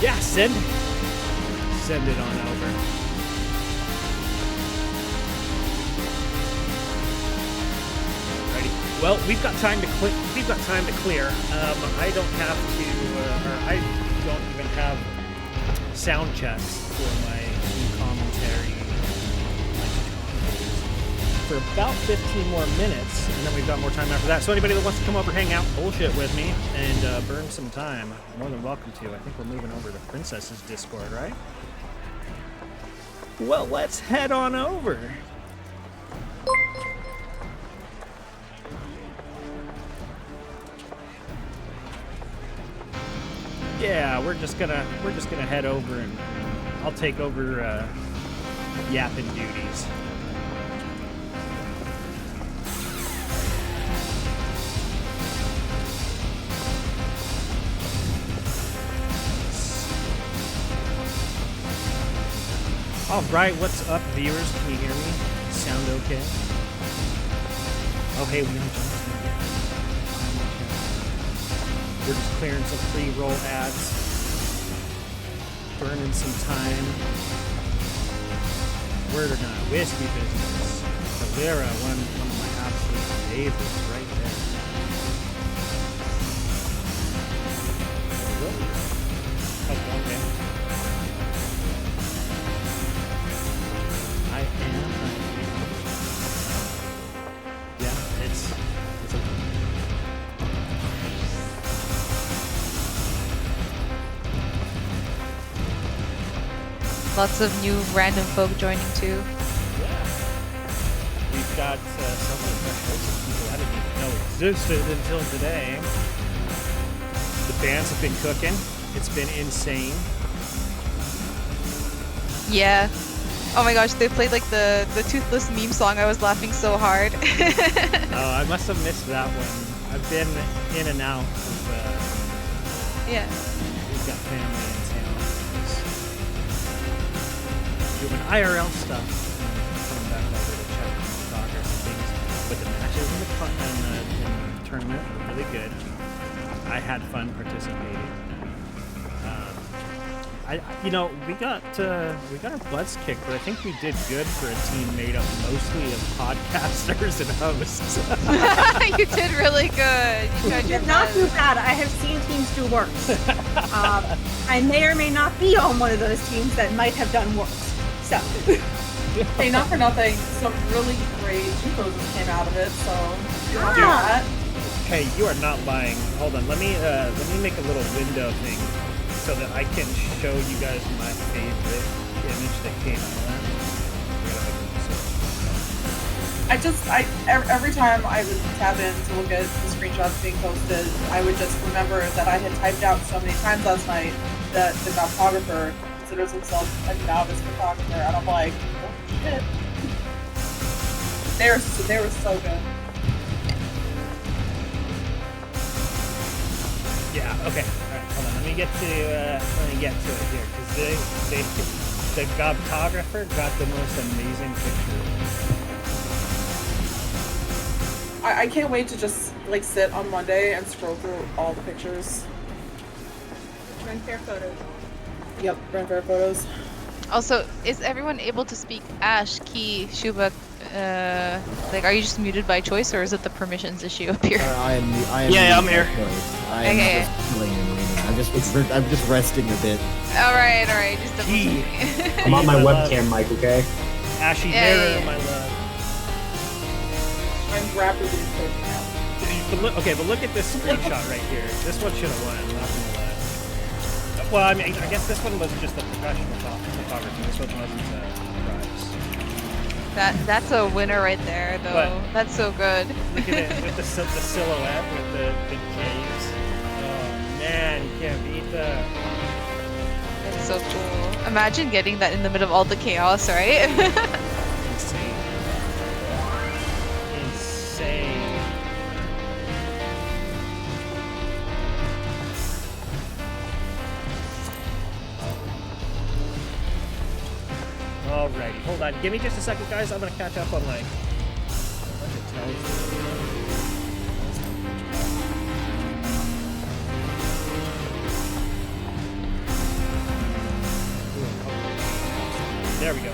Yeah, send it on over. Alrighty. Well, we've got time to clear. I don't have to, or I don't even have sound checks for my commentary for about 15 more minutes, and then we've got more time after that. So anybody that wants to come over, hang out, bullshit with me, and burn some time, more than welcome to. I think we're moving over to Princess's Discord, right? Well, let's head on over. Yeah, we're just gonna head over, and I'll take over yapping duties. All right, what's up, viewers? Can you hear me? Sound okay? Oh, hey, we haven't jumped in yet. We're just clearing some pre-roll ads, burning some time. Word or not, whiskey business. Calera, one of my absolute favorites, right there. Oh, okay. Lots of new random folk joining too. Yeah. We've got so many fresh faces of people I didn't even know existed until today. The bands have been cooking. It's been insane. Yeah. Oh my gosh, they played like the Toothless meme song. I was laughing so hard. Oh, I must have missed that one. I've been in and out of yeah. We've got family in town. Doing IRL stuff. Coming back over to check the progress and things. But the matches in the tournament were really good. I had fun participating. We got our butts kicked, but I think we did good for a team made up mostly of podcasters and hosts. You did really good. You did not do bad. I have seen teams do worse. I may or may not be on one of those teams that might have done worse. So, hey, not for nothing, some really great poses came out of it. So, Hey, you are not lying. Hold on, let me make a little window thing so that I can show you guys my favorite image that came out of that. Every time I would tab in to look at the screenshots being posted, I would just remember that I had typed out so many times last night that the photographer considers himself a novice photographer, and I'm like, oh shit. They were so good. Yeah. Okay. All right. Hold on. Let me get to it here, because the photographer got the most amazing picture. I can't wait to just like sit on Monday and scroll through all the pictures. Run fair photos. Yep, run fair photos. Also, is everyone able to speak Ash, Key, Shubak? Are you just muted by choice, or is it the permissions issue up here? I am. Yeah, I'm here. Okay. I'm just resting a bit. All right. Just double Key. checking. I'm on my webcam mic, okay? Ashy Yeah, hair, yeah. my love. I'm rapidly clicking out. But look at this screenshot right here. This one should have won. I'm not gonna lie. Well, I mean, I guess this one was just a professional photography. This one wasn't prize. That's a winner right there, though. But that's so good. Look at it with the silhouette with the caves. Oh man, you can't beat that. That's so cool. Imagine getting that in the middle of all the chaos, right? Insane. Alrighty, hold on. Give me just a second, guys. I'm gonna catch up on like.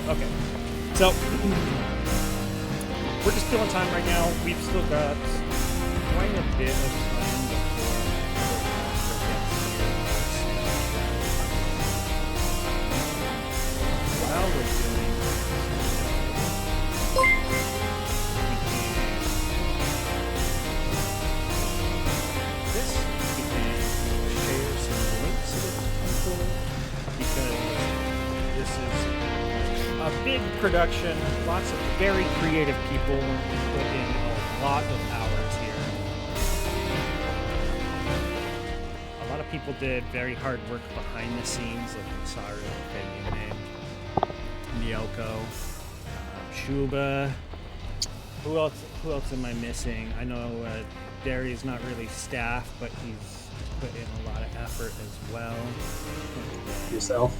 Okay. So we're just killing time right now. We've still got quite a bit of time before while we're doing this, we can share some links with people because this is a big production, lots of very creative people put in a lot of hours here. A lot of people did very hard work behind the scenes, like Saru, Fayune, Miyoko, Shuba. Who else am I missing? I know Derry's not really staff, but he's put in a lot of effort as well. Yourself?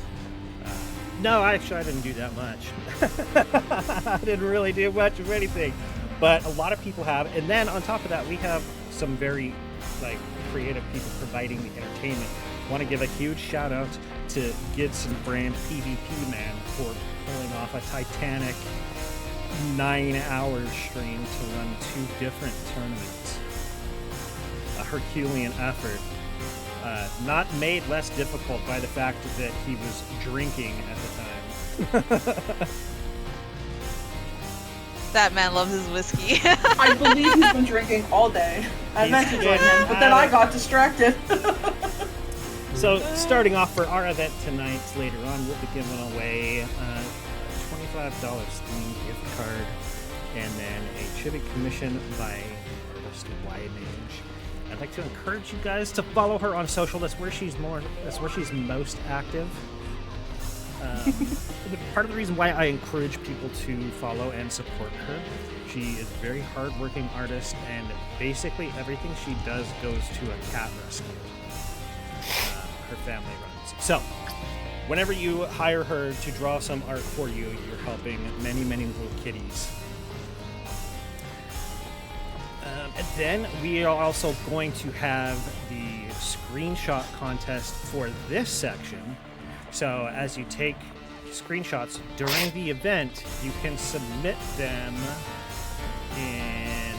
No, actually, I didn't do that much. I didn't really do much of anything, but a lot of people have. And then on top of that, we have some very creative people providing the entertainment. I want to give a huge shout out to Gibson Brand PvP Man for pulling off a titanic 9-hour stream to run 2 different tournaments. A Herculean effort. Not made less difficult by the fact that he was drinking at the time. That man loves his whiskey. I believe he's been drinking all day. I meant to join him, but then I got distracted. So, starting off for our event tonight, later on, we'll be giving away a $25 Steam gift card and then a tribute commission by artist Y-Mange. I'd like to encourage you guys to follow her on social. That's where she's most active. Part of the reason why I encourage people to follow and support her, she is a very hard-working artist, and basically everything she does goes to a cat rescue. Her family runs. So, whenever you hire her to draw some art for you, you're helping many, many little kitties. And then we are also going to have the screenshot contest for this section. So as you take screenshots during the event, you can submit them in...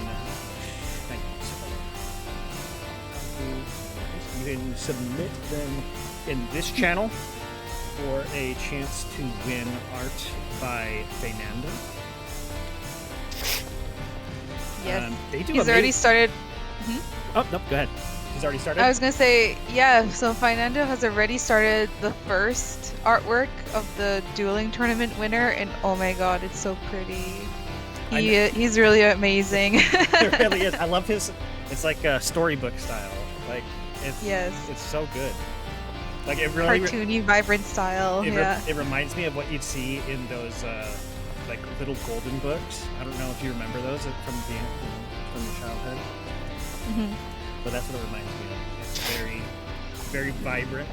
You can submit them in this channel for a chance to win art by Fernando. Yes. They do He's already started. Oh, no, go ahead. He's already started? I was going to say, yeah, so Fernando has already started the first artwork of the dueling tournament winner, and oh my god, it's so pretty. He's really amazing. It really is. I love his, it's like a storybook style. Like, it's so good. Like, it really... Cartoony, vibrant style, It reminds me of what you'd see in those, like, little golden books. I don't know if you remember those from your childhood. Mm-hmm. But that's what it reminds me of. It's very, very vibrant,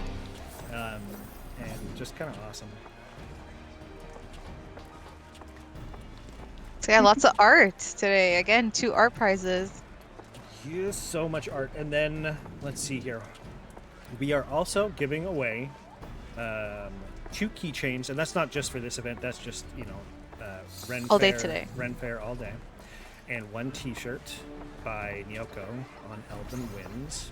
and just kind of awesome. So yeah, lots of art today. Again, 2 art prizes. Yes, so much art. And then, let's see here. We are also giving away 2 keychains, and that's not just for this event. That's just, Ren all Fair, day today. Ren Fair all day. And 1 t-shirt by Nyoko on Elden Winds.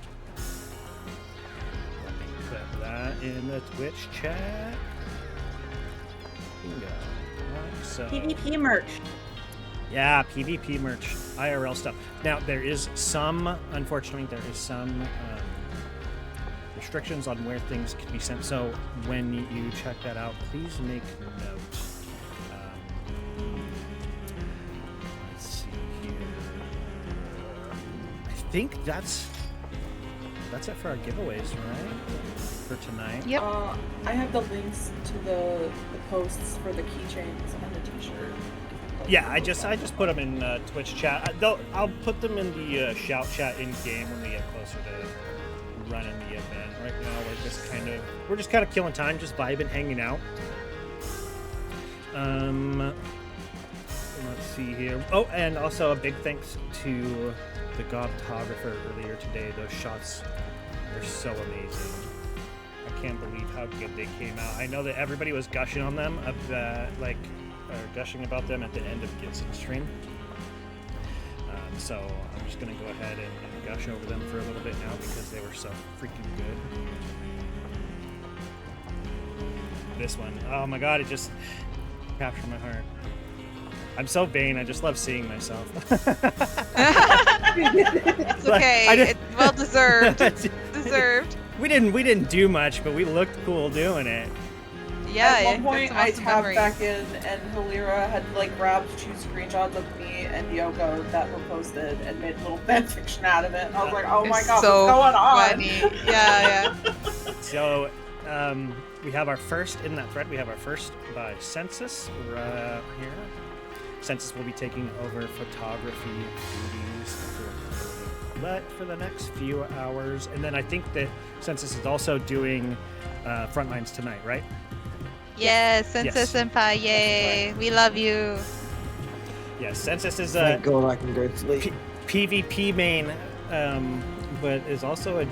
Let me put that in the Twitch chat. Bingo. Right, so... PvP merch. Yeah, PvP merch, IRL stuff. Now, unfortunately, there is some restrictions on where things can be sent. So when you check that out, please make note. Let's see here. I think that's it for our giveaways, right? For tonight. Yep. I have the links to the posts for the keychains and the t-shirt. Yeah, I just put them in Twitch chat. I'll put them in the shout chat in game when we get closer to running the event. Right now, we're just kind of killing time, just vibing, hanging out. Let's see here. Oh, and also a big thanks to the photographer earlier today. Those shots are so amazing. I can't believe how good they came out. I know that everybody was gushing on them, gushing about them at the end of Gibson's stream. So I'm just gonna go ahead and gush over them for a little bit now because they were so freaking good. This one, oh my god, it just captured my heart. I'm so vain, I just love seeing myself. It's okay. It's well deserved. Deserved. We didn't do much, but we looked cool doing it. Yeah. At one point, I awesome tapped memories. back in, and Halira had like grabbed 2 screenshots of me and Yoko that were posted and made a little fanfiction out of it. And I was like, oh my It's god, so what's going on? funny. Yeah. So, we have our first in that thread. We have our first by Census here. Census will be taking over photography duties for the next few hours, and then I think that Census is also doing Frontlines tonight, right? Yes, Sensei Yes. Senpai, yay! We love you. Yes, Census is Thank God I can go to sleep. PvP main, but is also a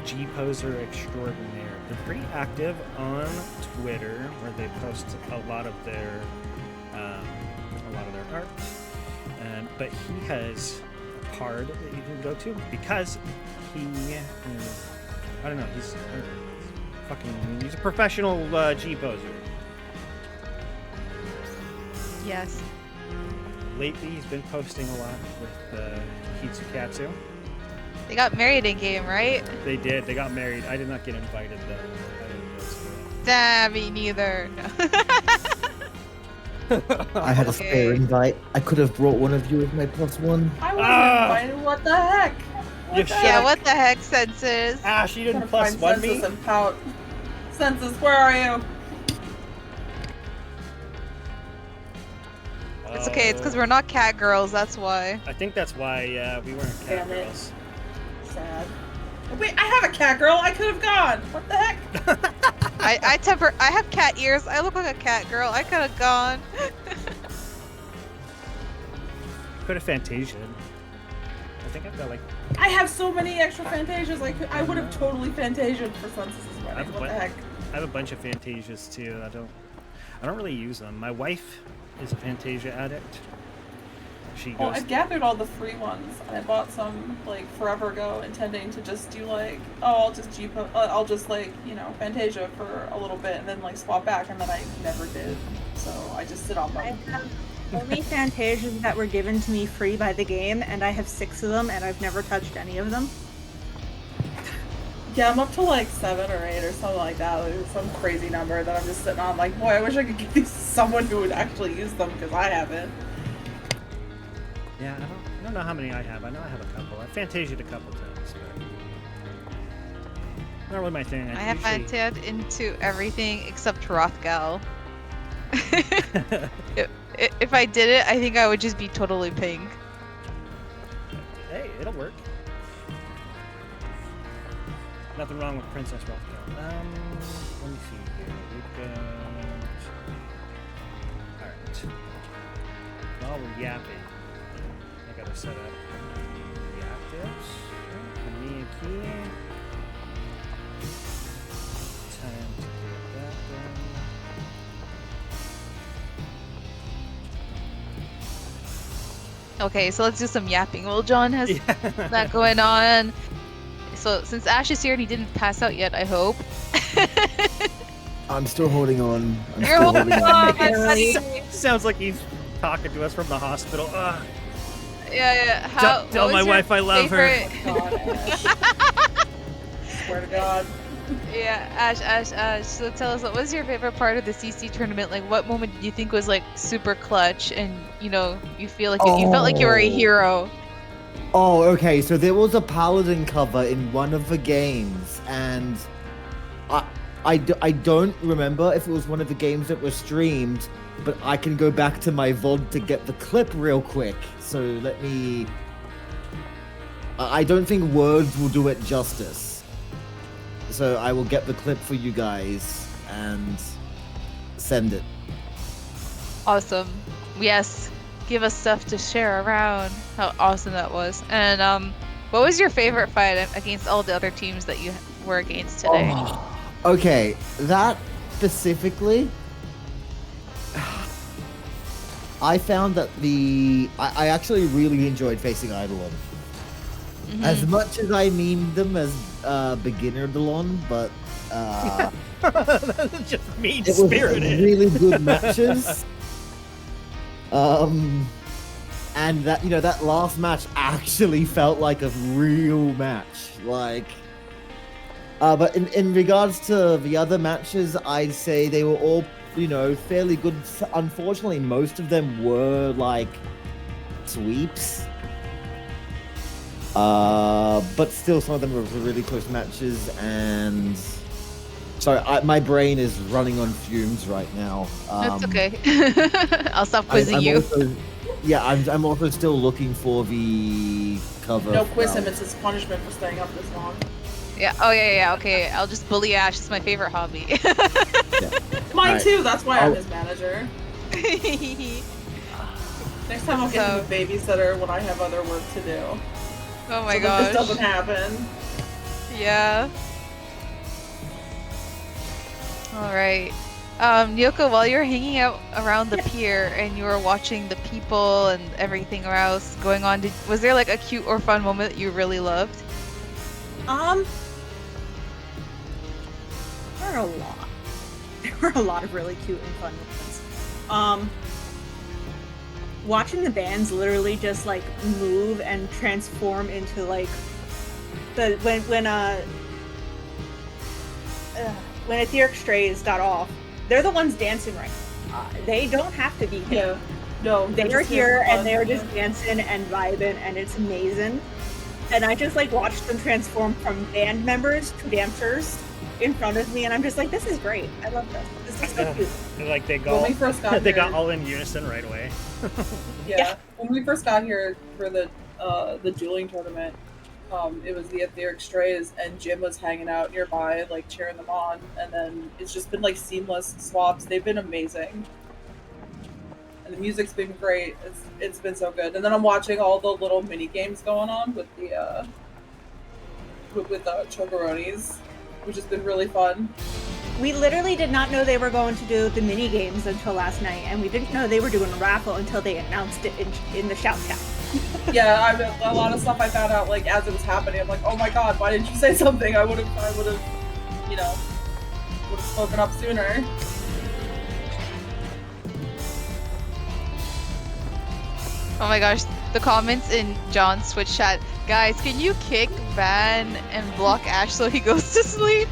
G-poser extraordinaire. They're pretty active on Twitter, where they post a lot of their art. But he has a card that you can go to because he, I don't know, he's a professional G-poser. Yes. Lately, he's been posting a lot with Hitsukatsu. They got married in game, right? They did. They got married. I did not get invited though. I didn't go to it. Damn, me neither. No. I had a spare Okay. invite. I could have brought one of you as my +1. I wasn't Ah! invited. What the heck? You the should- Yeah, heck? what the heck, senses? Ash, you I'm didn't gonna plus find one me. Census and pout. Census, where are you? It's okay. It's because we're not cat girls. That's why. I think that's why we weren't cat Damn it. girls. Sad. Wait, I have a cat girl. I could have gone. What the heck? I have cat ears. I look like a cat girl. I could have gone. Could have Fantasia. I think I've got like I have so many extra Fantasias. I would have totally Fantasia'd for Census's I have wedding. a What the heck? I have a bunch of Fantasias too. I don't really use them. My wife is a Fantasia addict. She Well, goes. I gathered all the free ones, and I bought some like forever ago, intending to just do like, I'll just Fantasia for a little bit, and then like swap back, and then I never did. So I just sit on I them. have only Fantasias that were given to me free by the game, and I have 6 of them, and I've never touched any of them. Yeah, I'm up to like 7 or 8 or something like that. Like, some crazy number that I'm just sitting on. Like, boy, I wish I could give these to someone who would actually use them because I haven't. Yeah, I don't know how many I have. I know I have a couple. I've Fantasia'd a couple times, but not really my thing. I have usually- Fantasia'd into everything except Rothgal. If I did it, I think I would just be totally pink. Hey, it'll work. Nothing wrong with Princess Rothgal. Let me see here. We've got. Alright. While we're yapping, I gotta set up the actives. Me and Key. Time to get that done. Okay, so let's do some yapping. Well, John has that going on. So since Ash is here and he didn't pass out yet, I hope. I'm still holding on. I'm You're still holding holding on. on, buddy. Sounds like he's talking to us from the hospital. Ugh. Yeah. Tell my wife I love her. God, Ash. Swear to God. Yeah, Ash. So tell us, what was your favorite part of the CC tournament? Like, what moment did you think was like super clutch, and you feel like you felt like you were a hero? Oh, okay. So there was a paladin cover in one of the games, and I don't remember if it was one of the games that was streamed, but I can go back to my VOD to get the clip real quick. So let me. I don't think words will do it justice. So I will get the clip for you guys and send it. Awesome. Yes. Give us stuff to share around. How awesome that was. And what was your favorite fight against all the other teams that you were against today? Okay, that specifically, I found that I actually really enjoyed facing Eidolon. As much as I mean them as beginner Delon, but Just mean it was spirited. really good matches. And that last match actually felt like a real match. Like, but in regards to the other matches, I'd say they were all fairly good. Unfortunately, most of them were like sweeps. But still, some of them were really close matches, and sorry, my brain is running on fumes right now. That's okay. I'll stop quizzing you. I'm also still looking for the cover. No, quiz him. It's his punishment for staying up this long. Yeah. Oh yeah. Okay. I'll just bully Ash. It's my favorite hobby. Mine Right. too. That's why I'm his manager. Next time I'll get him a babysitter when I have other work to do. Oh my so gosh. That this doesn't happen. Yeah. All right. Yoko, while you're hanging out around the pier and you were watching the people and everything else going on, was there like a cute or fun moment that you really loved? There are a lot. There were a lot of really cute and fun moments. Watching the bands literally just like move and transform into like when Etheric Strays got off, they're the ones dancing right now. They don't have to be here. Yeah. No, They're here and they're just dancing and vibing, and it's amazing. And I just like watched them transform from band members to dancers in front of me, and I'm just like, this is great. I love this. This is so cute. Like they When we got first got they here, got all in unison right away. yeah. When we first got here for the dueling tournament, it was the Etheric Strays, and Jim was hanging out nearby, like cheering them on, and then it's just been like seamless swaps. They've been amazing, and the music's been great. It's been so good. And then I'm watching all the little mini games going on with the Chocoronis, which has been really fun. We literally did not know they were going to do the mini games until last night, and we didn't know they were doing a raffle until they announced it in the shout chat. Yeah, a lot of stuff I found out like as it was happening. I'm like, oh my god, why didn't you say something? I would have, spoken up sooner. Oh my gosh, the comments in John's Twitch chat. Guys, can you kick, ban, and block Ash so he goes to sleep?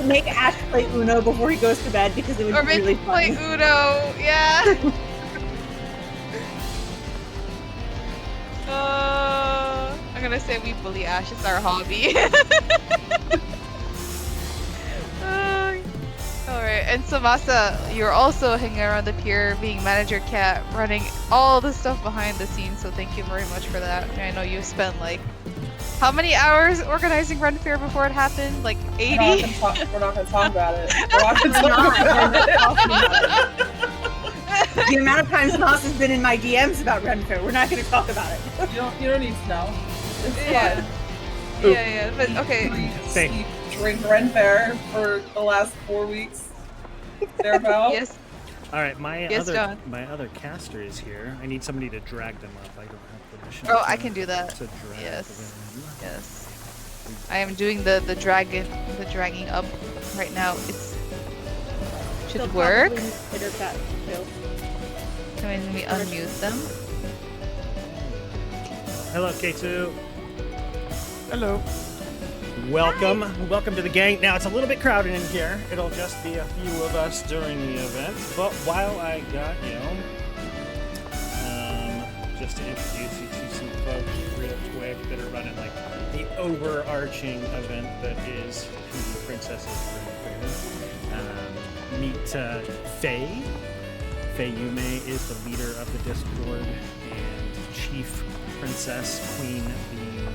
Make Ash play Uno before he goes to bed, because it would Or be make really him fun. play Uno, yeah. I'm gonna say we bully Ash, it's our hobby. Alright, and Samasa, you're also hanging around the pier, being manager cat, running all the stuff behind the scenes, so thank you very much for that. I know you spent like, how many hours organizing Run Fair before it happened? Like 80? We're not gonna talk about it. We're not gonna talk about it. The amount of times Moss has been in my DMs about Renfair, we're not going to talk about it. You don't need to know. It's Yeah. fun. Yeah, but okay. Sleep, drink Renfair for the last 4 weeks. Thereabout. Yes. All right, my Yes, John. other caster is here. I need somebody to drag them up. I don't have permission. Oh, I can do that. To drag Yes. them. Yes. I am doing the dragging up right now. It's should They'll work. probably consider that too. Can we unmute them? Hello, K2. Hello. Welcome to the gang. Now it's a little bit crowded in here. It'll just be a few of us during the event. But while I got just to introduce you to some folks real quick that are running like the overarching event that is the Princesses Run Fair. Meet Faye. Faye Yume is the leader of the Discord and chief princess queen being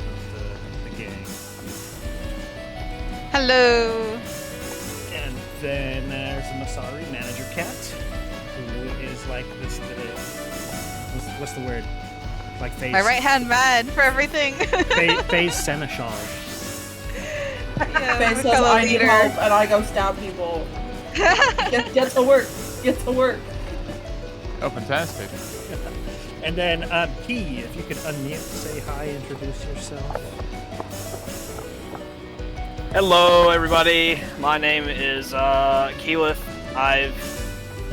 the gang. Hello. And then there's the Masari manager cat, who is like this. What's the word? Like Faye's, My right hand man for everything. Faye's seneschal. Yeah, says, fellow I need leader. help, and I go stab people. Get to work. Get to work. Oh, fantastic. And then, Key, if you could unmute, say hi, introduce yourself. Hello, everybody. My name is Keyleth.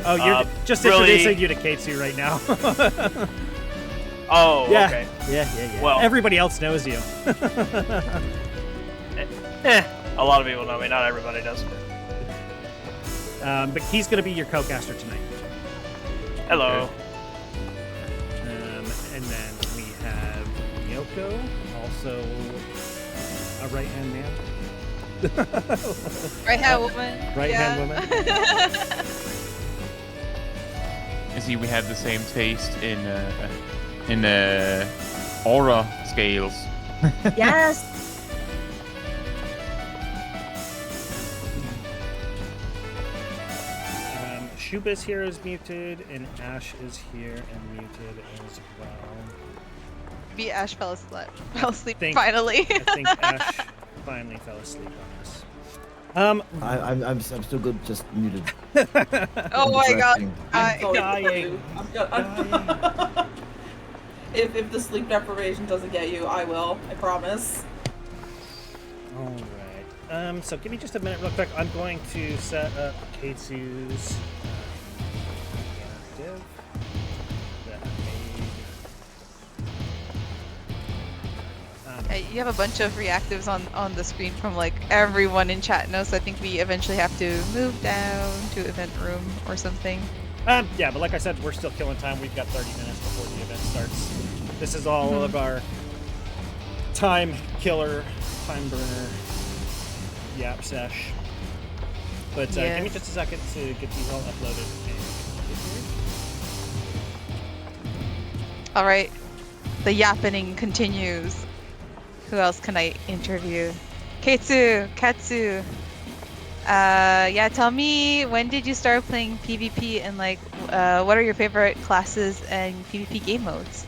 Oh, you're just really- introducing you to Katsu right now. Oh, Yeah. okay. Yeah. Well- Everybody else knows you. A lot of people know me. Not everybody does. But he's going to be your co-caster tonight. Hello. And then we have Yoko, also a right-hand man. Right-hand woman. Right-hand yeah. woman. You see, we have the same taste in aura scales. Yes. Shuba's here is muted, and Ash is here and muted as well. Maybe Ash fell asleep Think- finally. I think Ash finally fell asleep on us. I'm still good, just muted. Oh my god. Interesting. I'm going dying. to I'm if the sleep deprivation doesn't get you, I will. I promise. All right. So give me just a minute, real quick. I'm going to set up Katsu's reactive that I made. You have a bunch of reactives on the screen from like everyone in chat knows. I think we eventually have to move down to event room or something. Yeah, but like I said, we're still killing time. We've got 30 minutes before the event starts. This is all of our time killer, time burner, yap sesh. But give me just a second to get these all uploaded. All right, the yappening continues. Who else can I interview? Katsu. Yeah, tell me, when did you start playing PvP, and like, what are your favorite classes and PvP game modes?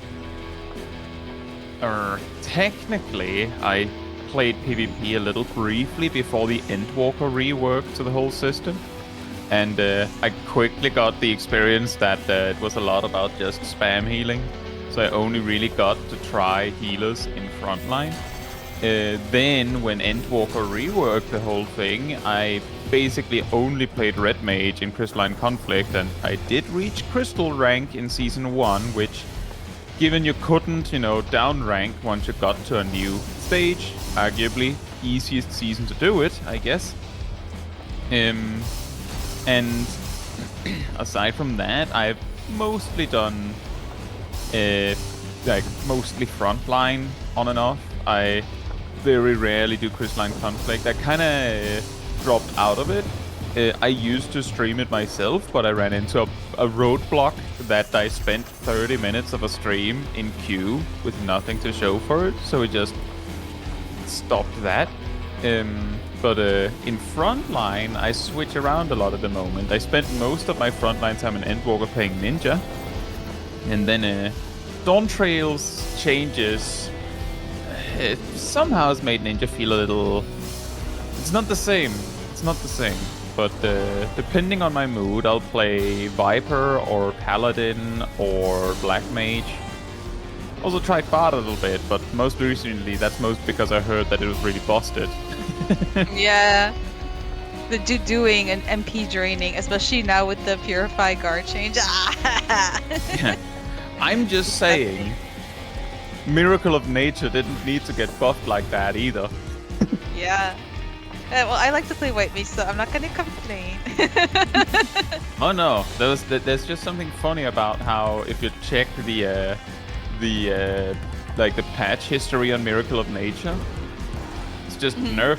Technically, I played PvP a little briefly before the Endwalker rework to the whole system. And I quickly got the experience that it was a lot about just spam healing. So I only really got to try healers in frontline. Then, when Endwalker reworked the whole thing, I basically only played Red Mage in Crystalline Conflict, and I did reach Crystal rank in Season 1, which, given you couldn't, down rank once you got to a new stage, arguably easiest season to do it, I guess. And aside from that, I've mostly done mostly frontline on and off. I very rarely do Crystalline Conflict. I kind of dropped out of it. I used to stream it myself, but I ran into a roadblock that I spent 30 minutes of a stream in queue with nothing to show for it, so it just stopped that. But in frontline, I switch around a lot at the moment. I spent most of my frontline time in Endwalker playing Ninja, and then Dawn Trail's changes somehow has made Ninja feel a little... It's not the same. But depending on my mood, I'll play Viper or Paladin or Black Mage. Also tried Bard a little bit, but most recently that's most because I heard that it was really busted. Yeah. The doing and MP draining, especially now with the Purify Guard change. I'm just saying, Miracle of Nature didn't need to get buffed like that either. Yeah. Well, I like to play White Mage, so I'm not gonna complain. Oh no, there's just something funny about how if you check the patch history on Miracle of Nature, it's just nerf,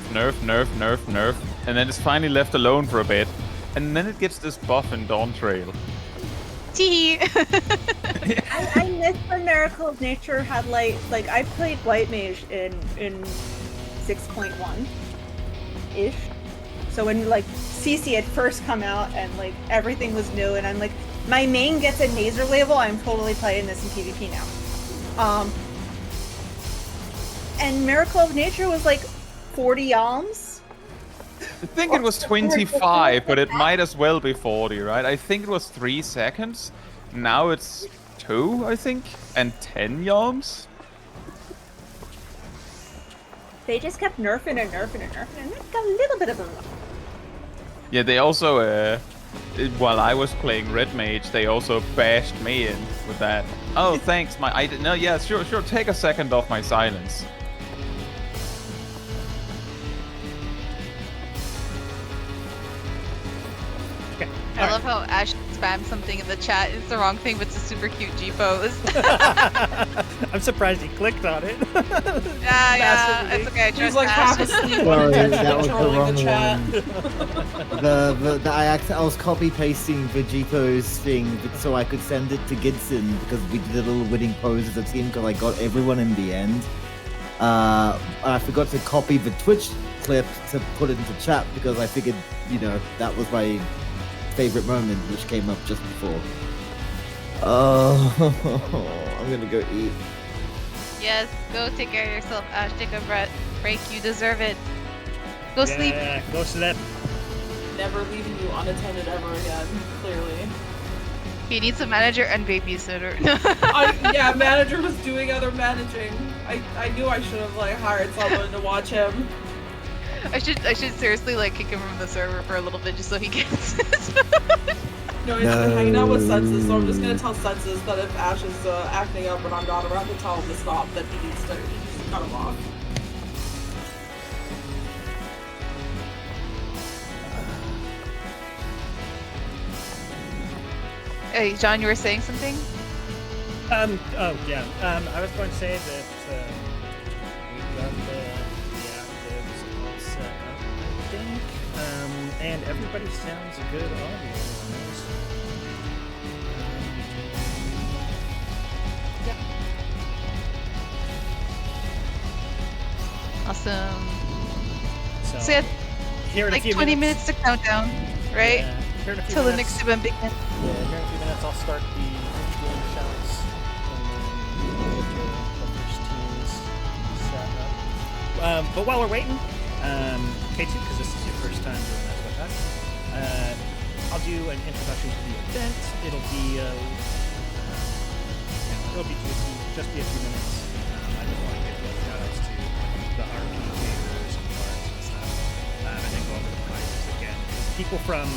and then it's finally left alone for a bit, and then it gets this buff in Dawn Trail. Tee. I miss when Miracle of Nature had like I played White Mage in 6.1 ish. So when like CC had first come out and like everything was new, and I'm like, my main gets a Naser label, I'm totally playing this in PvP now. And Miracle of Nature was like 40 alms, I think it was 25, but it might as well be 40, right? I think it was 3 seconds. Now it's 2, I think, and 10 yalms. They just kept nerfing and nerfing and nerfing, and it got a little bit of a rough. Yeah, they also, while I was playing Red Mage, they also bashed me in with that. Oh, thanks, no, yeah, sure, take a second off my silence. I love how Ash spammed something in the chat. It's the wrong thing, but it's a super cute G pose. I'm surprised he clicked on it. yeah, it's okay. I He trust was like Ash. half asleep, Sorry, unintentionally that was the controlling wrong the chat. one. I was copy pasting Vegeto's thing so I could send it to Gidson because we did a little winning pose as a team because I got everyone in the end. I forgot to copy the Twitch clip to put it into chat because I figured, that was my favorite moment, which came up just before. Oh, I'm gonna go eat. Yes, go take care of yourself, Ash. Take a break. You deserve it. Go sleep. Yeah, go sleep. Never leaving you unattended ever again, clearly. He needs a manager and babysitter. Yeah, manager was doing other managing. I knew I should have hired someone to watch him. I should seriously kick him from the server for a little bit just so he gets it. No, he's been hanging out with Senses, so I'm just gonna tell Senses that if Ash is acting up when I'm not around to tell him to stop, that he needs to just cut him off. Hey, John, you were saying something? Oh yeah. I was going to say that we've got the actives all set up, I think. And everybody sounds good audio-wise. Awesome. So, So yeah, here in a few 20 minutes to countdown, right? Yeah, here in a few Till the minutes. next event begins. Yeah, here in a few minutes I'll start the game shouts and then we'll get the first teams set up. But while we're waiting, K2, because this is your first time doing that with us, I'll do an introduction to the event. It'll be just be a few minutes. I just want to give those shoutouts to the RP gamers and cards and stuff, and then go over the prizes again. People from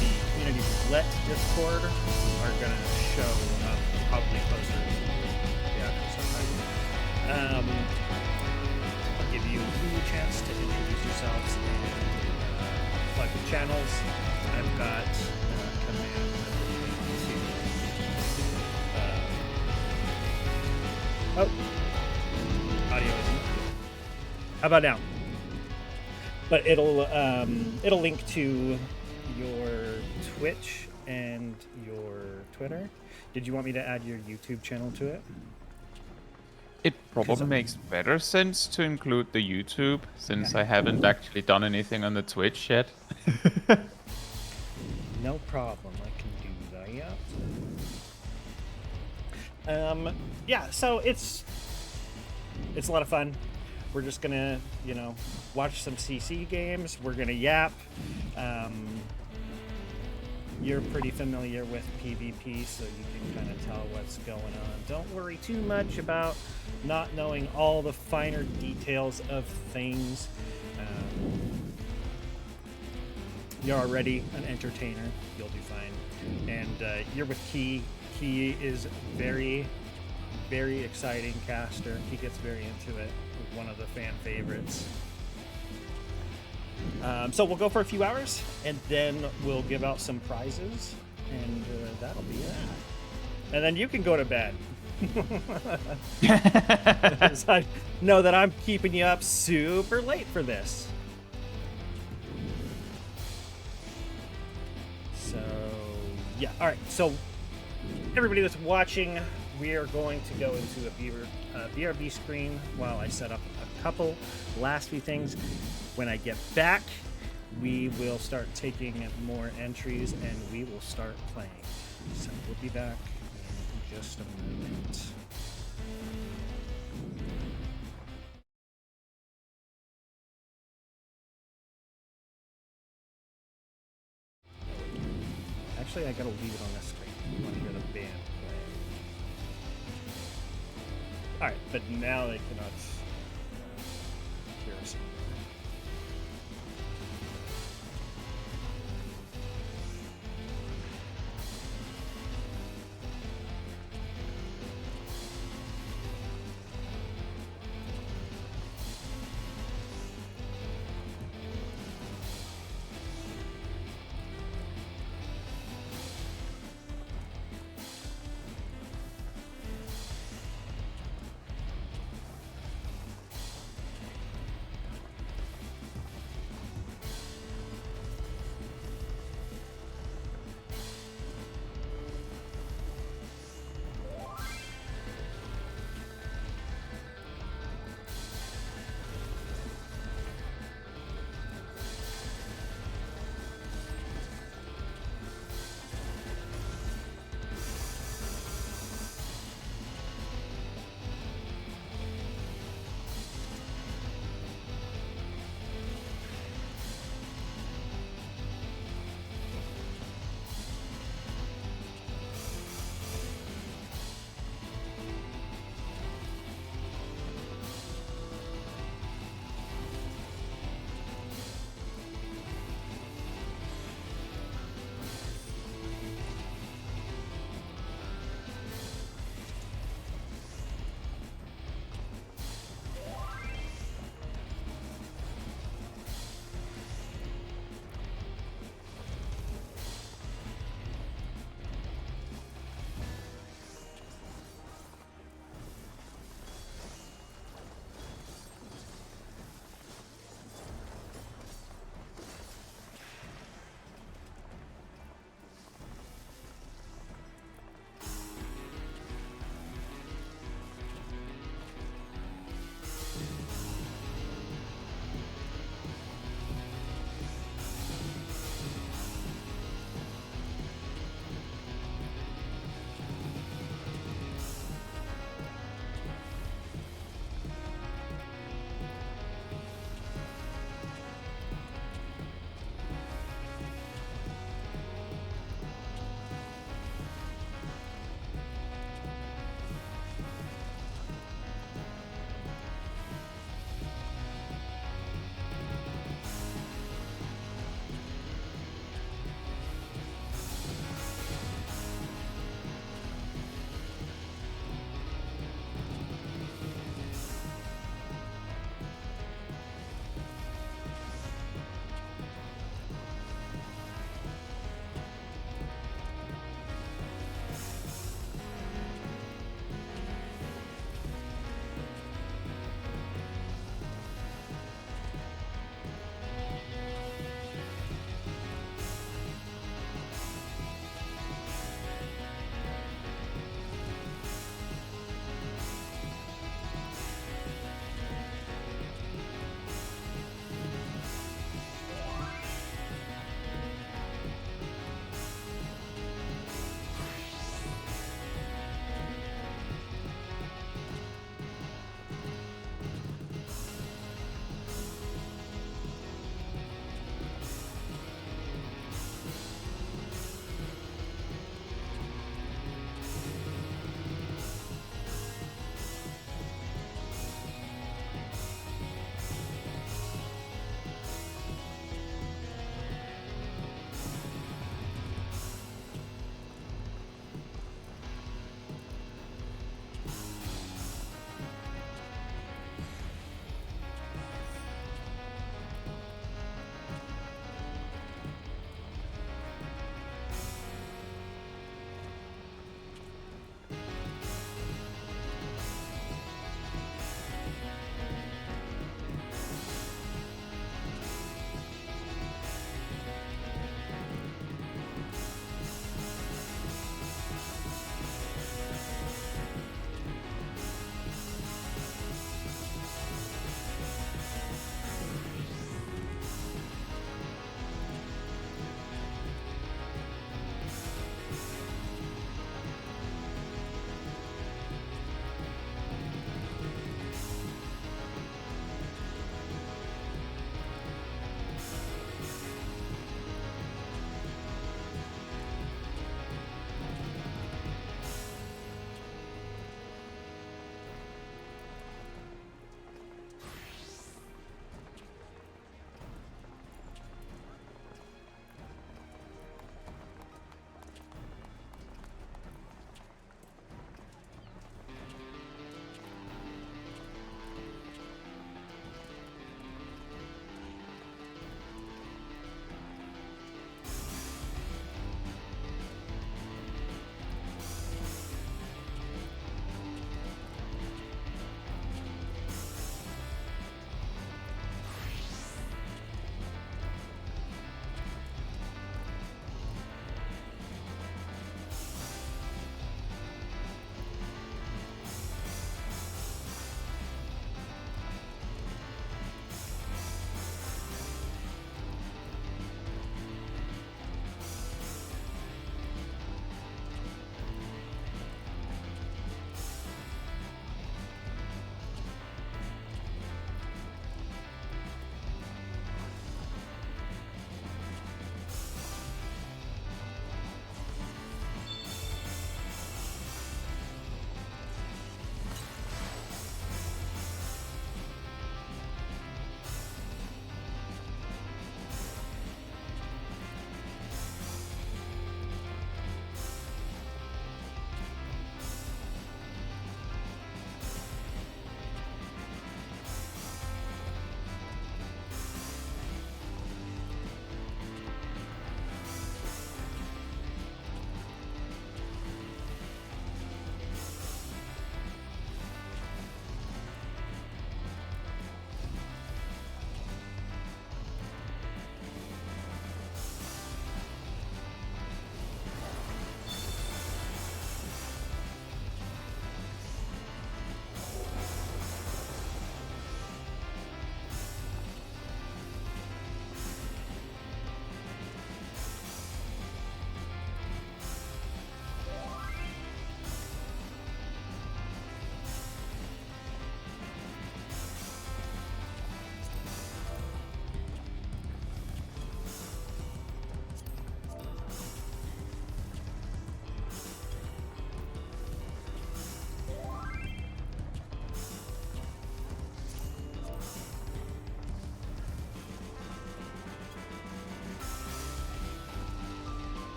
the Community Roulette Discord are going to show up probably closer to the actual start. I'll give you a chance to introduce yourselves and plug the channels. I've got command to audio isn't. How about now? But it'll link to your Twitch and your Twitter. Did you want me to add your YouTube channel to it? It probably makes better sense to include the YouTube, since I haven't actually done anything on the Twitch yet. No problem, I can do that. Yeah, so it's a lot of fun. We're just gonna, watch some CC games. We're gonna yap. You're pretty familiar with PvP, so you can kind of tell what's going on. Don't worry too much about not knowing all the finer details of things. You're already an entertainer. You'll do fine. And you're with Key. Key is very, very exciting caster. He gets very into it. One of the fan favorites. So we'll go for a few hours, and then we'll give out some prizes, and that'll be that. And then you can go to bed. I know that I'm keeping you up super late for this. So, yeah. All right. So, everybody that's watching, we are going to go into a BRB screen while I set up a couple last few things. When I get back, we will start taking more entries and we will start playing. So we'll be back in just a moment. Actually, I gotta leave it on this screen. We want to hear the band play. Alright, but now they cannot hear us.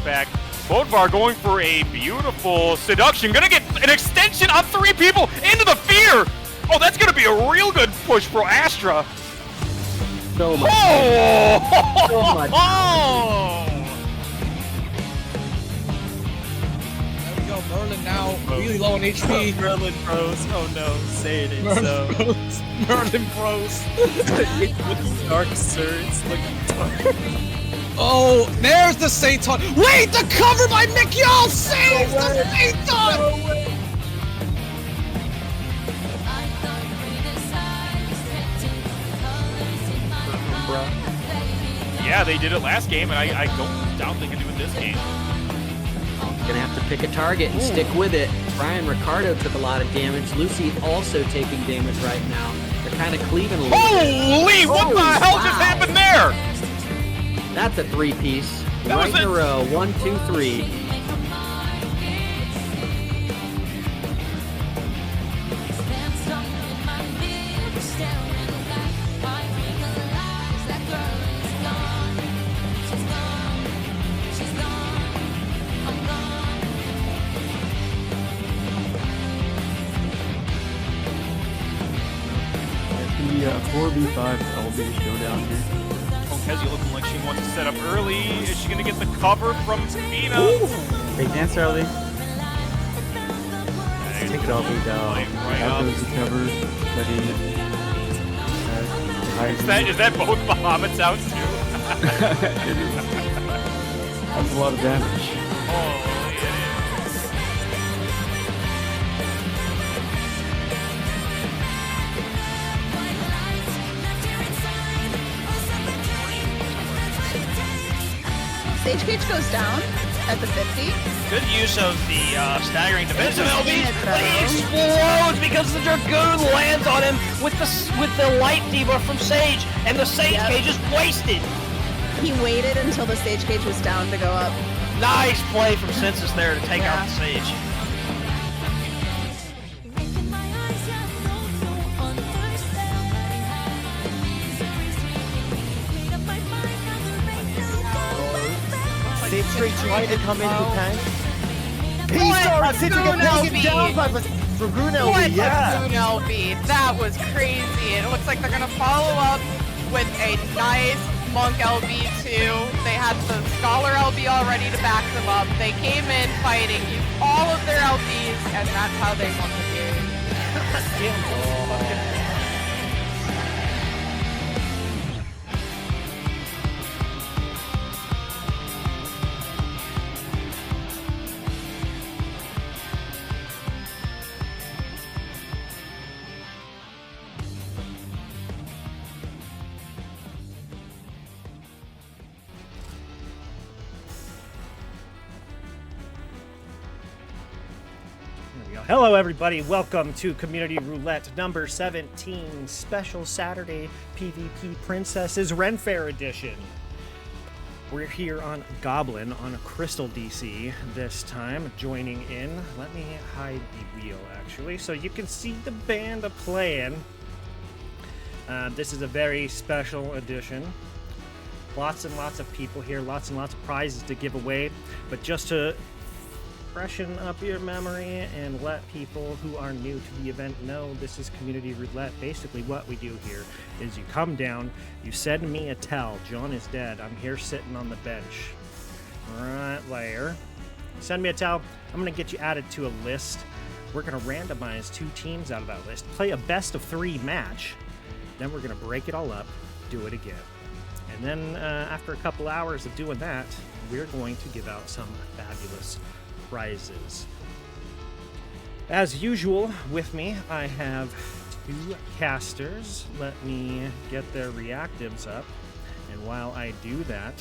back. Bodvar going for a beautiful seduction. Gonna get an extension on 3 people into the fear. Oh, that's gonna be a real good push for Astra. So much. Oh! So much. Oh! There we go, Merlin now really low on HP. Merlin Bros. Oh no, say it is so. Merlin Bros. It's dark, sir. It's like Oh, there's the Satan. Wait, the cover by Mikyal saves the Satan! Yeah, they did it last game, and I don't doubt they can do it this game. Gonna have to pick a target and stick with it. Brian Ricardo took a lot of damage. Lucy also taking damage right now. They're kind of cleaving a little bit. Holy! What the hell just happened there? That's a 3-piece. That Right was in a row. 1, 2, 3. the 4v5 LB showdown here. Oh, Kezzy looking like she wants to set up early. Is she gonna get the cover from Mina? Great dancer, LB. Take it LB down. Right That up. goes the cover. Is that both Bahamut sounds too? It is. That's a lot of damage. Oh, it is. Stage Cage goes down at the 50. Good use of the staggering defensive It's a LB. minute, But he though. explodes because the Dragoon lands on him with the light debuff from Sage, and the Sage Yep. Cage is wasted. He waited until the Stage Cage was down to go up. Nice play from Census there to take Yeah. out the Sage. Sage tried to come in with tank. What Sage a got Dragoon taken down LB. by the Dragoon LB, What yeah. a Dragoon LB. That was crazy. It looks like they're going to follow up with a nice Monk LB too. They had the Scholar LB all ready to back them up. They came in fighting, used all of their LBs, and that's how they won the game. There we go. Hello, everybody. Welcome to Community Roulette number 17, special Saturday PvP Princesses Ren Fair edition. We're here on Goblin on a Crystal DC this time. Joining in, let me hide the wheel actually, so you can see the band playing. This is a very special edition. Lots and lots of people here, lots and lots of prizes to give away. But just to freshen up your memory and let people who are new to the event know, this is Community Roulette. Basically what we do here is you come down, you send me a tell. John is dead. I'm here sitting on the bench right there. Send me a tell. I'm going to get you added to a list. We're going to randomize 2 teams out of that list, play a best of 3 match. Then we're going to break it all up, do it again. And then after a couple hours of doing that, we're going to give out some fabulous prizes. As usual, with me, I have 2 casters. Let me get their reactives up. And while I do that,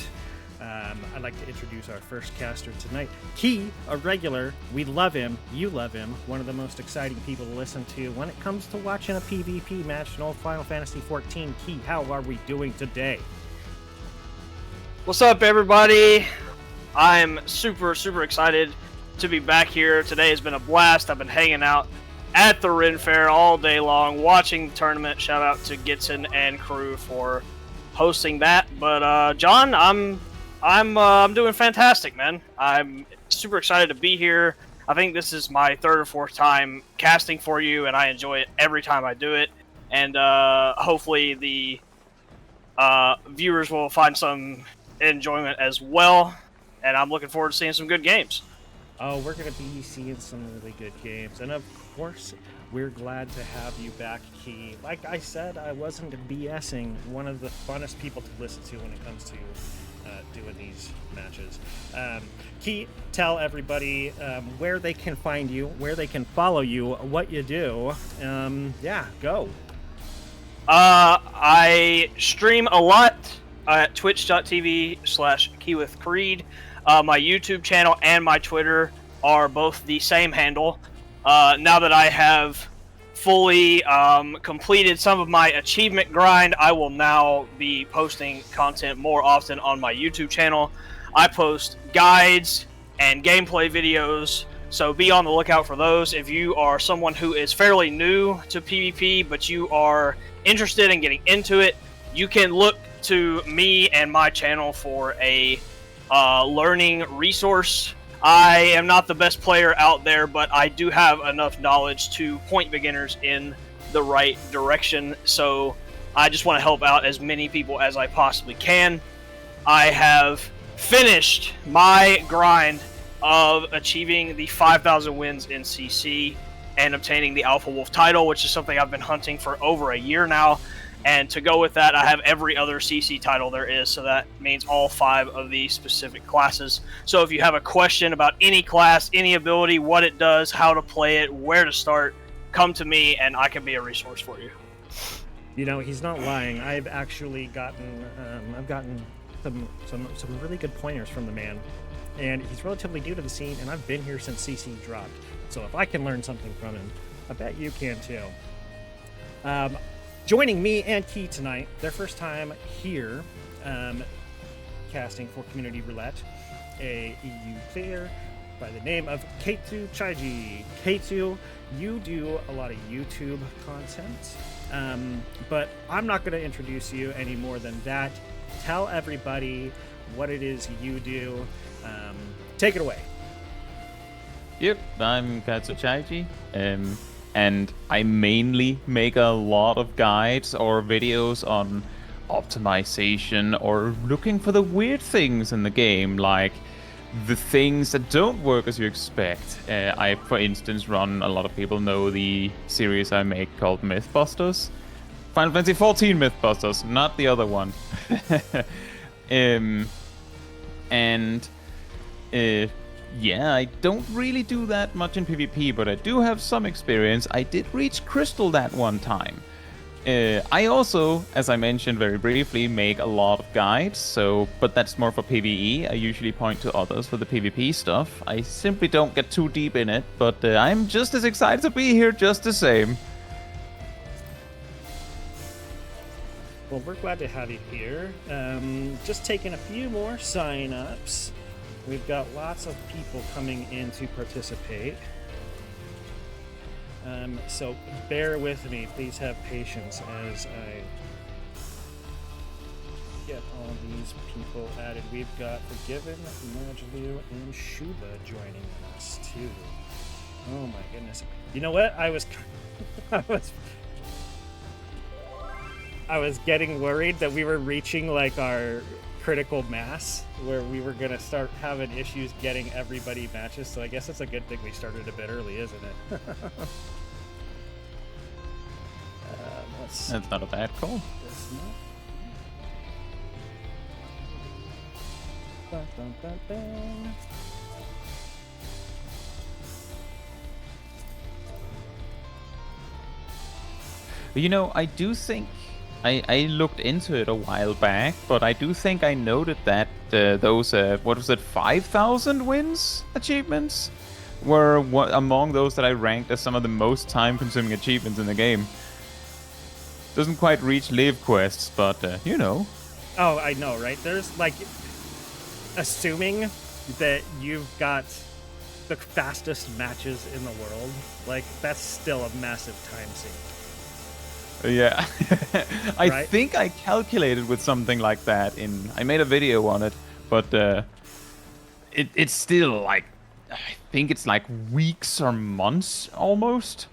I'd like to introduce our first caster tonight. Key, a regular. We love him. You love him. One of the most exciting people to listen to when it comes to watching a PvP match in old Final Fantasy XIV. Key, how are we doing today? What's up, everybody? I'm super excited to be back here. Today has been a blast. I've been hanging out at the Ren Fair all day long, watching the tournament. Shout out to Gitson and crew for hosting that. But John, I'm I'm doing fantastic, man. I'm super excited to be here. I think this is my third or fourth time casting for you, and I enjoy it every time I do it. And hopefully the viewers will find some enjoyment as well. And I'm looking forward to seeing some good games. Oh, we're going to be seeing some really good games. And of course, we're glad to have you back, Key. Like I said, I wasn't BSing. One of the funnest people to listen to when it comes to doing these matches. Key, tell everybody where they can find you, where they can follow you, what you do. Yeah, go. I stream a lot at twitch.tv/keywithcreed. My YouTube channel and my Twitter are both the same handle. Now that I have fully completed some of my achievement grind, I will now be posting content more often on my YouTube channel. I post guides and gameplay videos, so be on the lookout for those. If you are someone who is fairly new to PvP, but you are interested in getting into it, you can look to me and my channel for a learning resource. I am not the best player out there, but I do have enough knowledge to point beginners in the right direction, so I just want to help out as many people as I possibly can. I have finished my grind of achieving the 5,000 wins in CC and obtaining the Alpha Wolf title, which is something I've been hunting for over a year now. And to go with that, I have every other CC title there is, so that means all 5 of the specific classes. So if you have a question about any class, any ability, what it does, how to play it, where to start, come to me and I can be a resource for you. You know, he's not lying. I've actually gotten some really good pointers from the man. And he's relatively new to the scene, and I've been here since CC dropped. So if I can learn something from him, I bet you can too. Joining me and Key tonight, their first time here, casting for Community Roulette, a EU player by the name of Keitu Chaiji. Keitu, you do a lot of YouTube content, but I'm not going to introduce you any more than that. Tell everybody what it is you do. Take it away. Yep, I'm Keitu Chaiji. And I mainly make a lot of guides or videos on optimization or looking for the weird things in the game, like the things that don't work as you expect. I, for instance, run, a lot of people know the series I make called Mythbusters. Final Fantasy XIV Mythbusters, not the other one. Yeah, I don't really do that much in PvP, but I do have some experience. I did reach Crystal that one time. I also, as I mentioned very briefly, make a lot of guides, but that's more for PvE. I usually point to others for the PvP stuff. I simply don't get too deep in it, but I'm just as excited to be here just the same. Well, we're glad to have you here. Just taking a few more sign-ups. We've got lots of people coming in to participate. So bear with me. Please have patience as I get all these people added. We've got Forgiven, Majlu, and Shuba joining us too. Oh my goodness. You know what? I was getting worried that we were reaching like our critical mass where we were going to start having issues getting everybody matches, so I guess it's a good thing we started a bit early, isn't it? That's not a bad call. You know, I do think I looked into it a while back, but I do think I noted that those, what was it, 5,000 wins achievements were among those that I ranked as some of the most time-consuming achievements in the game. Doesn't quite reach live quests, but, you know. Oh, I know, right? There's, like, assuming that you've got the fastest matches in the world, like, that's still a massive time sink. Yeah. I think I calculated with something like that I made a video on it, but it's still like, I think it's like weeks or months almost.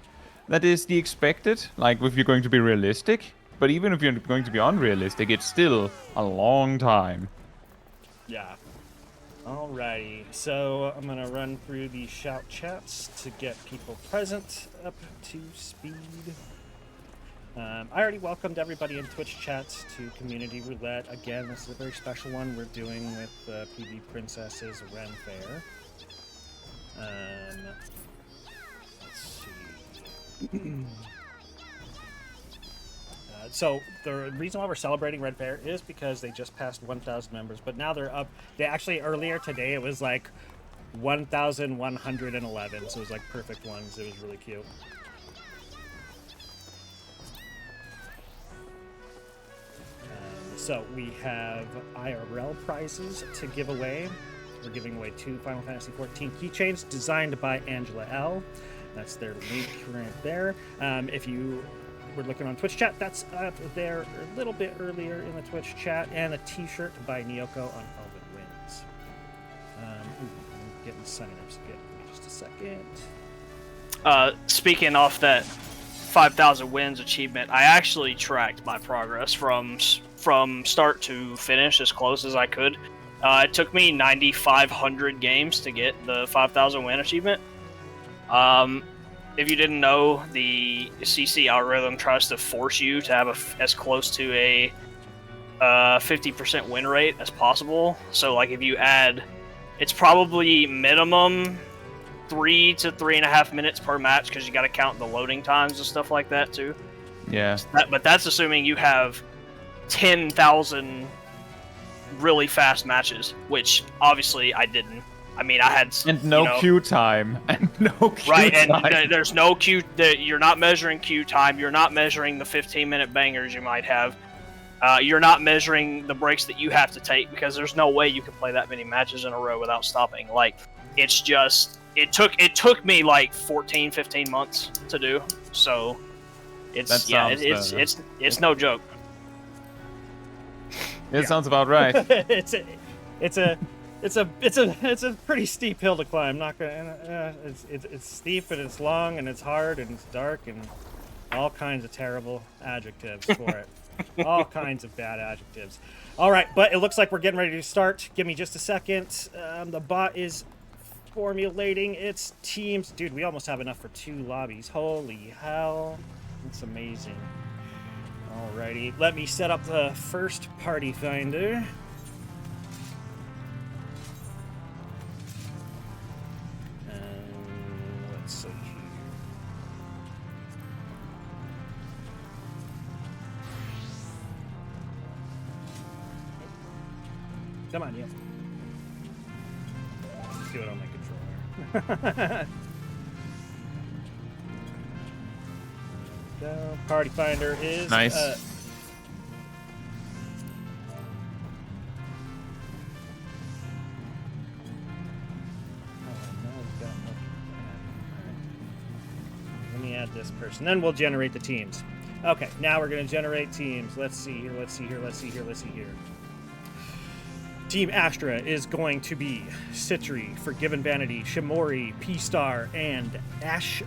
That is the expected. Like if you're going to be realistic, but even if you're going to be unrealistic, it's still a long time. Yeah. Alrighty, so I'm gonna run through the shout chats to get people present up to speed. I already welcomed everybody in Twitch chats to Community Roulette. Again, this is a very special one we're doing with PV Princess's Ren Fair. Let's see. So the reason why we're celebrating Red Fair is because they just passed 1,000 members, but now they're up. They actually, earlier today, it was like 1,111, so it was like perfect ones. It was really cute. So we have IRL prizes to give away. We're giving away 2 Final Fantasy XIV keychains designed by Angela L. That's their link right there. If you were looking on Twitch chat, that's up there a little bit earlier in the Twitch chat, and a t-shirt by Nyoko on Elven Winds. I'm getting sign-ups again. Give me just a second. Speaking off that 5,000 wins achievement, I actually tracked my progress from start to finish as close as I could. It took me 9,500 games to get the 5,000 win achievement. If you didn't know, the CC algorithm tries to force you to have as close to a 50% win rate as possible. So, like, if you add, it's probably minimum 3 to 3.5 minutes per match, because you got to count the loading times and stuff like that too. Yeah. But that's assuming you have 10,000 really fast matches, which obviously I didn't. I mean, I had queue time, and no queue time. And there's no queue. You're not measuring queue time. You're not measuring the 15-minute bangers you might have. You're not measuring the breaks that you have to take, because there's no way you can play that many matches in a row without stopping. Like, it's just it took me like 14, 15 months to do. So it's it's no joke. It sounds about right. It's a pretty steep hill to climb. Not gonna. It's steep and it's long and it's hard and it's dark and all kinds of terrible adjectives for it. All kinds of bad adjectives. All right, but it looks like we're getting ready to start. Give me just a second. The bot is formulating its teams. Dude, we almost have enough for 2 lobbies. Holy hell. It's amazing. Alrighty, let me set up the first party finder. Let's see here. Come on, yeah. Let's do it on my controller. Go. Party finder is nice. Let me add this person. Then we'll generate the teams. Okay, now we're going to generate teams. Let's see here, let's see here, let's see here, let's see here. Team Astra is going to be Citri, Forgiven Vanity, Shimori, P-Star, and Ash.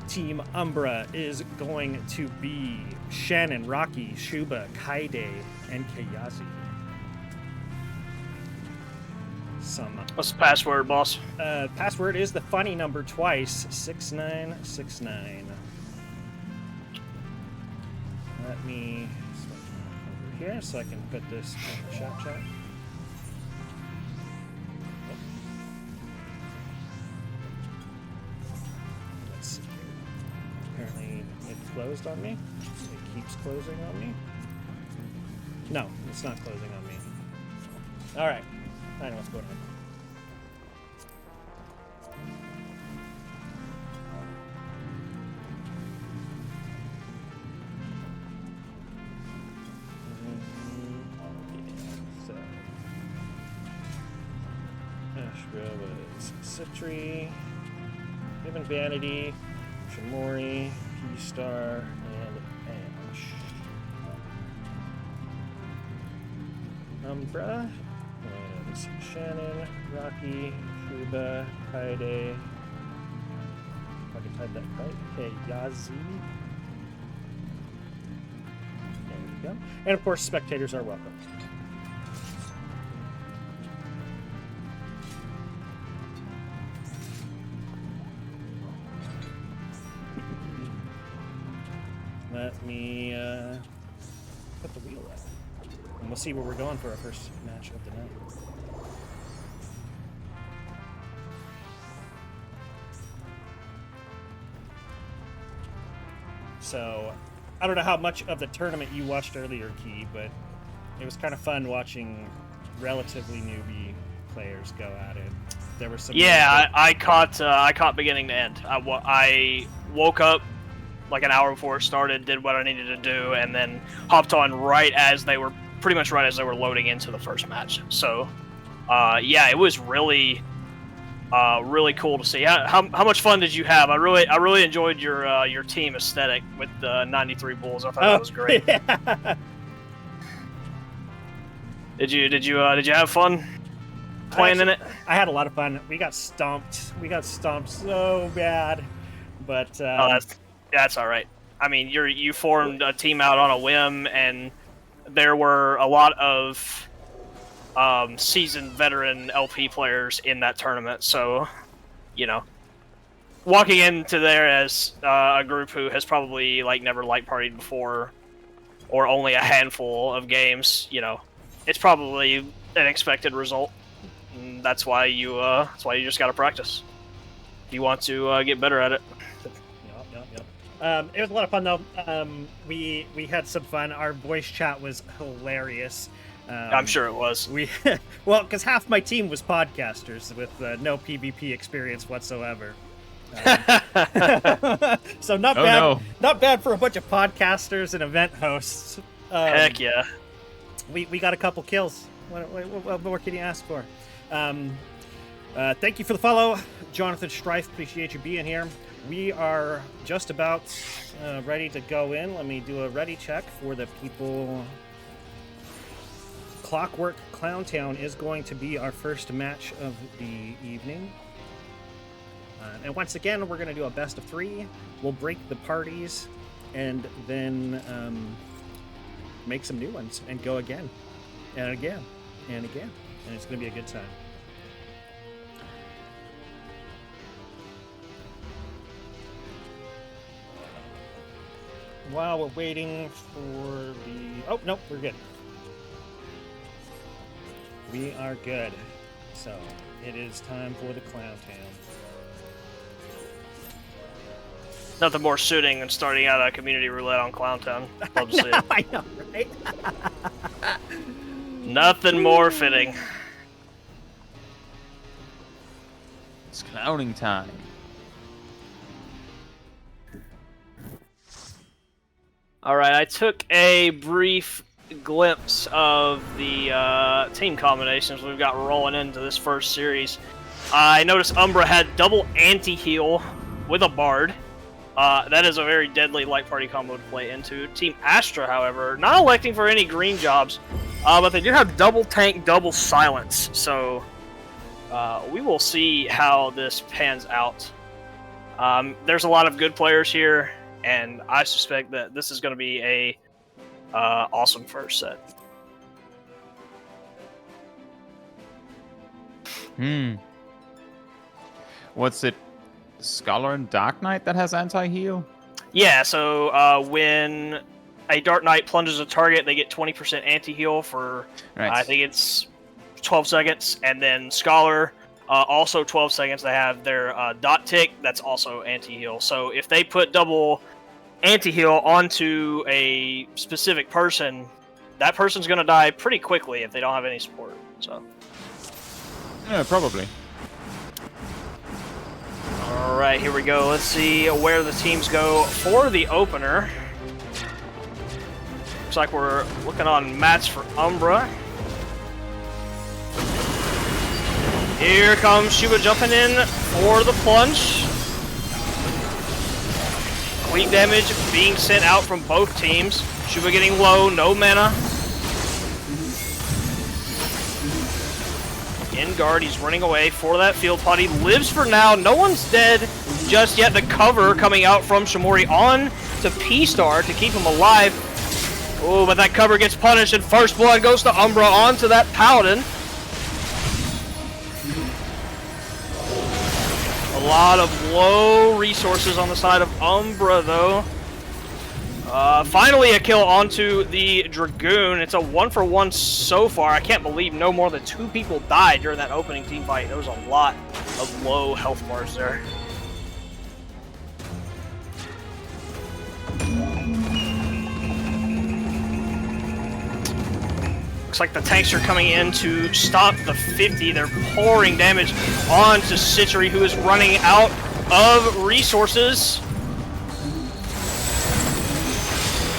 Team Umbra is going to be Shannon, Rocky, Shuba, Kaide, and Kayazi. What's the password, boss? Password is the funny number twice, 6969. Let me switch over here so I can put this in the chat. Let's see. Apparently it closed on me. It keeps closing on me. No, it's not closing on me. All right. I know what's going on. So, Ashra was Citri, Forgiven Vanity, Shimori, P-Star, and Ash. Umbra. Let's see, Shannon, Rocky, Shuba, Kaide. If I can type that right. Okay, Yazi. There we go. And of course, spectators are welcome. Let me put the wheel up. And we'll see where we're going for our first match of the night. So, I don't know how much of the tournament you watched earlier, Key, but it was kind of fun watching relatively newbie players go at it. There were some. Yeah, I caught beginning to end. I woke up like an hour before it started, did what I needed to do, and then hopped on pretty much right as they were loading into the first match. So, yeah, it was really cool to see. How much fun did you have? I really enjoyed your team aesthetic with the 93 Bulls. I thought that was great. Yeah. Did you have fun playing in it? I had a lot of fun. We got stomped. We got stomped so bad, but that's all right. I mean, you formed a team out on a whim, and there were a lot of seasoned veteran LP players in that tournament. So, you know, walking into there as a group who has probably never light partied before, or only a handful of games, you know, it's probably an expected result. And that's why you just got to practice if you want to get better at it. It was a lot of fun though. We had some fun. Our voice chat was hilarious. I'm sure it was. Well, because half my team was podcasters with no PvP experience whatsoever. So not bad. No. Not bad for a bunch of podcasters and event hosts. Heck yeah. We got a couple kills. What more can you ask for? Thank you for the follow, Jonathan Strife. Appreciate you being here. We are just about ready to go in. Let me do a ready check for the people. Clockwork Clowntown is going to be our first match of the evening. And once again, we're going to do a best of 3. We'll break the parties and then make some new ones and go again and again and again. And it's going to be a good time. While we're waiting for the... Oh, nope, we're good. We are good. So, it is time for the Clown Town. Nothing more suiting than starting out a community roulette on Clowntown. Love to see it. I know, right? Nothing more fitting. It's clowning time. Alright, I took a brief glimpse of the team combinations we've got rolling into this first series. I noticed Umbra had double anti-heal with a Bard. That is a very deadly light party combo to play into. Team Astra, however, not electing for any green jobs, but they do have double tank, double silence. So we will see how this pans out. There's a lot of good players here, and I suspect that this is going to be a awesome first set. What's it? Scholar and Dark Knight that has anti-heal? Yeah, so when a Dark Knight plunges a target, they get 20% anti-heal for, I think it's 12 seconds. And then Scholar, also 12 seconds, they have their dot tick, that's also anti-heal. So if they put double anti-heal onto a specific person, that person's going to die pretty quickly if they don't have any support. So. Yeah, probably. Alright, here we go. Let's see where the teams go for the opener. Looks like we're looking on mats for Umbra. Here comes Shuba jumping in for the plunge. Clean damage being sent out from both teams. Shuba getting low, no mana. in guard. He's running away for that field pot. He lives for now. No one's dead just yet. The cover coming out from Shamori on to P-Star to keep him alive. Oh, but that cover gets punished, and first blood goes to Umbra onto that Paladin. A lot of low resources on the side of Umbra, though. Finally a kill onto the Dragoon. It's a 1-for-1 so far. I can't believe no more than 2 people died during that opening team fight. There was a lot of low health bars there. Looks like the tanks are coming in to stop the 50. They're pouring damage onto Citry, who is running out of resources.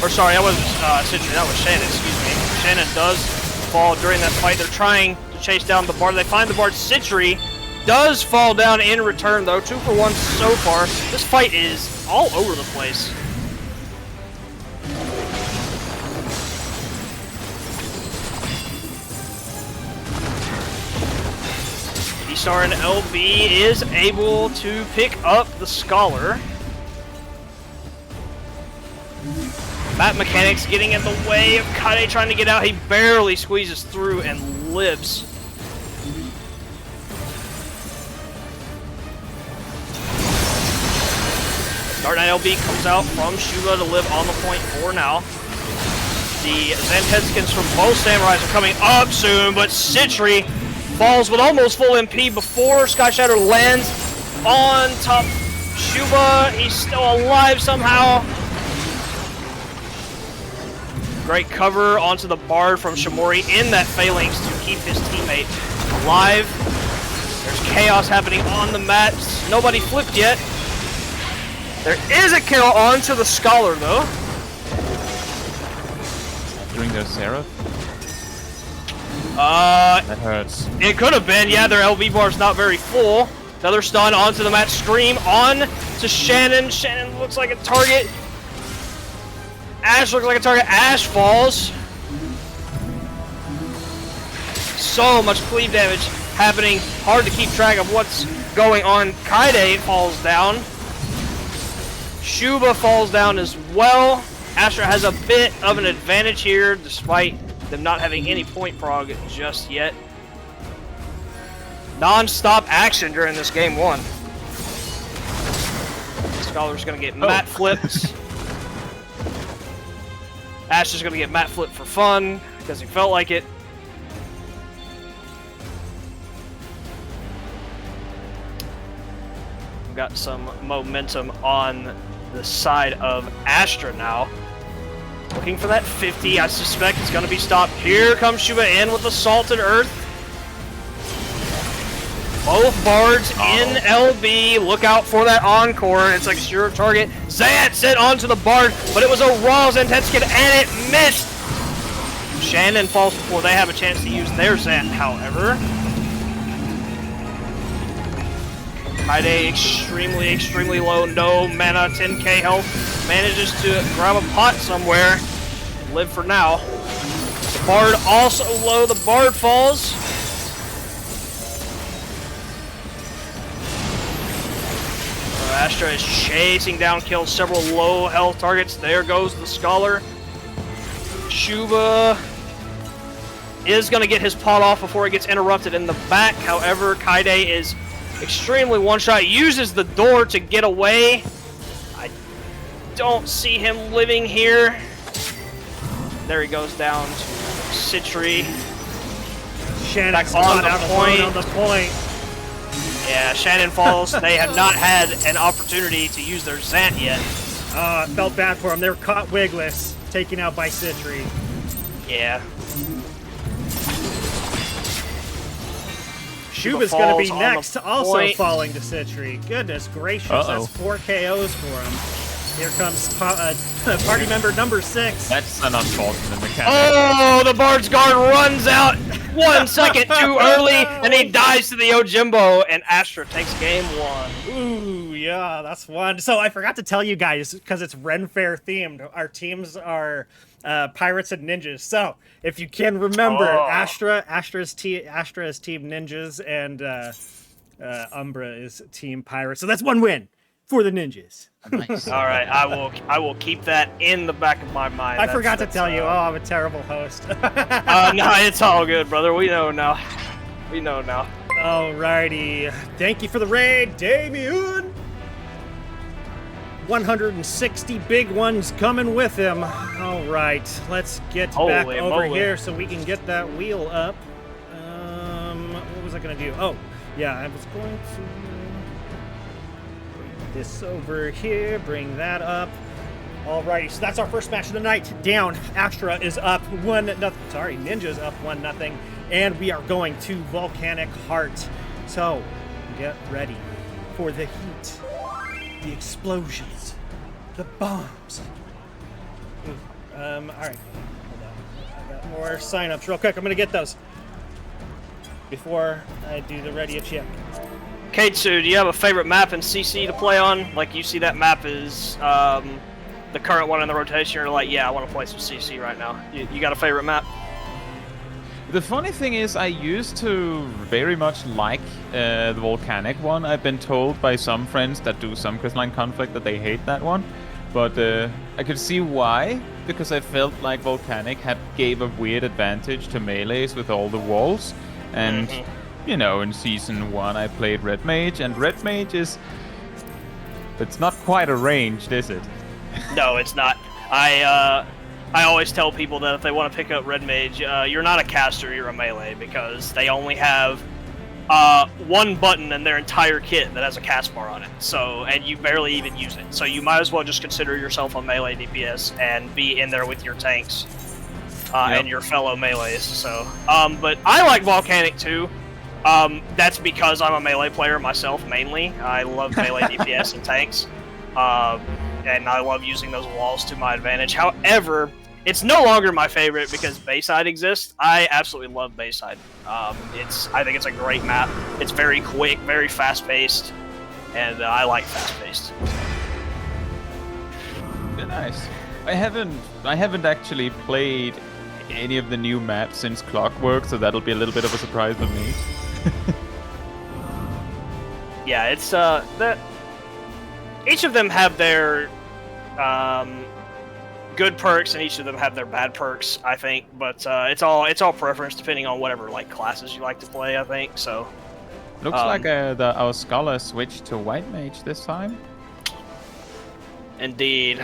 Or sorry, that wasn't Citry, that was Shannon, excuse me. Shannon does fall during that fight. They're trying to chase down the Bard. They find the Bard. Citry does fall down in return, though. 2-for-1 so far. This fight is all over the place. P-Star and LB is able to pick up the Scholar. Map mechanics getting in the way of Kade trying to get out. He barely squeezes through and lives. Dark Knight LB comes out from Shuba to live on the point for now. The Zantedskins from both Samurais are coming up soon, but Citry falls with almost full MP before Sky Shatter lands on top Shuba. He's still alive somehow. Great cover onto the Bard from Shamori in that Phalanx to keep his teammate alive. There's chaos happening on the mat. Nobody flipped yet. There is a kill onto the Scholar, though. During their Seraph? That hurts. It could have been. Yeah, their LV bar's not very full. Another stun onto the mat. Scream on to Shannon. Shannon looks like a target. Ash looks like a target. Ash falls. So much cleave damage happening. Hard to keep track of what's going on. Kaide falls down. Shuba falls down as well. Astra has a bit of an advantage here, despite them not having any point prog just yet. Non-stop action during this game 1. Scholar's gonna get mat flipped. Ash is going to get mat flipped for fun, because he felt like it. We've got some momentum on the side of Astra now. Looking for that 50, I suspect it's going to be stopped. Here comes Shuba in with the Salted Earth. Both Bards in LB. Look out for that Encore. It's like a sure target. Zant sent onto the Bard, but it was a raw Zantetskin and it missed. Shannon falls before they have a chance to use their Zant, however. Kaide extremely, extremely low. No mana, 10k health. Manages to grab a pot somewhere. Live for now. The Bard also low. The Bard falls. Astra is chasing down, kills several low health targets. There goes the Scholar. Shuba is going to get his pot off before he gets interrupted in the back. However, Kaide is extremely one-shot. Uses the door to get away. I don't see him living here. There he goes down to Citry. Shannon's back on on the point. Yeah, Shannon falls. They have not had an opportunity to use their Zant yet. I felt bad for them. They were caught wigless, taken out by Citry. Yeah. Shuba's going to be falls on next, the also point. falling to Citry. Goodness gracious, that's 4 KOs for him. Here comes party member number 6. That's an unfortunate mechanic. Oh, the Bard's Guard runs out 1 second too early, and he dies to the Ojimbo, and Astra takes game 1. Ooh, yeah, that's fun. So I forgot to tell you guys, because it's Ren Fair themed, our teams are pirates and ninjas. So if you can remember, Astra is team ninjas, and Umbra is team pirates. So that's one win for the ninjas. Nice. All right, I will keep that in the back of my mind. I forgot to tell you. Oh, I'm a terrible host. No, it's all good, brother. We know now. We know now. Alrighty. Thank you for the raid, Damien. 160 big ones coming with him. All right, let's get back over here so we can get that wheel up. What was I gonna do? Oh, yeah, I was going to bring this over here, bring that up. Alrighty, so that's our first match of the night. Down, Astra is up 1-0. Sorry, Ninja's up 1-0. And we are going to Volcanic Heart. So, get ready for the heat, the explosions, the bombs. All right, hold on. I got more signups real quick. I'm gonna get those before I do the ready a chip. Kaitsu, do you have a favorite map in CC to play on? Like, you see that map is the current one in the rotation, you're like, yeah, I want to play some CC right now. You got a favorite map? The funny thing is, I used to very much like the Volcanic one. I've been told by some friends that do some Crystalline Conflict that they hate that one. But I could see why, because I felt like Volcanic gave a weird advantage to melees with all the walls. And, you know, in Season 1 I played Red Mage, and Red Mage is... It's not quite a ranged, is it? No, it's not. I always tell people that if they want to pick up Red Mage, you're not a caster, you're a melee, because they only have one button in their entire kit that has a cast bar on it. So, and you barely even use it. So you might as well just consider yourself a melee DPS and be in there with your tanks and your fellow melees. So, but I like Volcanic too. That's because I'm a melee player myself, mainly. I love melee DPS and tanks. And I love using those walls to my advantage. However, it's no longer my favorite because Bayside exists. I absolutely love Bayside. I think it's a great map. It's very quick, very fast-paced, and I like fast-paced. Nice. I haven't actually played any of the new maps since Clockwork, so that'll be a little bit of a surprise for me. Yeah, it's each of them have their good perks, and each of them have their bad perks, I think. But it's all preference depending on whatever like classes you like to play, I think. So looks like our scholar switched to White Mage this time. Indeed,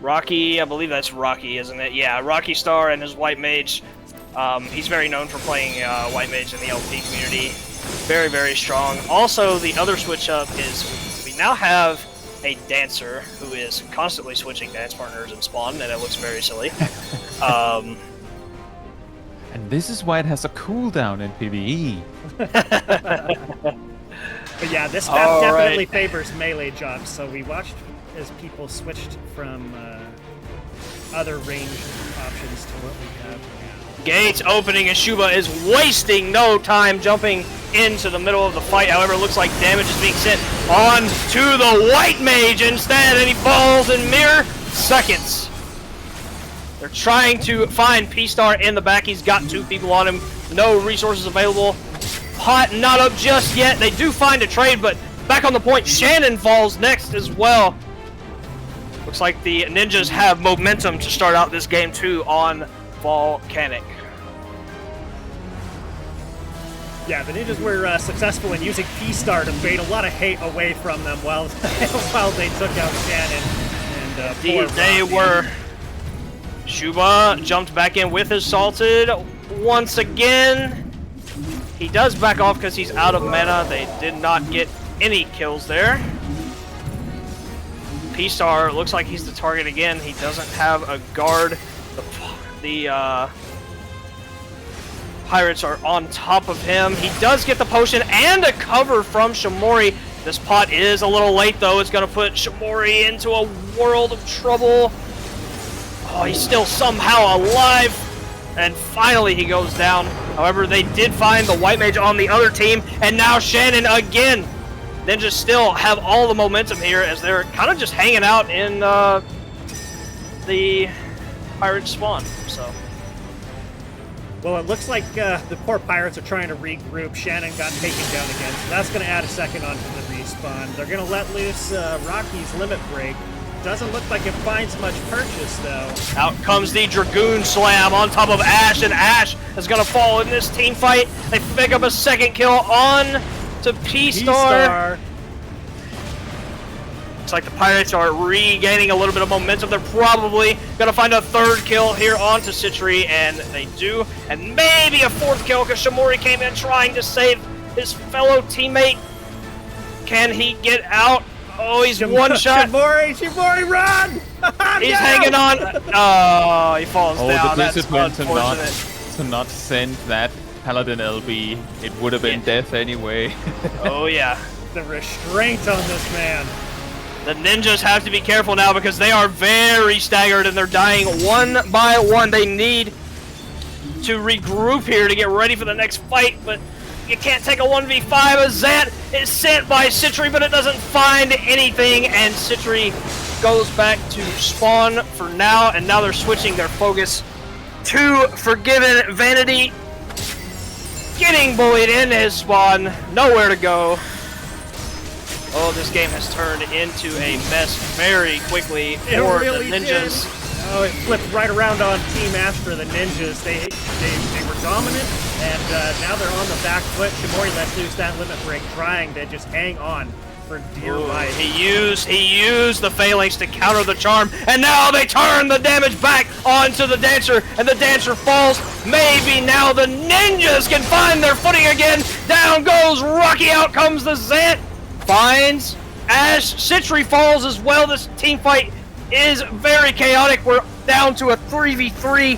Rocky. I believe that's Rocky, isn't it? Yeah, Rocky Star and his White Mage. He's very known for playing White Mage in the LP community. Very, very strong. Also, the other switch up is we now have a dancer who is constantly switching dance partners in spawn, and it looks very silly. And this is why it has a cooldown in PvE. But yeah, this map definitely favors melee jobs, so we watched as people switched from other range options to what we have now. Gates opening, and Shuba is wasting no time jumping into the middle of the fight. However, it looks like damage is being sent on to the White Mage instead, and he falls in mere seconds. They're trying to find P-Star in the back. He's got two people on him. No resources available. Pot not up just yet. They do find a trade, but back on the point, Shannon falls next as well. Looks like the Ninjas have momentum to start out this game too on Volcanic. Yeah, the Ninjas were successful in using P-Star to bait a lot of hate away from them while they took out Shannon. And Indeed, they were. Shuba jumped back in with his Salted once again. He does back off because he's out of mana. They did not get any kills there. P-Star looks like he's the target again. He doesn't have a guard. The Pirates are on top of him. He does get the potion and a cover from Shamori. This pot is a little late, though. It's going to put Shamori into a world of trouble. Oh, he's still somehow alive. And finally, he goes down. However, they did find the White Mage on the other team. And now Shannon again Ninjas still have all the momentum here as they're kind of just hanging out in the pirate spawn. So. Well, it looks like the poor pirates are trying to regroup. Shannon got taken down again, so that's going to add a second onto the respawn. They're going to let loose Rocky's limit break. Doesn't look like it finds much purchase, though. Out comes the Dragoon Slam on top of Ash, and Ash is going to fall in this team fight. They pick up a second kill on to P-Star. Looks like the Pirates are regaining a little bit of momentum. They're probably going to find a third kill here onto Citri, and they do. And maybe a fourth kill because Shamori came in trying to save his fellow teammate. Can he get out? Oh, he's one shot. Shimori, run! He's hanging on. Oh, he falls down. The That's discipline unfortunate. to not send that Paladin LB. It would have been death anyway. Oh, yeah. The restraint on this man. The Ninjas have to be careful now because they are very staggered and they're dying one by one. They need to regroup here to get ready for the next fight, but you can't take a 1v5. A Zant is sent by Citri, but it doesn't find anything, and Citri goes back to spawn for now, and now they're switching their focus to Forgiven Vanity. Getting bullied in his spawn, nowhere to go. Oh, this game has turned into a mess very quickly for the Ninjas. Did. Oh, it flipped right around on Team Astra, the Ninjas. They were dominant, and now they're on the back foot. Shimori lets loose that limit break, trying to just hang on for dear life. He used the phalanx to counter the charm, and now they turn the damage back onto the Dancer, and the Dancer falls. Maybe now the Ninjas can find their footing again. Down goes Rocky, out comes the Zant. Finds Ash. Citri falls as well. This team fight is very chaotic. We're down to a 3v3.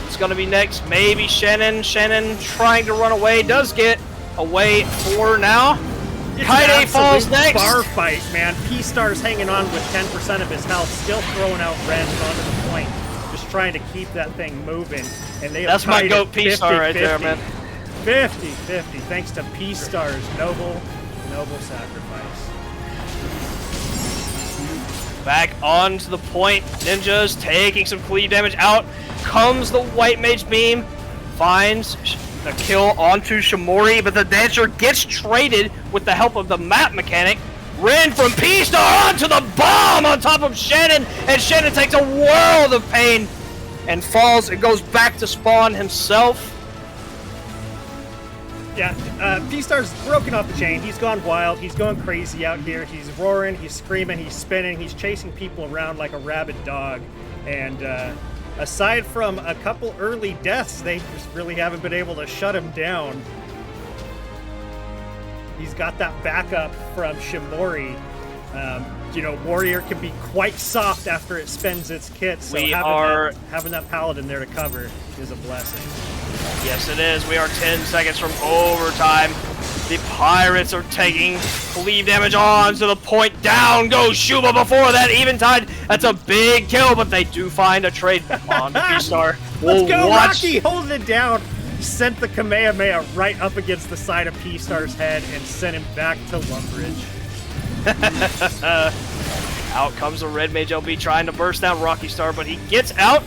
It's going to be next. Maybe Shannon. Shannon trying to run away. Does get away for now. Kaide falls next. Bar fight, man. P-Star's hanging on with 10% of his health, still throwing out Rens onto the point, just trying to keep that thing moving. And they That's my goat P-Star right there, man. 50-50, thanks to P-Star's noble sacrifice. Back onto the point. Ninjas taking some cleave damage. Out comes the White Mage Beam. Finds a kill onto Shimori, but the Dancer gets traded with the help of the map mechanic. Rin from P-Star onto the bomb on top of Shannon, and Shannon takes a world of pain and falls and goes back to spawn himself. Yeah, P-Star's broken off the chain. He's gone wild. He's going crazy out here. He's roaring, he's screaming, he's spinning, he's chasing people around like a rabid dog. And aside from a couple early deaths, they just really haven't been able to shut him down. He's got that backup from Shimori. You know, Warrior can be quite soft after it spends its kit, so having that Paladin there to cover is a blessing. Yes, it is. We are 10 seconds from overtime. The Pirates are taking cleave damage on to the point. Down goes Shuba before that Eventide. That's a big kill, but they do find a trade on the P-Star. Let's go, Rocky! Holding it down. Sent the Kamehameha right up against the side of P-Star's head and sent him back to Lumbridge. Out comes the Red Mage LB trying to burst down Rocky Star, but he gets out.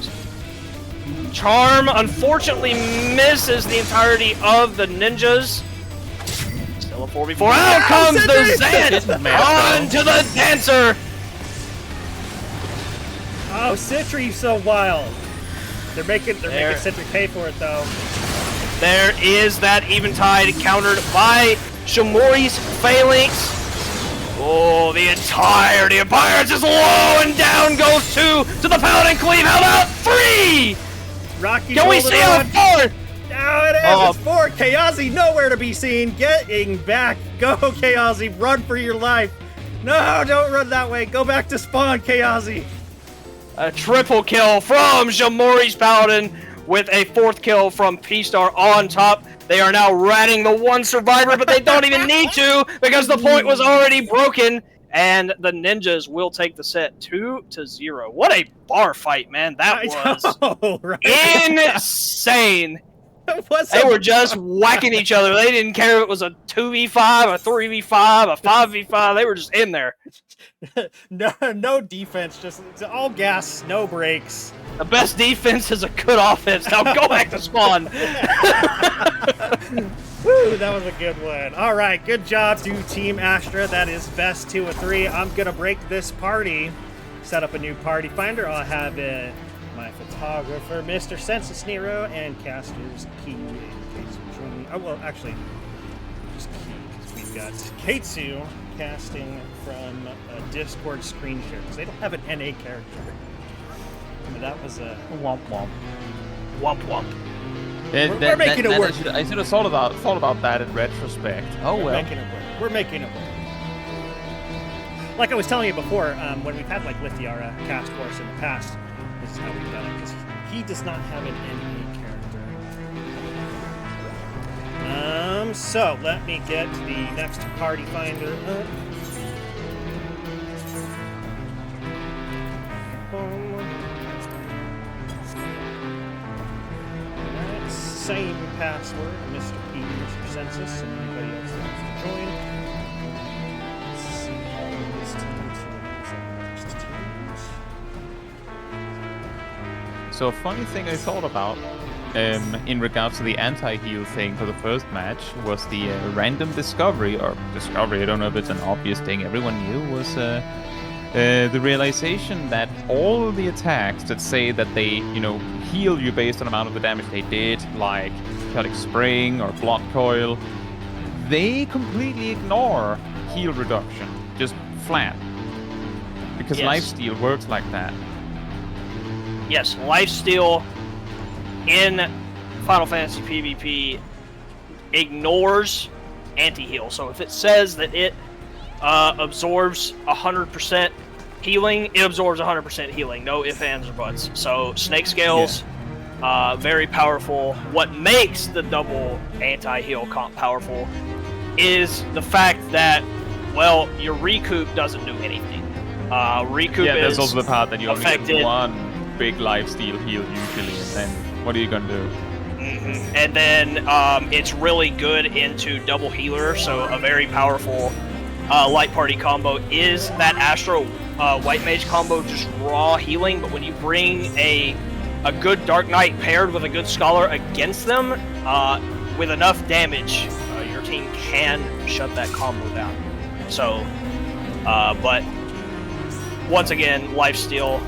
Charm unfortunately misses the entirety of the Ninjas. Still a 4v4. Out comes the Zant onto the Dancer. Oh, Citri's so wild. They're making Citri pay for it though. There is that Eventide countered by Shimori's Phalanx. Oh, the entirety of Pirates is low, and down goes two to the Paladin Cleave. How about three? Rocky's Can we see a fourth? Now it is. It's four. Kayazi nowhere to be seen. Getting back. Go, Kayazi. Run for your life. No, don't run that way. Go back to spawn, Kayazi. A triple kill from Shimori's Paladin with a fourth kill from P-Star on top. They are now ratting the one survivor, but they don't even need to because the point was already broken. And the Ninjas will take the set 2-0. What a bar fight, man. That was insane. They were just whacking each other. They didn't care if it was a 2v5, a 3v5, a 5v5. They were just in there. No defense, just it's all gas, no brakes. The best defense is a good offense. Now go back to spawn. Woo, that was a good one. All right, good job to Team Astra. That is best 2 of 3. I'm gonna break this party, set up a new party finder. I'll have my photographer, Mr. Census Nero, and Caster's Key in case you're joining. Oh, well, actually, just Key, because we've got Katsu casting from a Discord screen share, because they don't have an NA character. But that was a Womp womp. Womp womp. We're making it work. I should have thought about that in retrospect. Oh well. We're making it work. We're making it work. Like I was telling you before, when we've had like Lithiara cast for us in the past, this is how we've done it, because he does not have an NA character. So let me get the next party finder up. Same password, Mr. P, Mr. Census, and anybody else that wants to join. Let's see all of this teams. So a funny thing I thought about in regards to the anti-heal thing for the first match was the random discovery, I don't know if it's an obvious thing everyone knew, was the realization that all the attacks that say that they, heal you based on the amount of the damage they did, like Chaotic Spring or Blood Coil, they completely ignore heal reduction, just flat. Because lifesteal works like that. Yes, lifesteal in Final Fantasy PvP ignores anti-heal. So if it says that it absorbs 100% healing, it absorbs 100% healing. No ifs, ands, or buts. So Snake Scales, very powerful. What makes the double anti-heal comp powerful is the fact that, well, your recoup doesn't do anything. Recoup is that's also the part that you only affected. get one big lifesteal heal usually, and then what are you gonna do? And then it's really good into double healer, so a very powerful light party combo is that Astro White Mage combo, just raw healing. But when you bring a good Dark Knight paired with a good Scholar against them, with enough damage, your team can shut that combo down. So, but once again, lifesteal,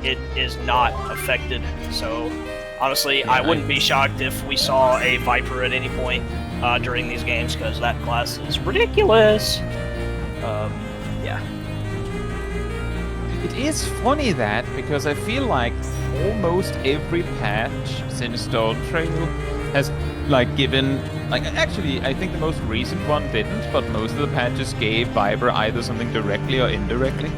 it is not affected. So honestly, I wouldn't be shocked if we saw a Viper at any point during these games, because that class is ridiculous. Yeah. It is funny that, because I feel like almost every patch since Storm Trail has given, actually I think the most recent one didn't, but most of the patches gave Viper either something directly or indirectly.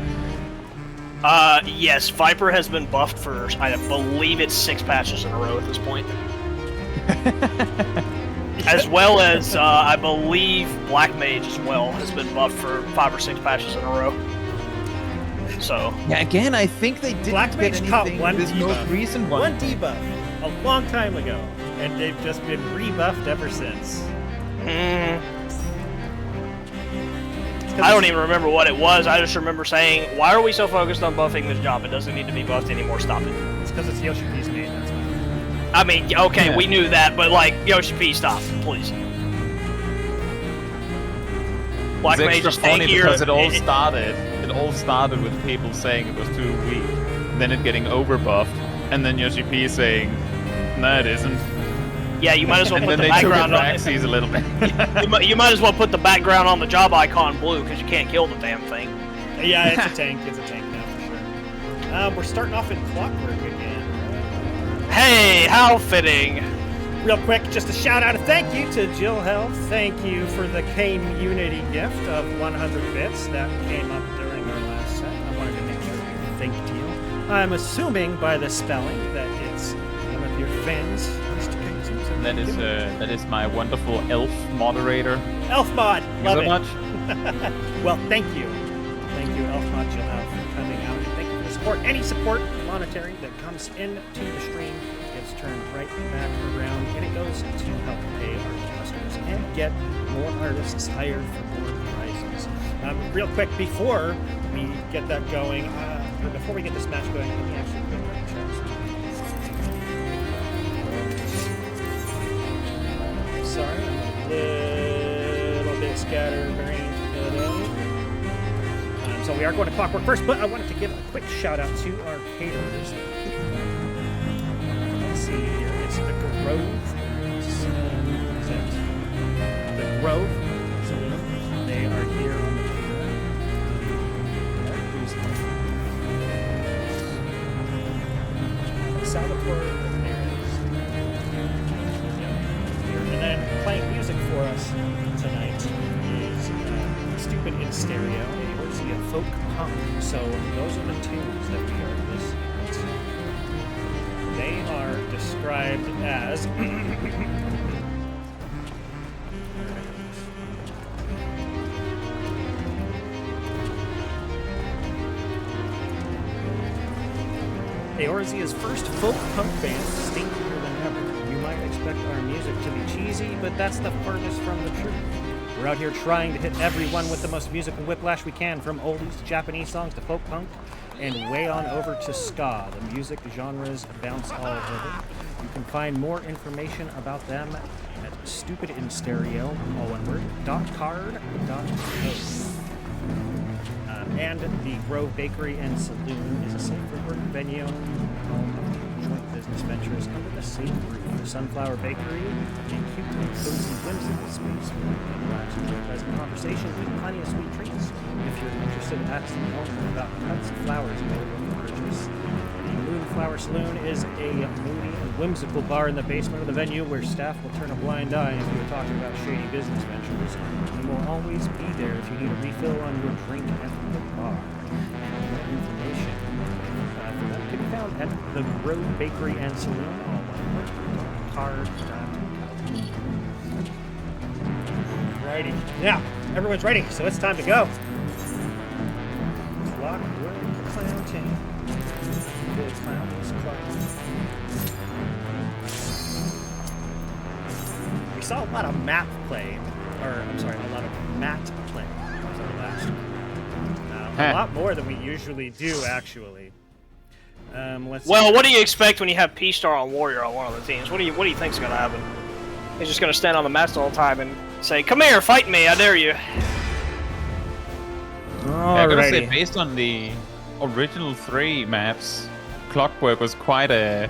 Yes, Viper has been buffed for, I believe it's 6 patches in a row at this point. As well as, I believe Black Mage as well has been buffed for 5 or 6 patches in a row. So yeah, again, I think they didn't Black get Mage caught anything one this debuff. most recent one. One debuff a long time ago, and they've just been rebuffed ever since. I don't even remember what it was. I just remember saying, why are we so focused on buffing this job? It doesn't need to be buffed anymore. Stop it. It's because it's Yoshi P's made, that's why. I mean, okay, we knew that, but Yoshi P, stop, please. Black Mage is funny tankier. because it all started with people saying it was too weak, then it getting overbuffed, and then Yoshi P saying, no, it isn't. Yeah, you might as well put the background on it. A little bit. you might as well put the background on the job icon blue, because you can't kill the damn thing. Yeah, it's a tank. It's a tank now for sure. We're starting off in Clockwork again. Hey, how fitting. Real quick, just a shout out and thank you to Jill Health. Thank you for the Community gift of 100 bits that came up during our last set. I wanted to make sure to thank you. I'm assuming by the spelling that it's one of your fans, Mr. Kingston. That is my wonderful elf moderator. Elf mod, love so it. much. Well, thank you, Elf mod Jill Health, for coming out. And thank you for the support. Any support monetary that comes into the stream gives turn right back around, and it goes to help pay our customers and get more artists hired for more prizes. Real quick, before we get that going, or before we get this match going, let me actually put my chest. Sorry, I'm a little bit scatterbrained today. So we are going to Clockwork first, but I wanted to give a quick shout out to our caterers. Let's see here. It's the Grove. The Grove Saloon. They are here on the Salvatore Ramirez. And then playing music for us tonight is Stupid in Stereo. A folk punk. So those are the tunes that we are listening to. They are described as Eorzea's first folk punk band, stinkier than ever. You might expect our music to be cheesy, but that's the furthest from the truth. We're out here trying to hit everyone with the most musical whiplash we can, from oldies to Japanese songs to folk punk, and way on over to ska. The music genres bounce all over. You can find more information about them at stupidinstereo, all one word, .card.co. And the Grove Bakery and Saloon is a safe for work venue, home of joint business ventures under the same roof. Sunflower Bakery, a cute, cozy, whimsical space where you can relax and enjoy pleasant conversation with plenty of sweet treats. If you're interested, ask the owner about cuts of flowers available for purchase. The Moonflower Saloon is a moody and whimsical bar in the basement of the venue where staff will turn a blind eye if you're talking about shady business ventures, and will always be there if you need a refill on your drink at the bar. And more information for that can be found at the Grove Bakery and Saloon, all one word, Righty. Now, everyone's ready, so it's time to go. Clockwork Clownting. Good clown is clown. We saw a lot of map play, or I'm sorry, a lot of mat play. That was our last one. A lot more than we usually do, actually. Well, what do you expect when you have P-Star on Warrior on one of the teams? What do you think's gonna happen? He's just gonna stand on the mats the whole time and say, "Come here, fight me! I dare you." I gotta say, based on the original 3 maps, Clockwork was quite a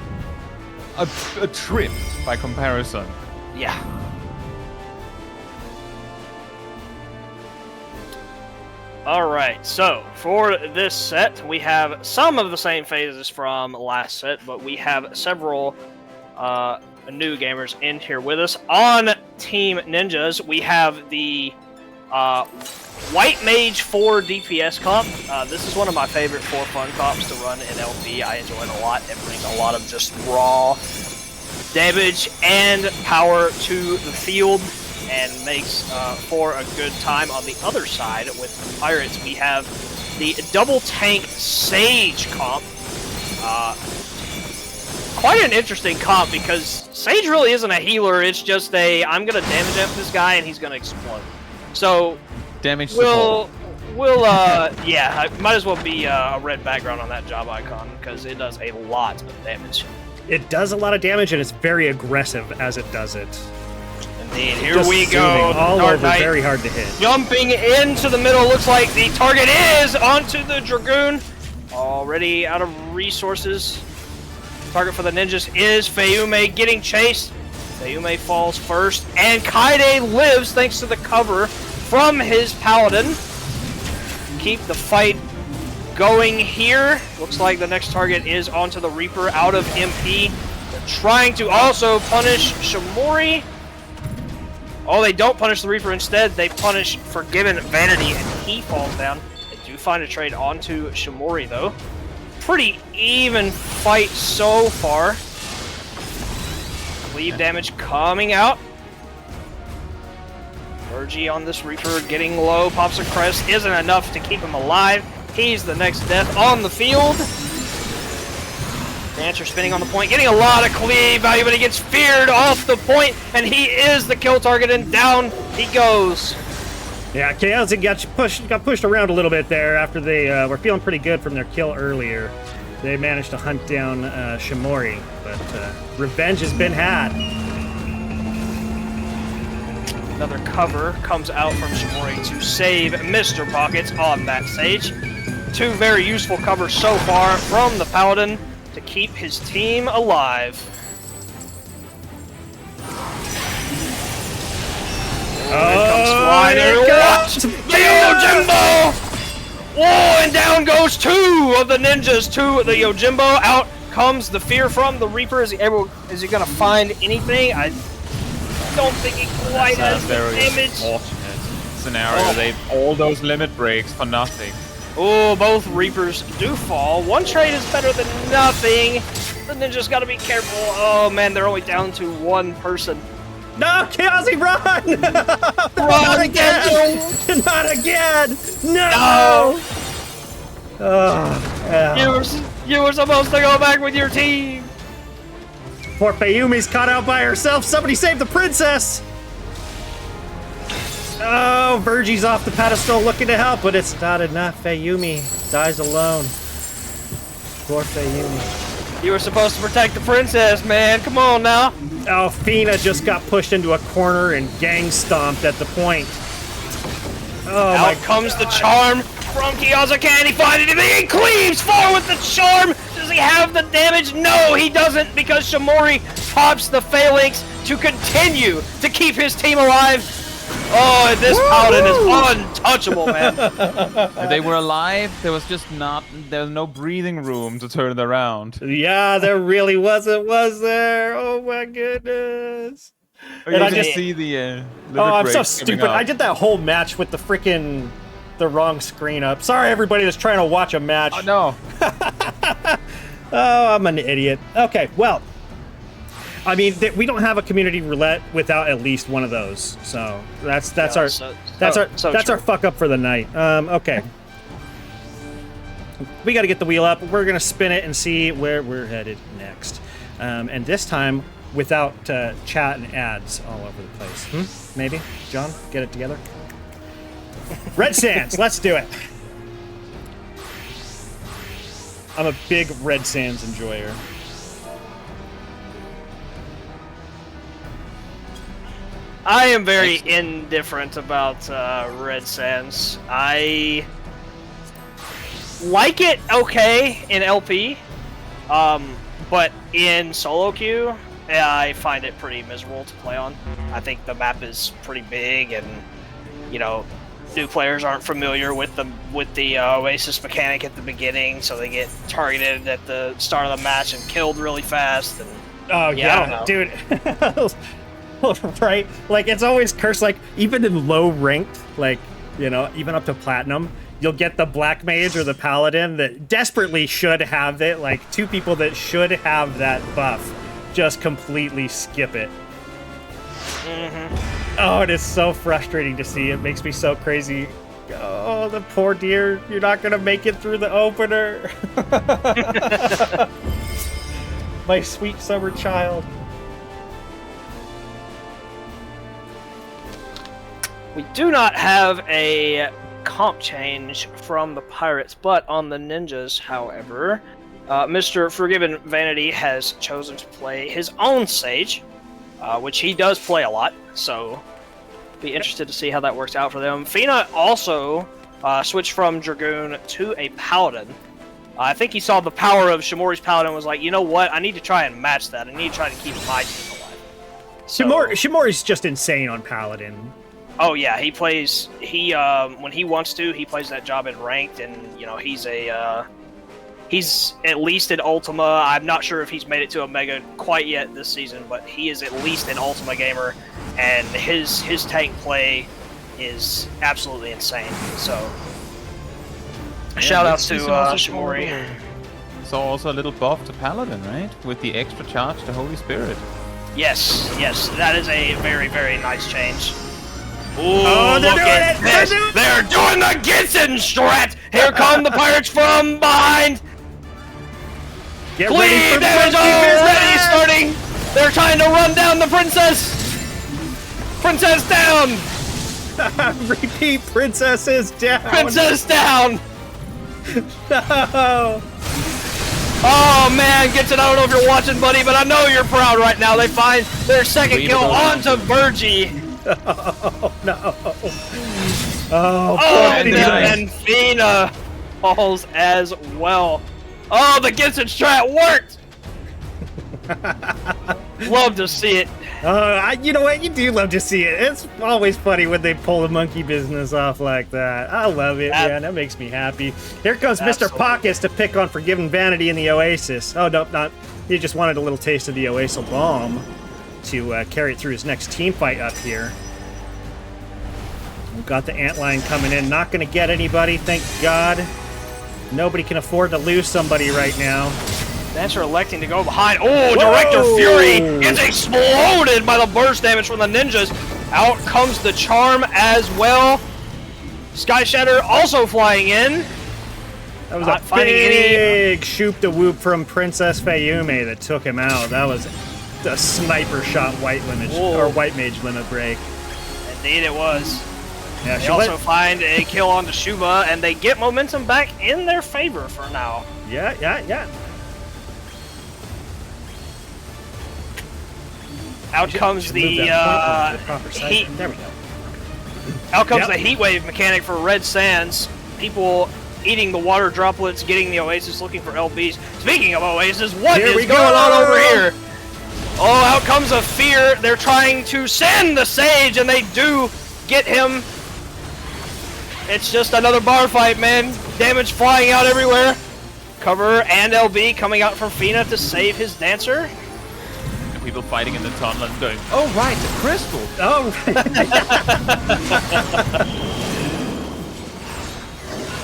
trip by comparison. Yeah. Alright, so for this set, we have some of the same phases from last set, but we have several new gamers in here with us. On Team Ninjas, we have the White Mage 4 DPS comp. This is one of my favorite 4 fun comps to run in LP. I enjoy it a lot. It brings a lot of just raw damage and power to the field, and makes for a good time. On the other side, with the Pirates, we have the Double Tank Sage comp. Quite an interesting comp, because Sage really isn't a healer, it's just a, I'm gonna damage up this guy and he's gonna explode. So, damage yeah, it might as well be a red background on that job icon, because it does a lot of damage. It does a lot of damage, and it's very aggressive as it does it. Indeed, here we go. All over, very hard to hit. Jumping into the middle, looks like the target is onto the Dragoon. Already out of resources. Target for the Ninjas is Feume getting chased. Feume falls first, and Kaide lives thanks to the cover from his Paladin. Keep the fight going here. Looks like the next target is onto the Reaper out of MP. They're trying to also punish Shamori. Oh, they don't punish the Reaper. Instead, they punish Forgiven Vanity, and he falls down. They do find a trade onto Shamori, though. Pretty even fight so far. Cleave damage coming out. Virgie on this Reaper getting low. Pops a crest. Isn't enough to keep him alive. He's the next death on the field. Dancer spinning on the point, getting a lot of cleave value, but he gets feared off the point, and he is the kill target, and down he goes. Yeah, Chaos got pushed around a little bit there after they were feeling pretty good from their kill earlier. They managed to hunt down Shimori, but revenge has been had. Another cover comes out from Shimori to save Mr. Pockets on that stage. 2 very useful covers so far from the Paladin to keep his team alive. Yojimbo! Oh, and down goes 2 of the ninjas to the Yojimbo. Out comes the fear from the Reaper. Is he gonna find anything? I don't think he quite has the damage. Fortunate scenario. They all those limit breaks for nothing. Oh, both Reapers do fall. One trade is better than nothing. The ninja's gotta be careful. Oh man, they're only down to 1 person. No, Chaosy, run! Not again! Not again! No! Oh, yeah. You were supposed to go back with your team. Poor Fayumi's caught out by herself. Somebody save the princess! Oh, Virgie's off the pedestal looking to help, but it's not enough. Fayumi dies alone. Poor Fayumi. You were supposed to protect the princess, man. Come on now. Oh, Fina just got pushed into a corner and gang stomped at the point. Oh, out comes the charm from Kiyoza. Can he find it? He cleaves far with the charm. Does he have the damage? No, he doesn't, because Shimori pops the phalanx to continue to keep his team alive. Oh, this Paladin is untouchable, man. If they were alive, there was no breathing room to turn it around. Yeah, there really wasn't, was there? Oh my goodness. And I just see the oh, I'm so stupid. I did that whole match with the wrong screen up. Sorry, everybody that's trying to watch a match. Oh, no. Oh, I'm an idiot. Okay, well, I mean, we don't have a community roulette without at least one of those. So that's our fuck up for the night. Okay. We got to get the wheel up. We're gonna spin it and see where we're headed next. And this time without chat and ads all over the place. Maybe, John, get it together. Red Sands, let's do it. I'm a big Red Sands enjoyer. I am very indifferent about Red Sands. I like it okay in LP, but in solo queue, I find it pretty miserable to play on. I think the map is pretty big, and new players aren't familiar with the Oasis mechanic at the beginning, so they get targeted at the start of the match and killed really fast. And oh yeah, I don't know. Dude. Right? Like, it's always cursed, like, even in low ranked, like, even up to platinum, you'll get the black mage or the paladin that desperately should have it, like, 2 people that should have that buff just completely skip it. Oh, it is so frustrating to see. It makes me so crazy. Oh, the poor dear, you're not gonna make it through the opener. My sweet summer child. We do not have a comp change from the Pirates, but on the Ninjas, however, Mr. Forgiven Vanity has chosen to play his own Sage, which he does play a lot, so be interested to see how that works out for them. Fina also switched from Dragoon to a Paladin. I think he saw the power of Shimori's Paladin and was like, you know what, I need to try and match that. I need to try to keep my team alive. So, Shimori's just insane on Paladin. Oh yeah, he plays. When he wants to, he plays that job in ranked, and he's at least an Ultima. I'm not sure if he's made it to a Mega quite yet this season, but he is at least an Ultima gamer, and his tank play is absolutely insane. So, shout out to Shimori. So also a little buff to Paladin, right? With the extra charge to Holy Spirit. Yes, that is a very, very nice change. Ooh, oh, they're look doing at it! this! They're doing the Gitsen strat! Here come the Pirates from behind! Get ready Cleave for damage already starting. They're trying to run down the princess. Princess down. Repeat, princess is down. Princess down. No. Oh man, gets it. I don't know if you're watching, buddy, but I know you're proud right now. They find their second kill onto Virgie. Oh no. Oh, and then Fina falls as well. Oh, the Gibson strat worked. Love to see it. You know what? You do love to see it. It's always funny when they pull the monkey business off like that. I love it, man. That makes me happy. Here comes Mr. Pockets to pick on Forgiven Vanity in the Oasis. Oh, no, not. He just wanted a little taste of the Oasis bomb to carry it through his next team fight up here. We've got the antlion coming in. Not going to get anybody, thank God. Nobody can afford to lose somebody right now. Dancer electing to go behind. Oh, Director Fury is exploded by the burst damage from the ninjas. Out comes the charm as well. Sky Shatter also flying in. That was a big shoop-de-whoop from Princess Fayume that took him out. That was a sniper shot white limit or white mage limit break. Indeed it was. Yeah, they also find a kill onto Shuba, and they get momentum back in their favor for now. Yeah. Out comes the heat. There we go. Out comes the heat wave mechanic for Red Sands. People eating the water droplets, getting the Oasis, looking for LBs. Speaking of Oasis, what is going on over here? Oh, out comes a fear. They're trying to send the Sage, and they do get him. It's just another bar fight, man. Damage flying out everywhere. Cover and LB coming out from Fina to save his Dancer. And people fighting in the tunnel and going, oh right, the crystal. Oh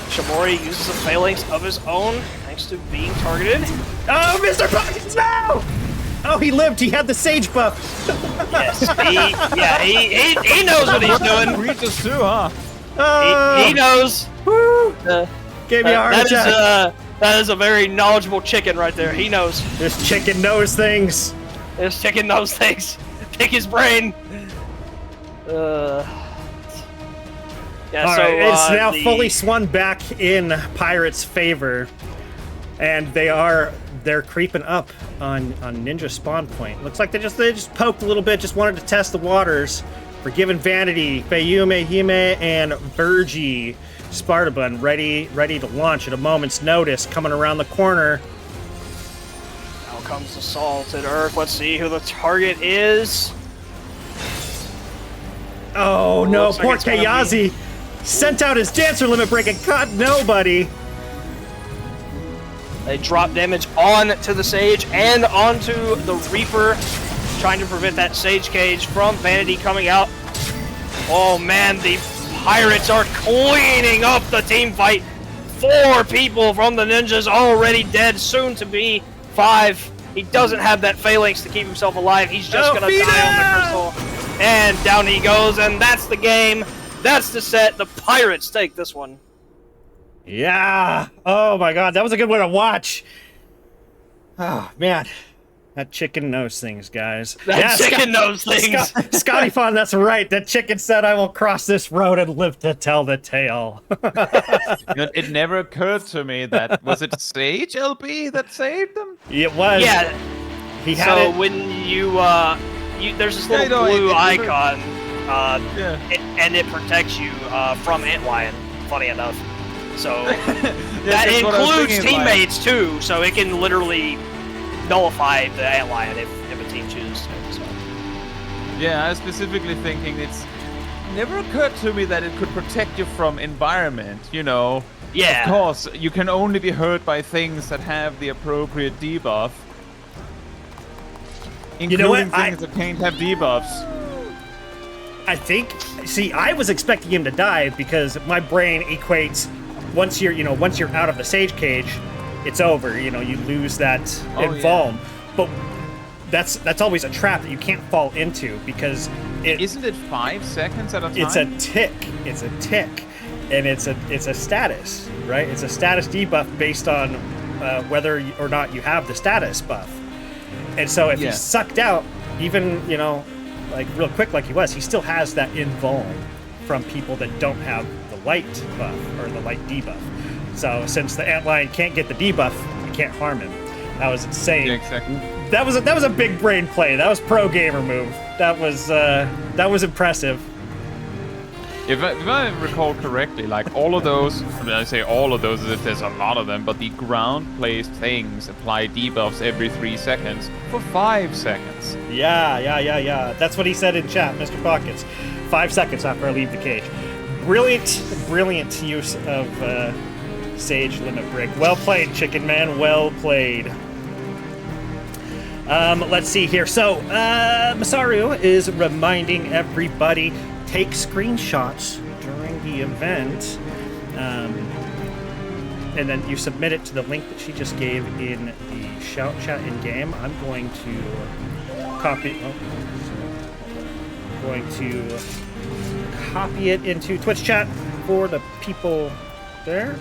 Shamori uses a phalanx of his own thanks to being targeted. Oh, Mr. Pockets, no! Oh, he lived. He had the Sage buff. Yes, he knows what he's doing. Regis too, huh? He knows. Gave me a heart attack. That is a very knowledgeable chicken right there. He knows. This chicken knows things. This chicken knows things. Pick his brain. Yeah, all so right, it's now fully swung back in Pirates' favor, and they're creeping up on Ninja spawn point. Looks like they just poked a little bit, just wanted to test the waters. Forgiven Vanity, Fayume, Hime, and Virgie. Spartabun ready to launch at a moment's notice, coming around the corner. Now comes the Salted Earth. Let's see who the target is. Oh no, poor Kayazi sent out his Dancer limit break and caught nobody. They drop damage on to the Sage and onto the Reaper, trying to prevent that Sage Cage from Vanity coming out. Oh man, the Pirates are cleaning up the team fight. 4 people from the Ninjas already dead, soon to be 5. He doesn't have that phalanx to keep himself alive. He's just gonna die on the crystal. And down he goes, and that's the game. That's the set. The Pirates take this one. Yeah. Oh my God, that was a good one to watch. Oh man, that chicken knows things, guys. That chicken knows things. Scotty Fawn, that's right. That chicken said, "I will cross this road and live to tell the tale." It never occurred to me that was it Sage LB that saved them. It was. Yeah. He had it. So when you there's this little blue icon, and it protects you from Antlion. Funny enough. So that includes teammates too. So it can literally nullify the Antlion if a team chooses to. So. Yeah, I was specifically thinking it's never occurred to me that it could protect you from environment, you know. Yeah. Of course, you can only be hurt by things that have the appropriate debuff. Including you know what? things that can't have debuffs. I think. See, I was expecting him to die because my brain equates once you're out of the Sage Cage, it's over. You know, you lose that invuln. But that's always a trap that you can't fall into because isn't it 5 seconds at a time? It's a tick. And it's a status, right? It's a status debuff based on whether or not you have the status buff. And so if he's sucked out, even, you know, like real quick like he was, he still has that invuln from people that don't have the light buff or the light debuff. So since the antlion can't get the debuff, you can't harm him. That was insane. Yeah, exactly. That was a big brain play. That was pro gamer move. That was impressive. If I recall correctly, like all of those, I mean, I say all of those as if there's a lot of them, but the ground-placed things apply debuffs every 3 seconds for 5 seconds. Yeah. That's what he said in chat, Mr. Pockets. 5 seconds after I leave the cage. Brilliant use of Sage Limit Break. Well played, Chicken Man. Well played. Let's see here. So, Masaru is reminding everybody, take screenshots during the event, and then you submit it to the link that she just gave in the shout chat in game. I'm going to copy it into Twitch chat for the people there.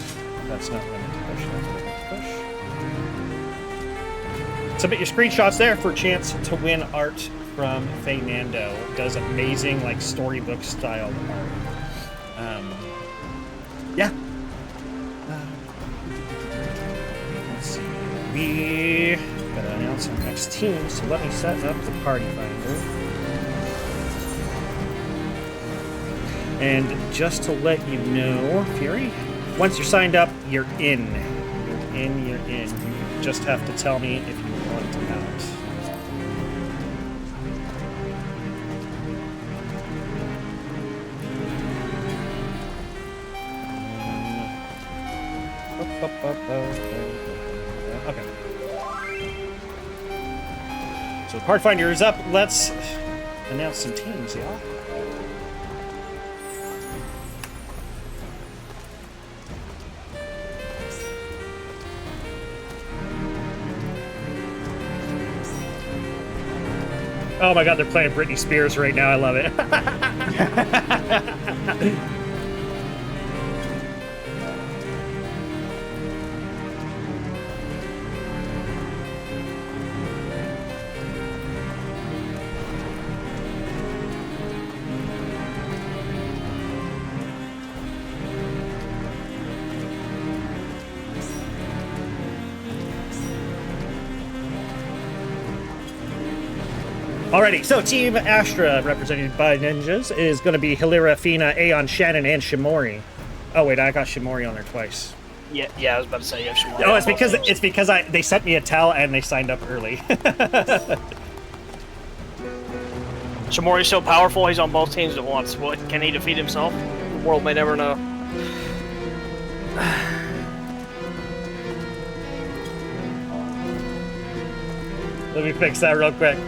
That's not limit to push. That's limit to push. Submit your screenshots there for a chance to win art from Fernando. Does amazing, like, storybook style art. Yeah. Let's see. We gotta announce our next team, so let me set up the party finder. And just to let you know, Fury, once you're signed up, you're in. You're in. You just have to tell me if you want out. Okay. So the Pathfinder is up. Let's announce some teams, y'all. Oh my god, they're playing Britney Spears right now. I love it. Alrighty, so Team Astra, represented by Ninjas, is going to be Hilira, Fina, Aeon, Shannon, and Shimori. Oh wait, I got Shimori on there twice. Yeah, I was about to say you have Shimori. Oh, it's because they sent me a tell and they signed up early. Shimori's so powerful, he's on both teams at once. What, can he defeat himself? The world may never know. Let me fix that real quick.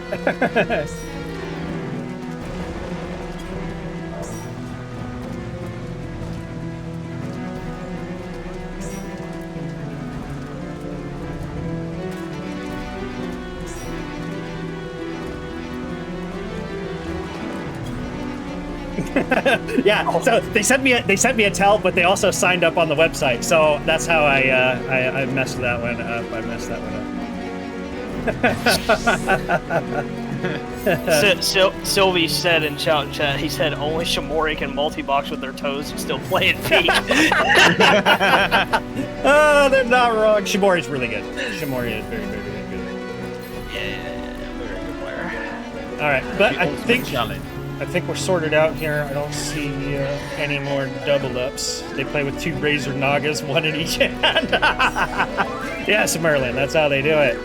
Yeah, so they sent me a tell, but they also signed up on the website. So that's how I messed that one up. Sylvie said in chat, he said only Shimori can multi-box with their toes and still play in feet. Oh, they're not wrong. Shimori's really good. Shimori is very, very, very good. Yeah, very good player. All right, but I think we're sorted out here. I don't see any more double ups. They play with 2 Razor Nagas, 1 in each hand. Yes, Merlin, that's how they do it.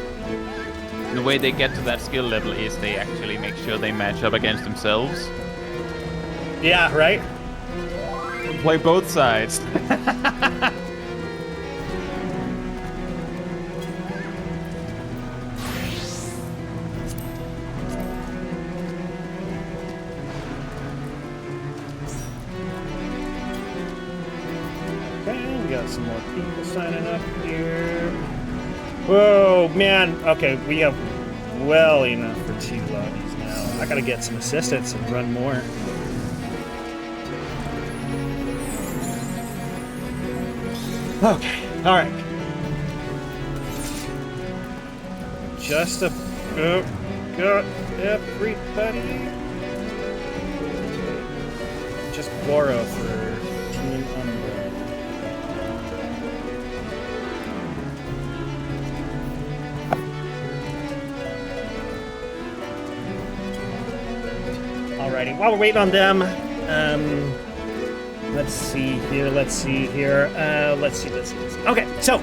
The way they get to that skill level is they actually make sure they match up against themselves. Yeah, right? Play both sides. Okay, we got some more people signing up here. Whoa, man. Okay, we have well enough for 2 lobbies now. I gotta get some assistance and run more. Okay, alright. just about got everybody. Just Goro for Team Umbra. Alrighty, while we're waiting on them, let's see here. Okay, so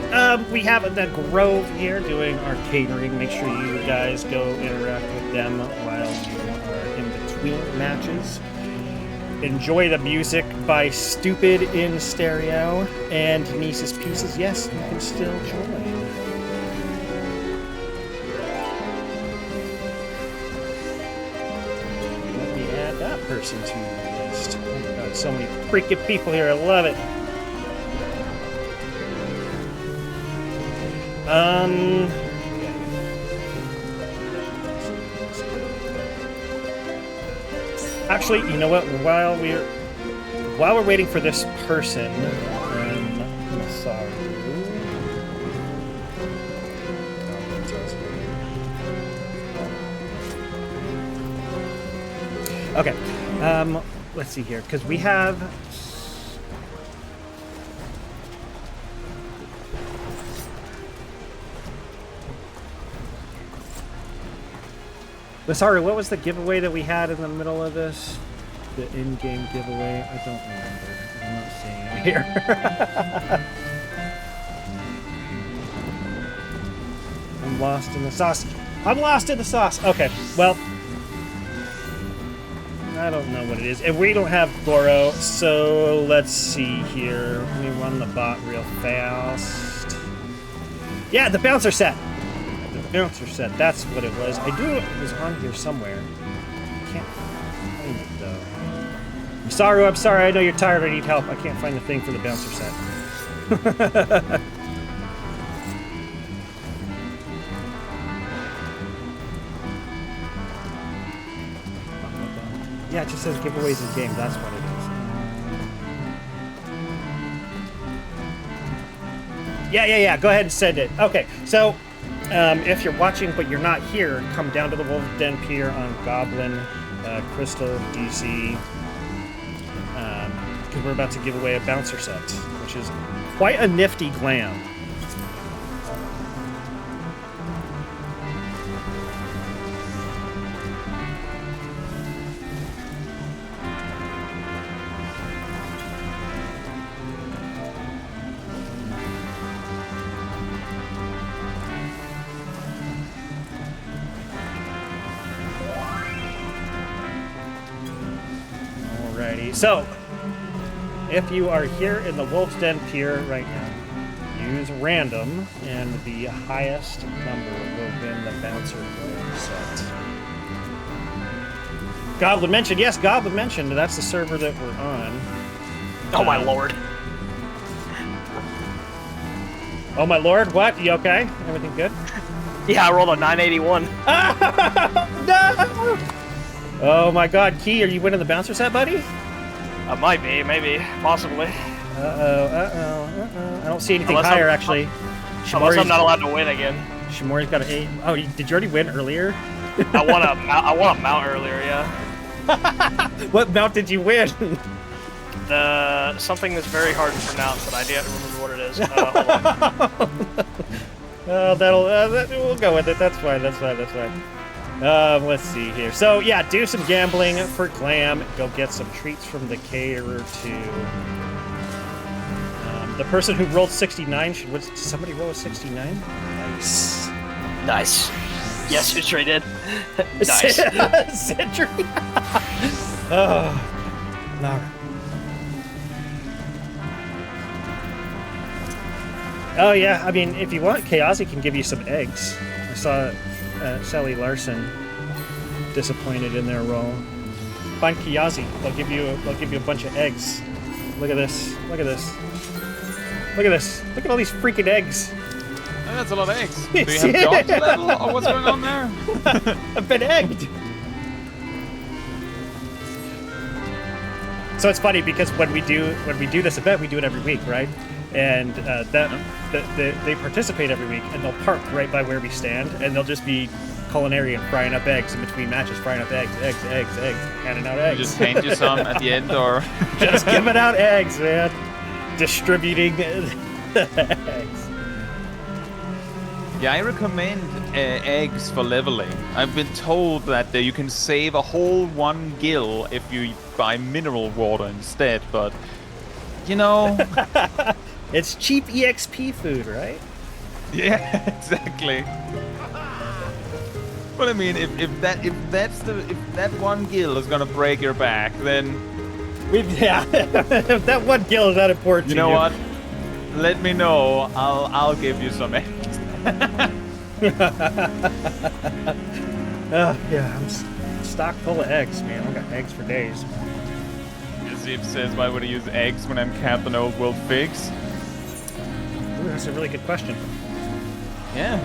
we have the Grove here doing our catering. Make sure you guys go interact with them while you are in between matches. Enjoy the music by Stupid in stereo and Niece's Pieces. Yes, you can still join. Let me add that person to the list. Oh my god, so many freaking people here. I love it. Actually, you know what? While we're waiting for this person, sorry. Okay, let's see here, because we have. Sorry, what was the giveaway that we had in the middle of this? The in-game giveaway? I don't remember. I'm not seeing it here. I'm lost in the sauce. I'm lost in the sauce. Okay, well, I don't know what it is. And we don't have Goro, so let's see here. Let me run the bot real fast. Yeah, the bouncer set. Bouncer set, that's what it was. I knew it was on here somewhere. I can't find it though. I'm sorry, I know you're tired, I need help. I can't find the thing for the bouncer set. Yeah, it just says giveaways in game, that's what it is. Yeah, go ahead and send it. Okay, so if you're watching but you're not here, come down to the Wolf Den Pier on Goblin, Crystal, DC, because we're about to give away a bouncer set, which is quite a nifty glam. So, if you are here in the Wolf's Den Pier right now, use random, and the highest number will win the bouncer set. Goblin mentioned, yes, Goblin mentioned. That's the server that we're on. Oh my lord. Oh my lord, what? You okay? Everything good? Yeah, I rolled a 981. No! Oh my god, Key, are you winning the bouncer set, buddy? I might be, maybe, possibly. I don't see anything higher, actually. Unless I'm not allowed to win again. Shimori's got an 8. Oh, did you already win earlier? I won a mount earlier, yeah. What mount did you win? Something that's very hard to pronounce, but I can't remember what it is. Hold on. We'll go with it. That's fine. Let's see here. So, yeah, do some gambling for glam. Go get some treats from the caterer, too. The person who rolled 69, did somebody roll a 69? Nice. Yes, you sure did. Nice. Sentry. Oh, no. Oh, yeah, I mean, if you want, Chaosi can give you some eggs. I saw Sally Larson disappointed in their role. Find Kiyazi. They'll give you a bunch of eggs. Look at this. Look at this. Look at this. Look at all these freaking eggs. Oh, that's a lot of eggs. Do you have dogs level, or what's going on there? I've been egged. So it's funny because when we do this event, we do it every week, right? And they participate every week, and they'll park right by where we stand, and they'll just be culinarian frying up eggs in between matches, frying up eggs, handing out eggs. You just paint you some at the end, or just giving out eggs, man. Distributing eggs. Yeah, I recommend eggs for leveling. I've been told that you can save a whole 1 gil if you buy mineral water instead, but you know, it's cheap EXP food, right? Yeah, exactly. But I mean, if that 1 gil is gonna break your back, then if that 1 gil is that important. You know what? Let me know. I'll give you some eggs. Yeah, I'm stocked full of eggs, man. I've got eggs for days. Zip says, why would I use eggs when I'm camped on Old World Figs? Ooh, that's a really good question. Yeah.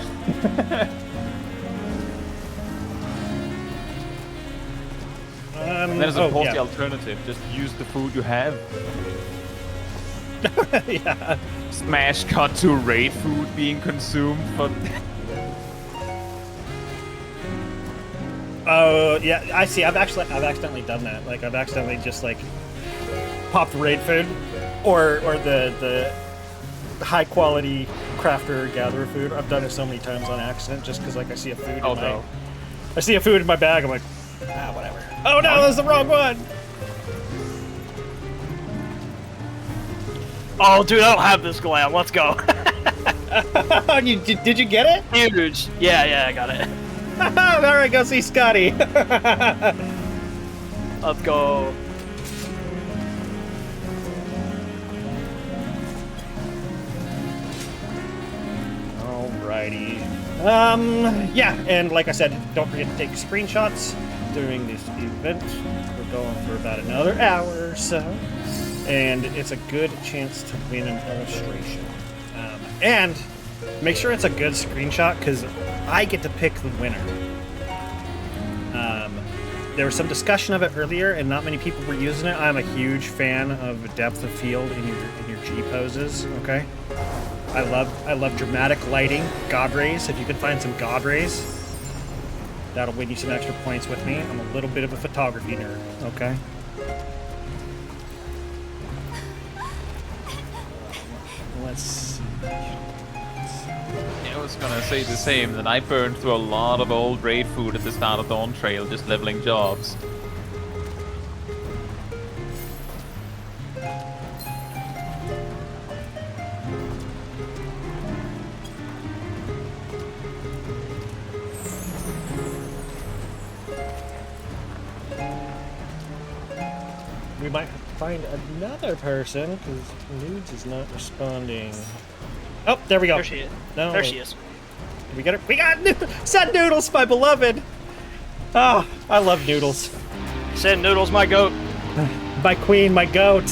There's a the alternative. Just use the food you have. Yeah. Smash cut to raid food being consumed for... Oh, yeah, I see. I've accidentally done that. Like, I've accidentally just, like, popped raid food or the high-quality crafter-gatherer food. I've done it so many times on accident just because, like, I see a food I see a food in my bag, I'm like, whatever. Oh, no, that's the wrong one! Oh, dude, I don't have this glam. Let's go. Did you get it? Huge. Yeah, I got it. All right, go see Scotty. Let's go. Alrighty. Yeah, and like I said, don't forget to take screenshots during this event. We're going for about another hour or so. And it's a good chance to win an illustration. And make sure it's a good screenshot, because I get to pick the winner. There was some discussion of it earlier, and not many people were using it. I'm a huge fan of depth of field in your G poses. Okay, I love dramatic lighting, God rays. If you can find some God rays, that'll win you some extra points with me. I'm a little bit of a photography nerd. Okay. Let's see. I was gonna say the same, that I burned through a lot of old raid food at the start of Dawn Trail, just leveling jobs. We might have to find another person, because Nudes is not responding. Oh, there we go. There she is. No, there she is. Did we get her? We got Send Noodles, my beloved. Oh, I love Noodles. Send Noodles, my goat. My queen, my goat.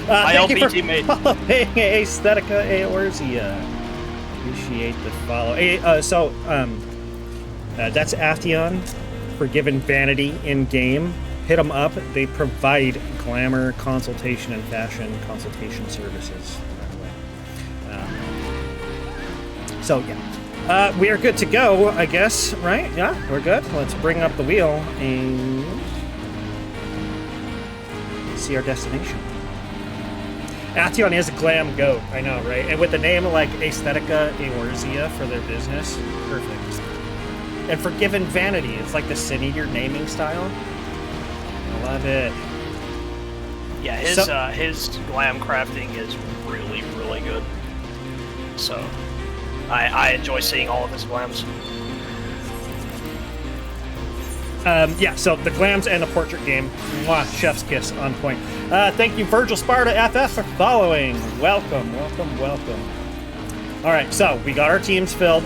My thank LP you for teammate. following Aesthetica Eorzea. Appreciate the follow. That's Atheon for giving vanity in game. Hit them up. They provide glamour consultation and fashion consultation services. So yeah, we are good to go, I guess, right? Yeah, we're good. Let's bring up the wheel and see our destination. Atheon is a glam goat, I know, right? And with the name like Aesthetica Eorzea for their business, perfect. And for Given Vanity, it's like the Cineater naming style. I love it. Yeah, his glam crafting is really, really good. So I enjoy seeing all of his glams. Yeah, so the glams and the portrait game. Mwah, chef's kiss on point. Thank you, Virgil Sparta FF, for following. Welcome. All right, so we got our teams filled.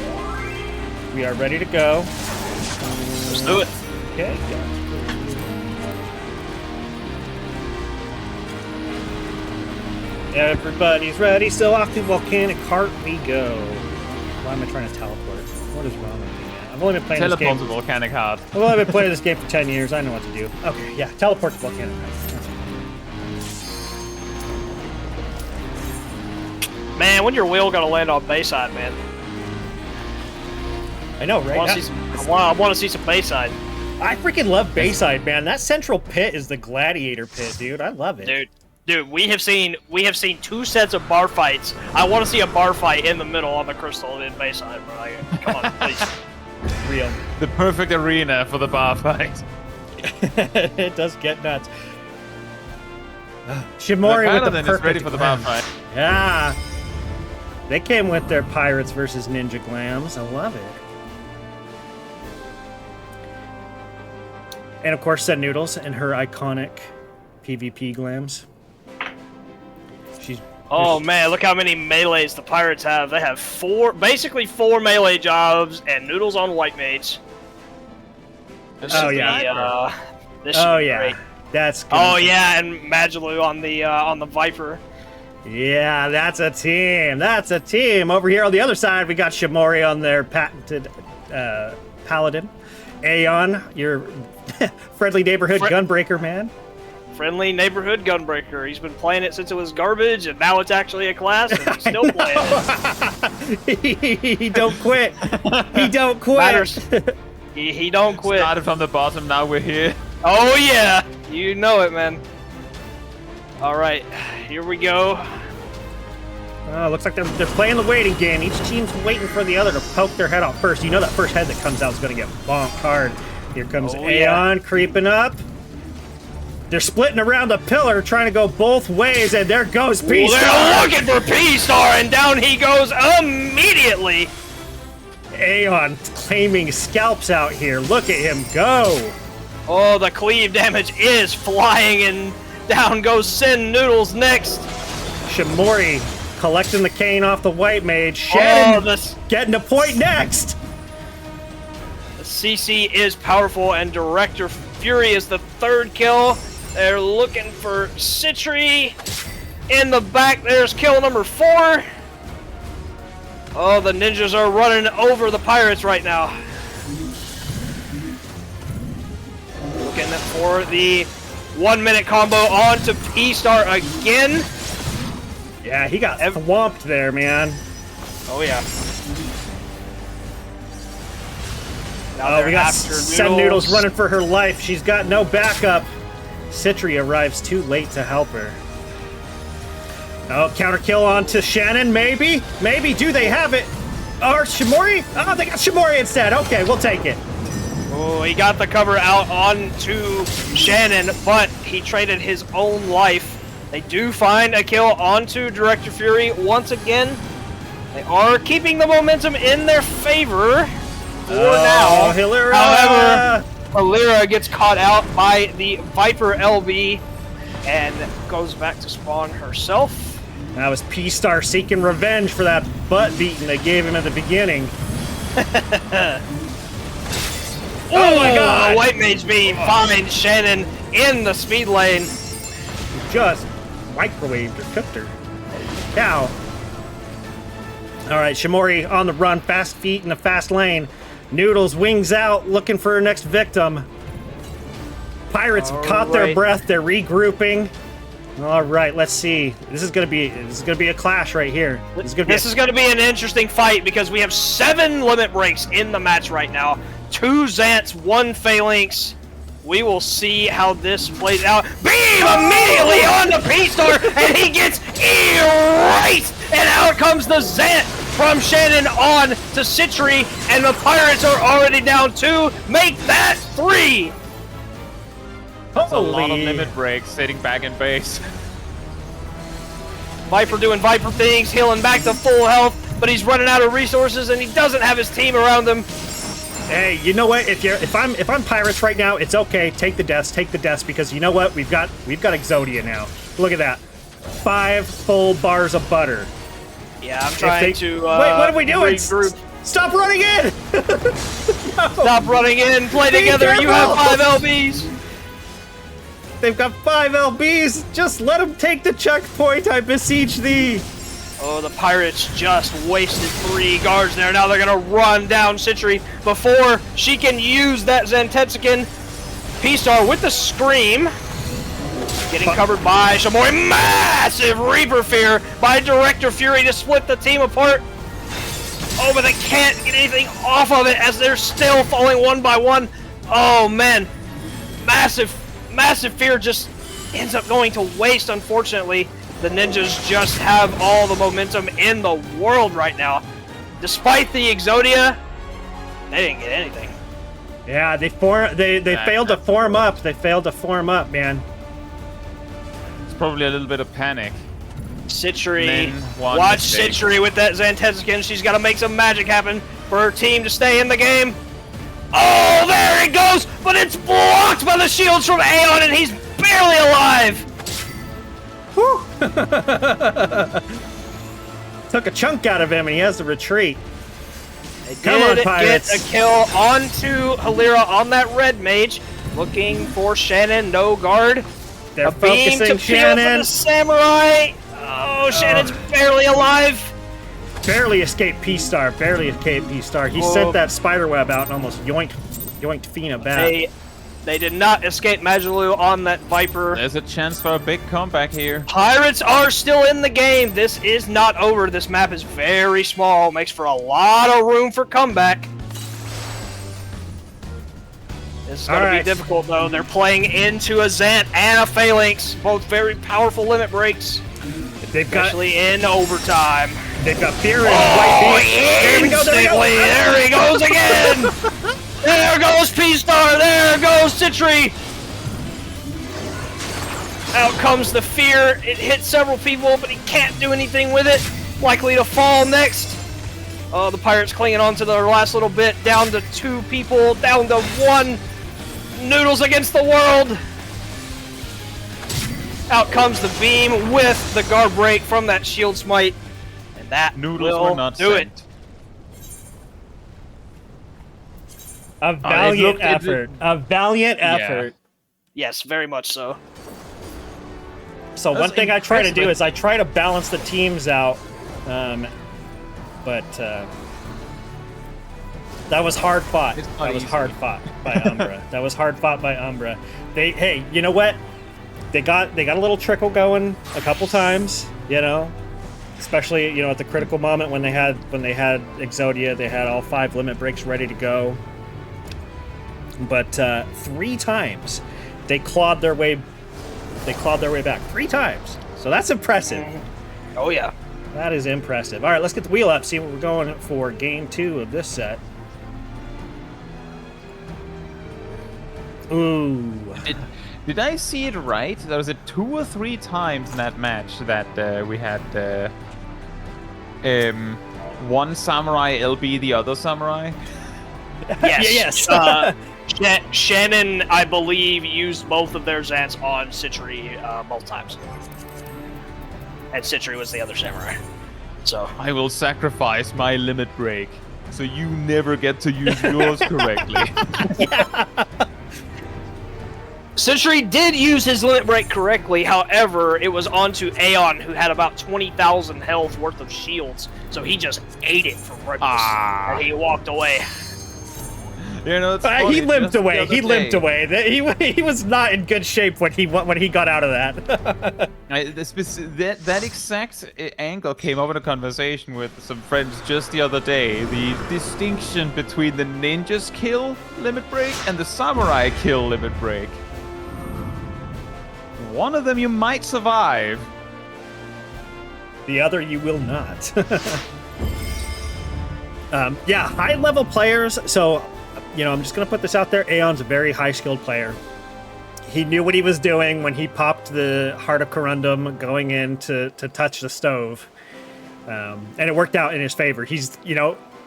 We are ready to go. Let's do it. Okay, yeah. Everybody's ready, so off to Volcanic Heart we go. Why am I trying to teleport? What is wrong with me, man? I've only been playing this game. Teleport to Volcanic Heart. I've only been playing this game for 10 years. I know what to do. Okay, yeah, teleport to Volcanic Heart. Man, when your wheel gonna land on Bayside, man? I know, I right? want to see some Bayside. I freaking love Bayside, man. That central pit is the gladiator pit, dude. I love it. Dude, we have seen 2 sets of bar fights. I want to see a bar fight in the middle on the crystal in Bayside, bro. Come on, please. Real. The perfect arena for the bar fight. It does get nuts. Shimori with the perfect is ready for the bar fight. Yeah. They came with their Pirates versus Ninja Glams. I love it. And of course, Set Noodles and her iconic PvP glams. Oh man, look how many melees the Pirates have. They have basically four melee jobs, and Noodles on White Mage. This oh is yeah. This should be great. That's. Oh yeah, and Magalu on the Viper. Yeah, that's a team. That's a team. Over here on the other side, we got Shimori on their patented Paladin. Aeon, your friendly neighborhood gunbreaker man. Friendly neighborhood gunbreaker. He's been playing it since it was garbage, and now it's actually a class, and he's still playing it. He don't quit. He don't quit. He don't quit. Started from the bottom, now we're here. Oh yeah, you know it, man. All right, here we go. Looks like they're playing the waiting game. Each team's waiting for the other to poke their head out first. You know that first head that comes out is going to get bonked hard. Here comes Aeon creeping up. They're splitting around the pillar, trying to go both ways, and there goes P-Star. They're looking for P-Star, and down he goes immediately. Aeon claiming scalps out here. Look at him go. Oh, the cleave damage is flying, and down goes Sin Noodles next. Shimori collecting the cane off the White Mage. Shannon getting a point next. The CC is powerful, and Director Fury is the third kill. They're looking for Citri. In the back, there's kill number 4. Oh, the ninjas are running over the Pirates right now. Looking for the 1-minute combo onto P-Star again. Yeah, he got swamped there, man. Oh, yeah. Now we got Sen Noodles running for her life. She's got no backup. Citri arrives too late to help her. Oh, counter kill onto Shannon, maybe? Maybe, do they have it? Or Shimori? Oh, they got Shimori instead. Okay, we'll take it. Oh, he got the cover out onto Shannon, but he traded his own life. They do find a kill onto Director Fury once again. They are keeping the momentum in their favor for now. Hilera. However, Hilera gets caught out by the Viper LB and goes back to spawn herself. That was P-Star seeking revenge for that butt beating they gave him at the beginning. Oh my god! White Mage beam finds Shannon in the speed lane. Just microwaved or cooked her. Cow. Alright, Shimori on the run, fast feet in a fast lane. Noodles wings out, looking for her next victim. Pirates have caught their breath, they're regrouping. Alright, let's see. This is gonna be a clash right here. This is gonna be an interesting fight because we have 7 limit breaks in the match right now. 2 Xants, 1 Phalanx. We will see how this plays out. Beam immediately on the P-Star, and he gets erased! And out comes the Xant from Shannon on to Citri, and the Pirates are already down 2. Make that 3! That's a lot of limit breaks sitting back in base. Viper doing Viper things, healing back to full health, but he's running out of resources, and he doesn't have his team around him. Hey, you know what? If I'm Pirates right now, it's okay. Take the deaths, because you know what? We've got Exodia now. Look at that, 5 full bars of butter. Yeah, I'm trying to. Wait, what are we doing? Stop running in! No. Stop running in. Play together. Careful. You have 5 LBs. They've got 5 LBs. Just let them take the checkpoint. I beseech thee. Oh, the Pirates just wasted 3 guards there. Now they're gonna run down Citri before she can use that Zantetsuken. P-Star with the scream. Getting covered by Shamori. Massive Reaper Fear by Director Fury to split the team apart. Oh, but they can't get anything off of it as they're still falling one by one. Oh, man. Massive Fear just ends up going to waste, unfortunately. The ninjas just have all the momentum in the world right now. Despite the Exodia, they didn't get anything. Yeah, they failed to form up. They failed to form up, man. It's probably a little bit of panic. Citri, watch Citri with that Xantezkin. She's got to make some magic happen for her team to stay in the game. Oh, there it goes, but it's blocked by the shields from Aeon, and he's barely alive. Whew. Took a chunk out of him, and he has to retreat. Come on, Pirates. Get a kill onto Halira on that red mage, looking for Shannon. No guard. They're a beam focusing to Shannon. For the samurai. Oh, Shannon's barely alive. Barely escaped P-Star. Barely escaped P-Star. He sent that spider web out and almost yoinked Fina back. They did not escape Majalu on that Viper. There's a chance for a big comeback here. Pirates are still in the game. This is not over. This map is very small. Makes for a lot of room for comeback. This is going to be difficult, though. They're playing into a Zant and a Phalanx. Both very powerful limit breaks. Especially in overtime. They've got Fear and White Beast. There he goes again! There goes P-Star! There goes Citri! Out comes the Fear. It hits several people, but he can't do anything with it. Likely to fall next. The Pirates clinging on to their last little bit. Down to 2 people. Down to 1. Noodles against the world. Out comes the beam with the guard break from that shield smite. And that will do it. A valiant effort. A valiant effort. Yes, very much so. So one thing I try to do is I try to balance the teams out, but that was hard fought. That was hard fought by Umbra. That was hard fought by Umbra. Hey, you know what? They got a little trickle going a couple times, you know, especially at the critical moment when they had Exodia. They had all 5 limit breaks ready to go. But 3 times they clawed their way back. 3 times. So that's impressive. Oh yeah. That is impressive. All right, let's get the wheel up, see what we're going for game 2 of this set. Ooh. Did I see it right? There was 2 or 3 times in that match that we had one samurai LB the other samurai? Yes. Shannon, I believe, used both of their Zants on Citri both times. And Citri was the other samurai. So I will sacrifice my limit break so you never get to use yours correctly. Citri did use his limit break correctly, however, it was onto Aeon, who had about 20,000 health worth of shields, so he just ate it for breakfast, and he walked away. It's funny, he limped away. He limped away. He was not in good shape when he got out of that. That exact angle came up in a conversation with some friends just the other day. The distinction between the ninja's kill limit break and the samurai kill limit break. One of them you might survive. The other you will not. Yeah, high-level players. So, I'm just going to put this out there. Aeon's a very high-skilled player. He knew what he was doing when he popped the Heart of Corundum going in to touch the stove. And it worked out in his favor. He's,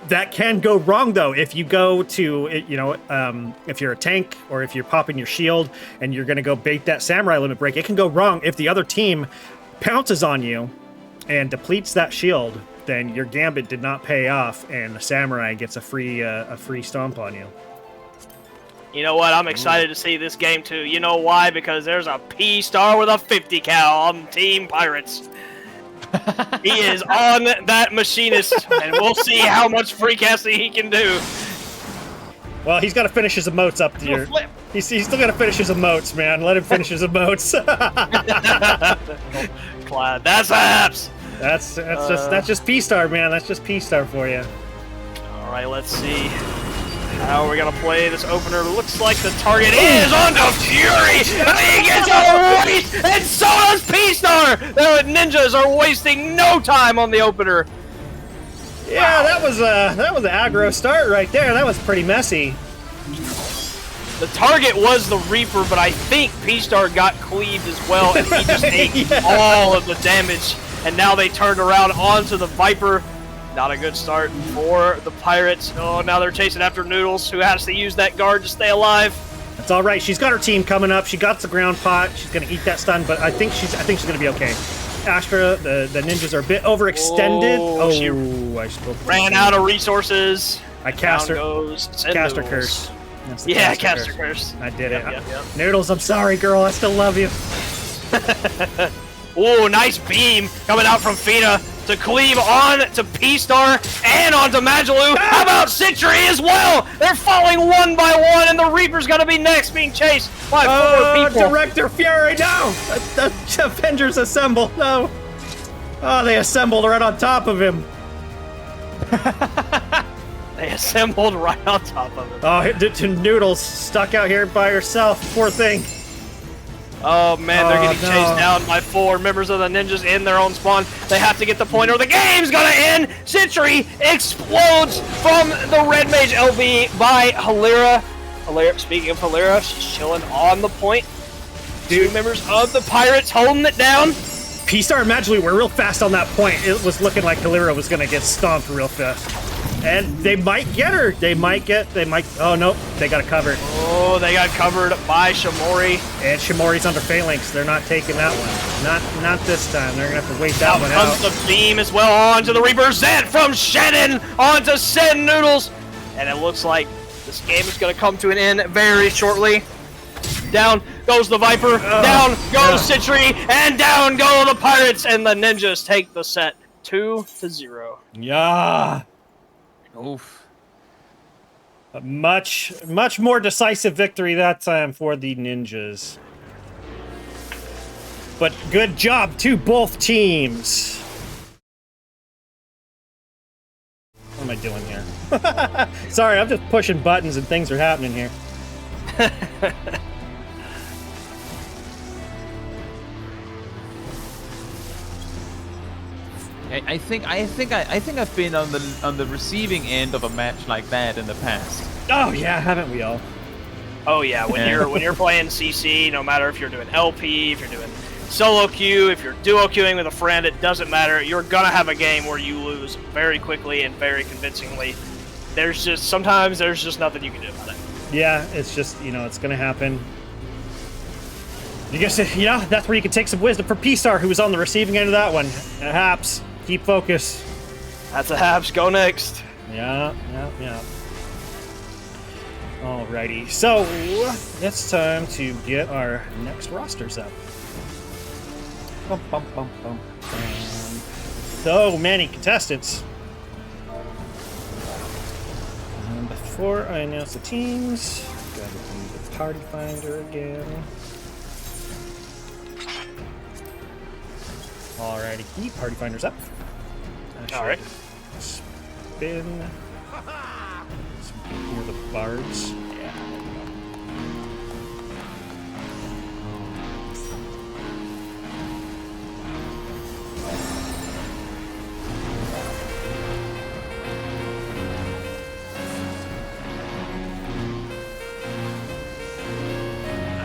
that can go wrong, though, if you go to, if you're a tank or if you're popping your shield and you're going to go bait that samurai limit break. It can go wrong if the other team pounces on you and depletes that shield. Then your gambit did not pay off, and the samurai gets a free stomp on you. You know what? I'm excited to see this game too. You know why? Because there's a P-Star with a 50 cal on Team Pirates. He is on that machinist, and we'll see how much free casting he can do. Well, he's got to finish his emotes up here. He's still got to finish his emotes, man. Let him finish his emotes. Glad. That's apps. That's just P-Star, man. That's just P-Star for you. All right, let's see how we're gonna play this opener. Looks like the target is onto Fury. And he gets a waste, and so does P-Star. The ninjas are wasting no time on the opener. Yeah, that was an aggro start right there. That was pretty messy. The target was the Reaper, but I think P-Star got cleaved as well, and he just ate all of the damage. And now they turned around onto the Viper. Not a good start for the Pirates. Oh, now they're chasing after Noodles, who has to use that guard to stay alive. That's all right. She's got her team coming up. She got the ground pot. She's gonna eat that stun, but I think she's gonna be okay. Astra, the ninjas are a bit overextended. Oh, she I spoke. Ran out of resources. I cast her. Cast her curse. Yeah, cast her curse. I did it. Yep. Noodles, I'm sorry, girl. I still love you. Oh, nice beam coming out from Fina to cleave on to P-Star and onto Magaloo. How about Sentry as well? They're falling one by one, and the Reaper's gonna be next, being chased by 4 people. Director Fury, no! The Avengers assemble, no! Oh, they assembled right on top of him. They assembled right on top of him. Oh, Noodles stuck out here by herself, poor thing. Oh man, they're getting chased down by 4 members of the ninjas in their own spawn. They have to get the point or the game's gonna end! Sentry explodes from the Red Mage LB by Halera. Speaking of Halera, she's chilling on the point. Dude. 2 members of the Pirates holding it down. P-Star and Magaloo were real fast on that point. It was looking like Halera was gonna get stomped real fast. And they might get her. Oh, no, they got it covered. Oh, they got covered by Shamori. And Shamori's under phalanx. They're not taking that one. Not this time. They're going to have to wait that one out. Comes the beam as well onto the Reaper. Zed from Shannon onto Sen Noodles. And it looks like this game is going to come to an end very shortly. Down goes the Viper. Down goes Sentry. And down go the Pirates. And the Ninjas take the set 2-0. Yeah. Oof. A much more decisive victory that time for the ninjas. But good job to both teams. What am I doing here? Sorry, I'm just pushing buttons and things are happening here. I think I've been on the receiving end of a match like that in the past. Oh yeah, haven't we all? Oh yeah, when you're playing CC, no matter if you're doing LP, if you're doing solo queue, if you're duo queuing with a friend, it doesn't matter. You're gonna have a game where you lose very quickly and very convincingly. Sometimes there's just nothing you can do about it. Yeah, it's just, it's gonna happen. You guess, that's where you can take some wisdom from P-Star, who was on the receiving end of that one. Haps, keep focus. That's a Haps, go next. Yeah. Alrighty, so it's time to get our next rosters up. So many contestants. And before I announce the teams, gotta do the party finder again. Alrighty, the party finder's up. Alright. Spin. Here are the bards. Yeah.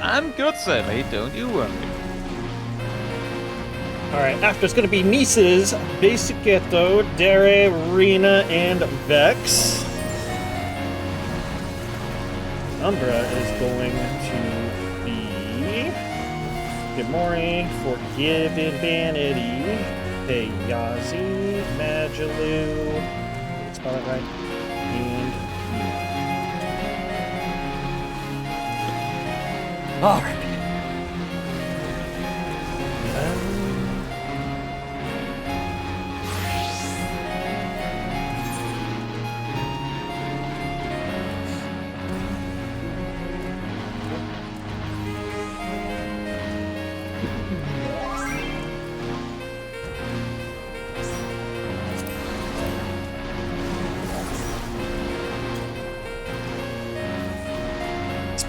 I'm good, Sammy, don't you worry. Alright, after it's going to be Nice's, Basic Ghetto, Dere, Rena, and Vex. Umbra is going to be Gamori, Forgiven Vanity, Peyazi, Magaloo, did I spell it right? And alright.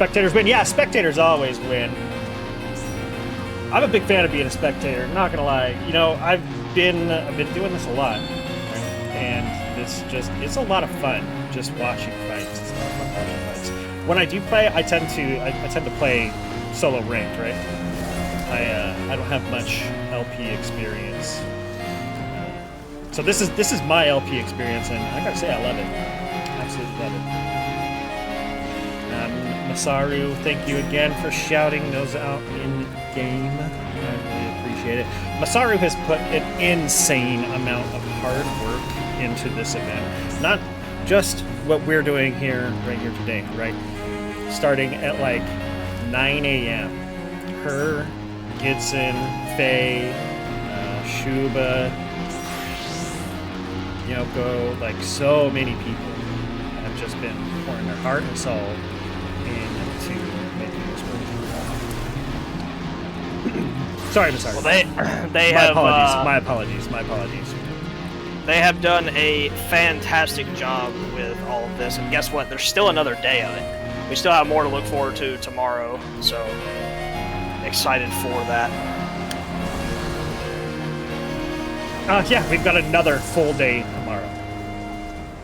Spectators win. Yeah, spectators always win. I'm a big fan of being a spectator. Not gonna lie. You know, I've been doing this a lot, and it's a lot of fun just watching fights. It's a lot of fun watching fights. When I do play, I tend to play solo ranked, right? I don't have much LP experience, so this is my LP experience, and I gotta say I love it. Absolutely love it. Masaru, thank you again for shouting those out in game. I really appreciate it. Masaru has put an insane amount of hard work into this event. Not just what we're doing here right here today, right? Starting at like 9 a.m. Her, Gidson, Faye, Shuba, Yoko, like so many people have just been pouring their heart and soul into making this work. Sorry, Masaru. Well, they have. My apologies. They have done a fantastic job with all of this, and guess what? There's still another day of it. We still have more to look forward to tomorrow, so excited for that. Yeah, we've got another full day tomorrow.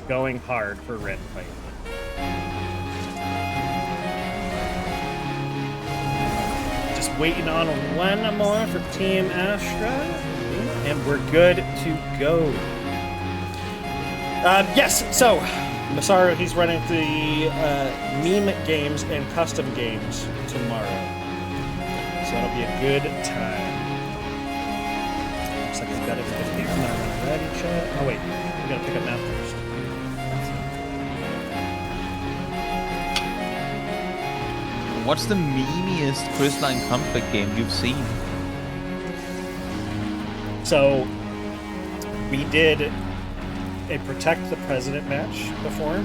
Going hard for Red Fight. Just waiting on one more for Team Astra, and we're good to go. Yes, so Masaru, he's running the meme games and custom games tomorrow. So that'll be a good time. Looks like we've got it 50 from our ready chat. Oh wait, we gotta pick up map first. What's the memeiest Quizline conflict game you've seen? So we did a Protect the President match before,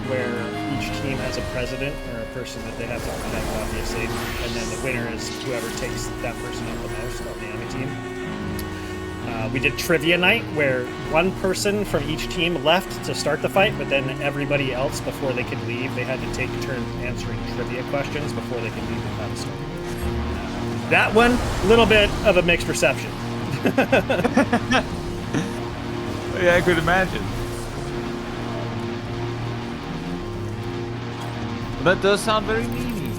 where each team has a president or a person that they have to protect, obviously, and then the winner is whoever takes that person out the most on the enemy team. We did Trivia Night, where one person from each team left to start the fight, but then everybody else, before they could leave, they had to take a turn answering trivia questions before they could leave the console. That one, a little bit of a mixed reception. Yeah, I could imagine. That does sound very memey.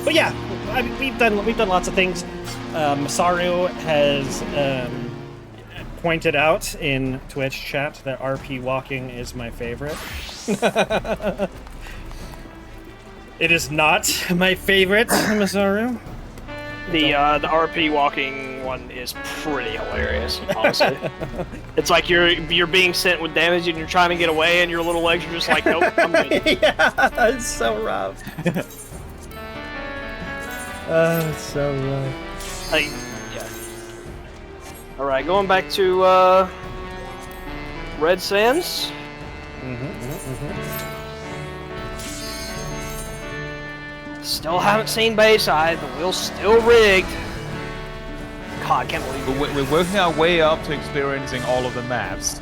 But yeah, I mean, we've done lots of things. Masaru has pointed out in Twitch chat that RP walking is my favorite. It is not my favorite, Masaru. The RP walking one is pretty hilarious, honestly. It's like you're being sent with damage and you're trying to get away and your little legs are just like, nope, I'm good. Yeah, it's so rough. It's so rough. Yeah. Alright, going back to Red Sands. Still haven't seen Bayside. The wheel's still rigged. God, I can't believe it. We're working our way up to experiencing all of the maps.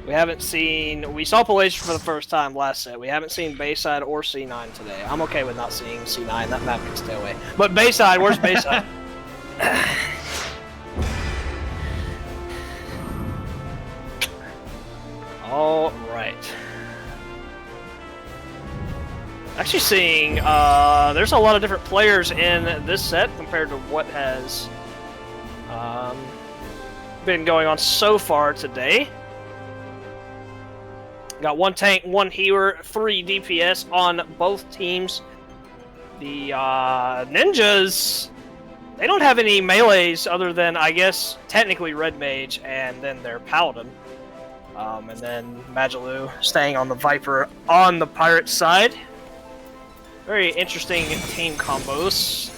We haven't seen... We saw Palatial for the first time last set. We haven't seen Bayside or C9 today. I'm okay with not seeing C9. That map can stay away. But Bayside, where's Bayside? All right. Actually seeing, there's a lot of different players in this set compared to what has been going on so far today. Got one tank, one healer, 3 DPS on both teams. The ninjas, they don't have any melees other than, I guess, technically Red Mage and then their Paladin. And then Magaloo staying on the Viper on the Pirate side. Very interesting team combos.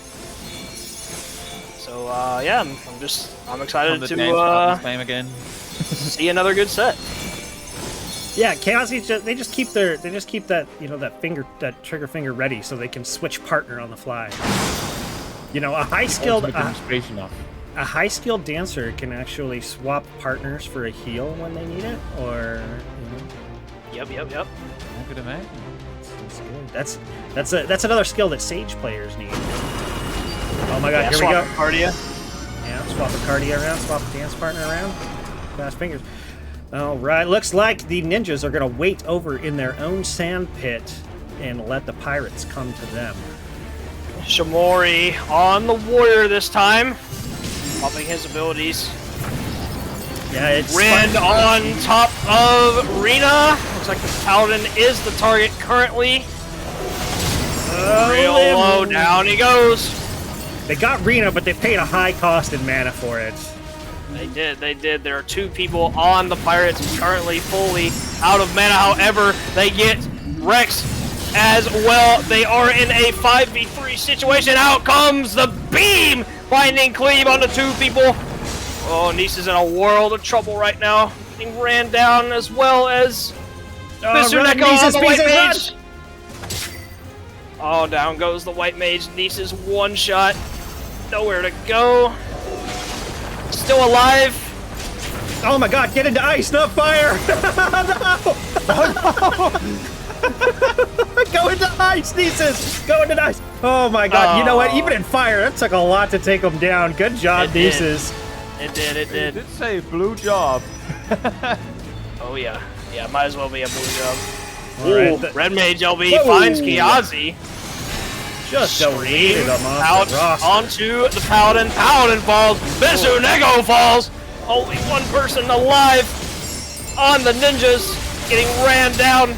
So yeah, I'm excited to see another good set. Yeah, Chaosies they just keep that that trigger finger ready so they can switch partner on the fly. You know, a high skilled dancer can actually swap partners for a heal when they need it, or Yep. I could imagine. That's good. That's another skill that Sage players need. Oh my god, Yeah, here we go. Cardia. Yeah, swap the Cardia around, swap the dance partner around. Fast fingers. All right, looks like the ninjas are going to wait over in their own sand pit and let the pirates come to them. Shamori on the warrior this time. Popping his abilities. Yeah, it's Rin on top of Rena. Looks like the Paladin is the target currently. Real low, down he goes. They got Rena, but they paid a high cost in mana for it. They did. There are 2 people on the pirates currently fully out of mana. However, they get Rex as well. They are in a 5v3 situation. Out comes the beam, finding Cleave on the 2 people. Oh, Nice is in a world of trouble right now. Getting ran down as well as Mr. Neko on the white mage. Oh, down goes the white mage. Nice's one shot. Nowhere to go. Still alive. Oh my god, get into ice, not fire! No! Go into ice, Nieces! Go into ice! Oh my god, you know what? Even in fire, that took a lot to take them down. Good job, Nieces. It did. It did say blue job. Oh yeah. Yeah, might as well be a blue job. All right, Red Mage LB finds Kiazi. Just deleted him off Out the roster. onto the Paladin. Paladin falls. Bisu Nego falls. Only one person alive on the ninjas. Getting ran down.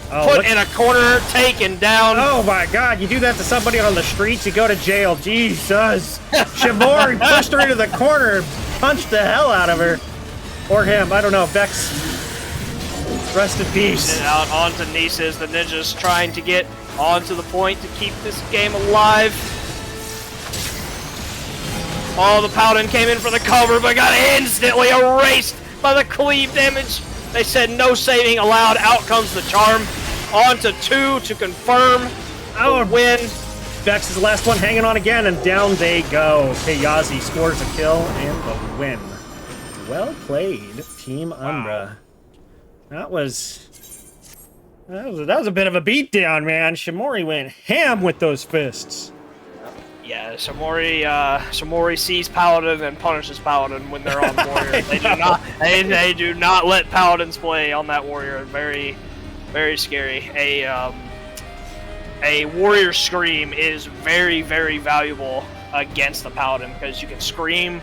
Put in a corner. Taken down. Oh my god, you do that to somebody on the streets, you go to jail. Jesus. Shimori pushed her into the corner and punched the hell out of her. Or him, I don't know. Vex. Rest in peace. And out onto Nices. The ninjas trying to get onto the point to keep this game alive. Oh, the Paladin came in for the cover, but got instantly erased by the cleave damage. They said no saving allowed. Out comes the charm. Onto 2 to confirm the win. Vex is the last one hanging on again, and down they go. Kayazi scores a kill and the win. Well played, Team Umbra. That was a bit of a beatdown, man. Shimori went ham with those fists. Yeah, Shamori sees Paladin and punishes Paladin when they're on Warrior. They do not let Paladins play on that Warrior. Very, very scary. A Warrior Scream is very, very valuable against the Paladin because you can scream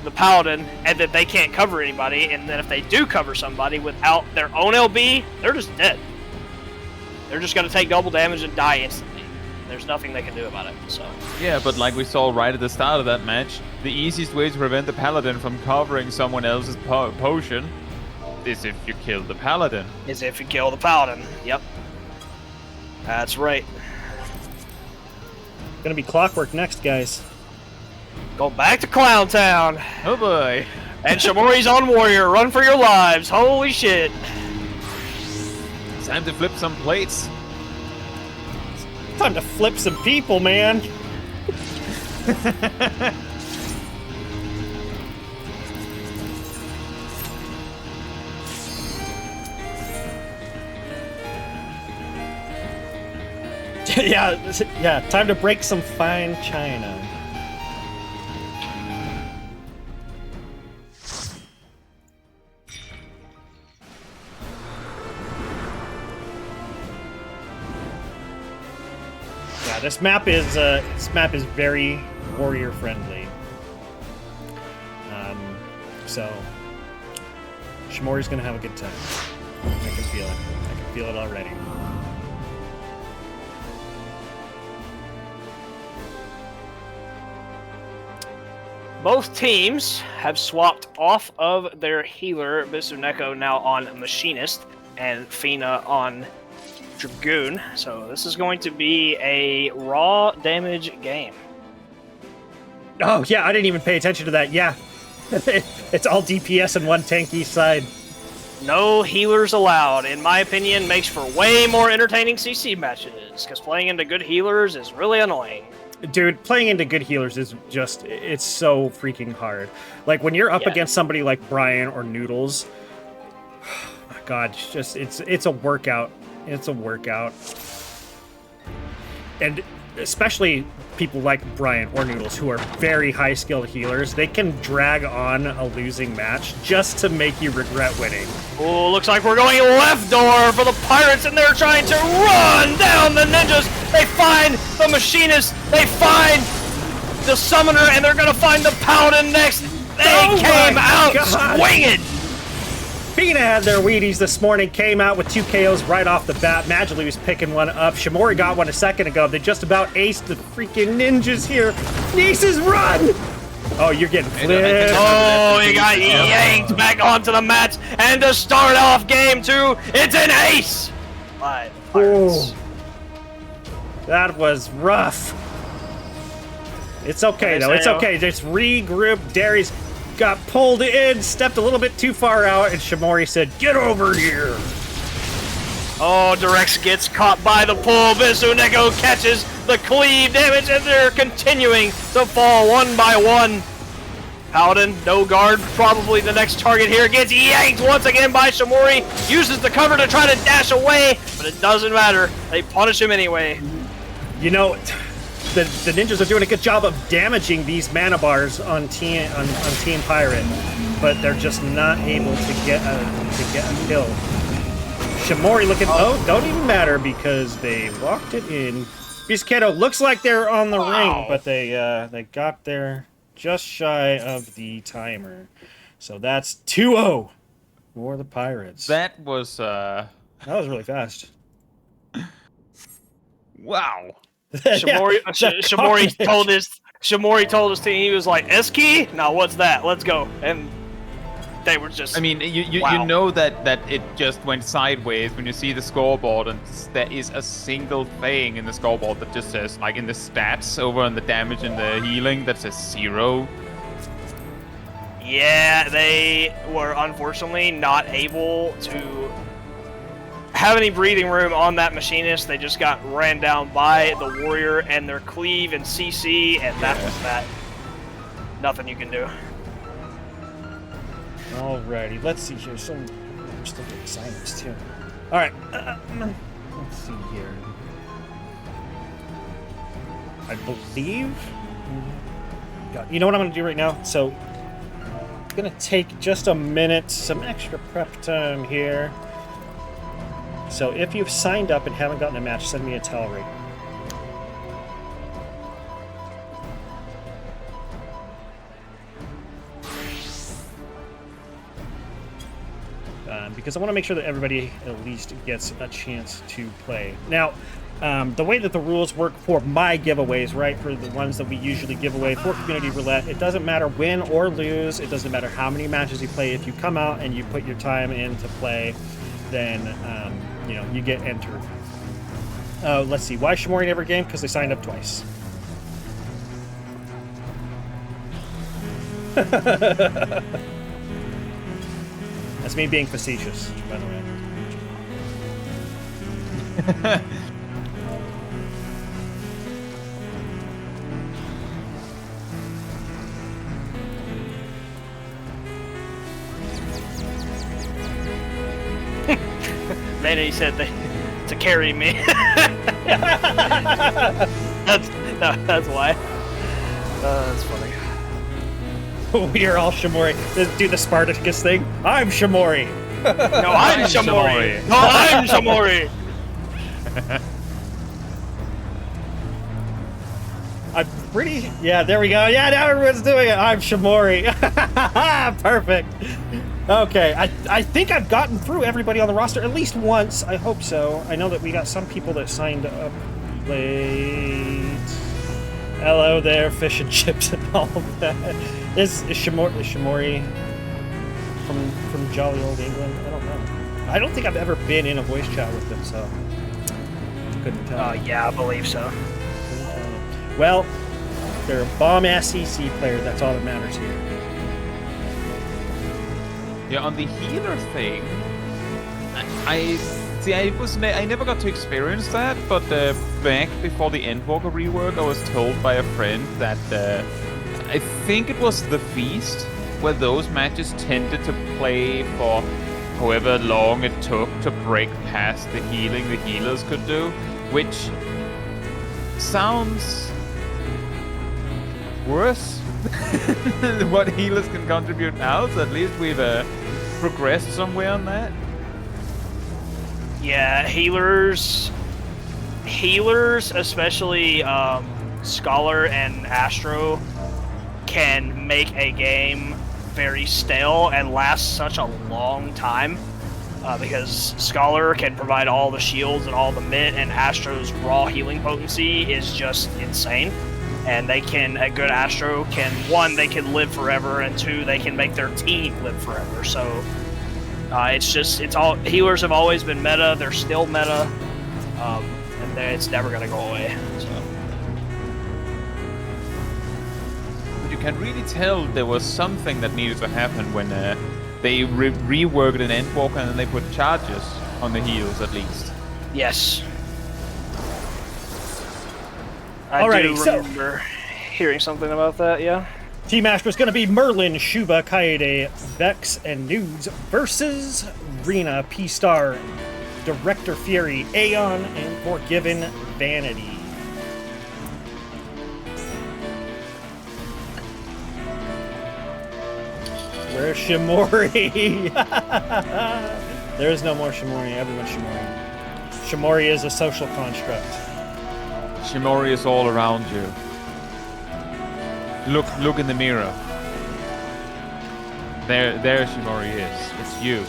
the Paladin and then they can't cover anybody, and then if they do cover somebody without their own LB, they're just dead. They're just gonna take double damage and die instantly. There's nothing they can do about it, so. Yeah, but like we saw right at the start of that match, the easiest way to prevent the Paladin from covering someone else's potion is if you kill the Paladin. Yep. That's right. Gonna be Clockwork next, guys. Go back to Clown Town. Oh boy. And Shamori's on Warrior. Run for your lives. Holy shit. Time to flip some plates. Time to flip some people, man. yeah, time to break some fine china. Yeah, this map is very warrior friendly. So Shimori's gonna have a good time. I can feel it. I can feel it already. Both teams have swapped off of their healer, Bisuneko now on Machinist, and Fina on Dragoon. So this is going to be a raw damage game. Oh, yeah, I didn't even pay attention to that. Yeah. It's all DPS and one tank each side. No healers allowed. In my opinion, makes for way more entertaining CC matches, because playing into good healers is really annoying. Dude, playing into good healers is just, it's so freaking hard. Like, when you're up against somebody like Brian or Noodles, oh my God, it's a workout. It's a workout. And especially people like Brian or Noodles, who are very high-skilled healers, they can drag on a losing match just to make you regret winning. Oh, looks like we're going left door for the Pirates, and they're trying to run down the ninjas. They find the Machinist. They find the Summoner, and they're going to find the Paladin next. They came out swinging. Being ahead their Wheaties this morning came out with 2 KOs right off the bat. Magically was picking one up. Shimori got one a second ago. They just about aced the freaking ninjas here. Nieces, run! Oh, you're getting flipped. Oh, he got yanked back onto the mats. And to start off game 2, it's an ace by the Pirates. Ooh. That was rough. It's okay, though. It's okay. Just regroup. Darius got pulled in, stepped a little bit too far out, and Shimori said, "Get over here." Oh, Durex gets caught by the pull. Visuneko catches the cleave damage, and they're continuing to fall one by one. Paladin, no guard, probably the next target here, gets yanked once again by Shimori, uses the cover to try to dash away, but it doesn't matter. They punish him anyway. You know, the ninjas are doing a good job of damaging these mana bars on Team Pirate, but they're just not able to get a kill. Shimori looking, don't even matter because they locked it in. Bisquetto looks like they're on the ring, but they got there just shy of the timer. So that's 2-0 for the Pirates. That was really fast. Wow. Shimori told his team, he was like, S-key? Now what's that? Let's go. And they were just, I mean, you know that it just went sideways when you see the scoreboard, and there is a single thing in the scoreboard that just says, like in the stats over on the damage and the healing, that says 0. Yeah, they were unfortunately not able to have any breathing room on that Machinist. They just got ran down by the Warrior and their cleave and CC, and that was that. Nothing you can do. Alrighty, let's see here. So we're still getting assignments too. All right, let's see here. I believe. You know what I'm going to do right now? So I'm going to take just a minute, some extra prep time here. So if you've signed up and haven't gotten a match, send me a tell rate. Because I want to make sure that everybody at least gets a chance to play. Now, the way that the rules work for my giveaways, right, for the ones that we usually give away for Community Roulette, it doesn't matter win or lose. It doesn't matter how many matches you play. If you come out and you put your time in to play, then you know, you get entered. Let's see. Why Shimori never game? Because they signed up twice. That's me being facetious, by the way. Man, he said to carry me. that's why. That's funny. We are all Shimori. Do the Spartacus thing. I'm Shimori. No, I'm Shimori. No, I'm Shimori. I'm pretty. Yeah, there we go. Yeah, now everyone's doing it. I'm Shimori. Perfect. Okay, I think I've gotten through everybody on the roster at least once. I hope so. I know that we got some people that signed up late. Hello there, fish and chips and all of that. Is Shimori from jolly old England? I don't know. I don't think I've ever been in a voice chat with them, so couldn't tell. Yeah, I believe so. Well, they're a bomb-ass CC player. That's all that matters here. Yeah, on the healer thing, I never got to experience that, but back before the Endwalker rework, I was told by a friend that I think it was the Feast, where those matches tended to play for however long it took to break past the healing the healers could do, which sounds worse than what healers can contribute now, so at least we've progressed somewhere on that. Yeah, healers, especially Scholar and Astro, can make a game very stale and last such a long time. Because Scholar can provide all the shields and all the mitt, and Astro's raw healing potency is just insane. And a good Astro can, one, they can live forever, and two, they can make their team live forever. So healers have always been meta. They're still meta, and it's never gonna go away. So. But you can really tell there was something that needed to happen when they reworked an Endwalker and then they put charges on the heals at least. Yes. I do remember hearing something about that, yeah. Team Astra is going to be Merlin, Shuba, Kaede, Vex, and Nudes versus Rena, P-Star, Director Fury, Aeon, and Forgiven Vanity. Where's Shimori? There is no more Shimori. Everyone's Shimori. Shimori is a social construct. Shimori is all around you. Look in the mirror. There Shimori is. It's you.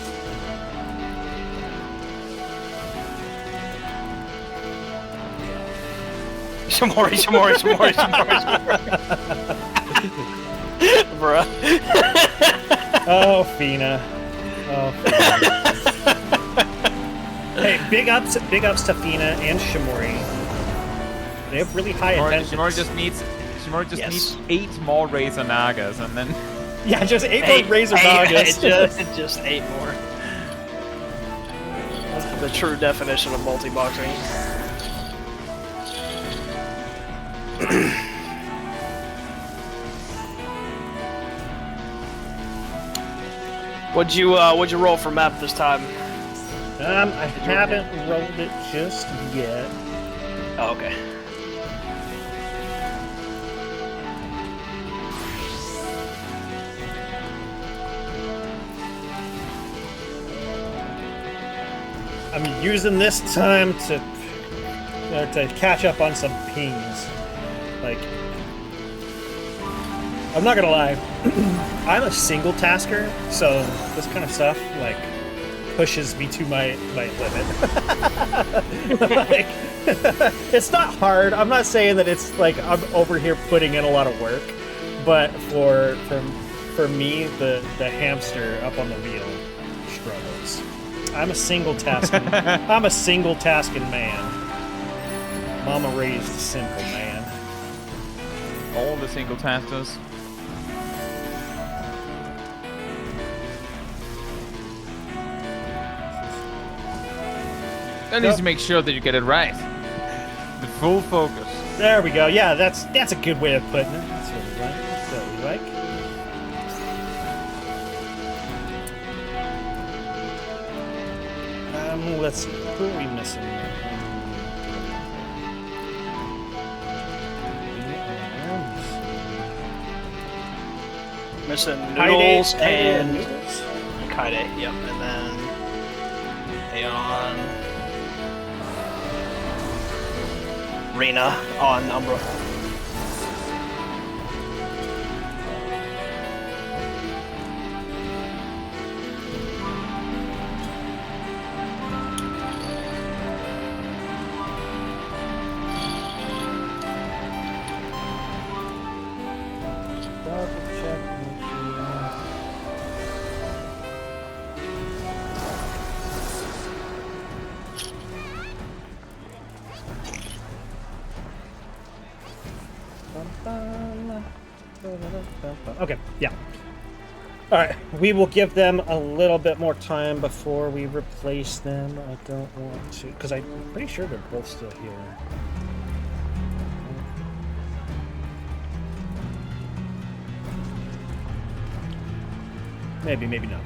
Shimori. Bruh. Oh, Fina. Hey, big ups to Fina and Shimori. They have really high attendance. Shimori just needs 8 more Razor Nagas, and then yeah, just 8 more Razor Nagas. just 8 more. That's the true definition of multi-boxing. What'd you roll for map this time? I haven't rolled it just yet. Oh, okay. I'm using this time to catch up on some pings. Like, I'm not gonna lie, I'm a single tasker, so this kind of stuff like pushes me to my limit. Like, it's not hard. I'm not saying that it's like I'm over here putting in a lot of work, but for me, the hamster up on the wheel struggles. I'm a single tasking. I'm a single tasking man. Mama raised a simple man. all the single taskers. I need to make sure that you get it right. The full focus. There we go. Yeah, that's a good way of putting it. That's what we like. That's what we like. Let's see. Who are we missing? Missing Noodles and Noodles. Kaide, yep, and then Aeon, Rena on Umbra. Okay, yeah. Alright, we will give them a little bit more time before we replace them. I don't want to, because I'm pretty sure they're both still here. Maybe, maybe not.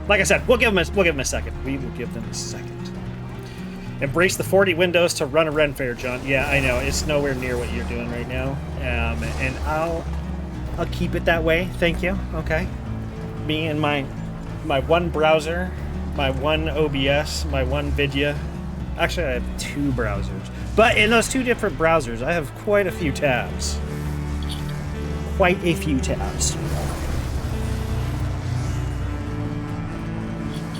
like I said, we'll give them a second. We will give them a second. Embrace the 40 windows to run a Ren Fair, John. Yeah, I know. It's nowhere near what you're doing right now. And I'll keep it that way. Thank you. Okay. Me and my one browser, my one OBS, my one Vidya. Actually, I have 2 browsers. But in those 2 different browsers, I have quite a few tabs. Quite a few tabs.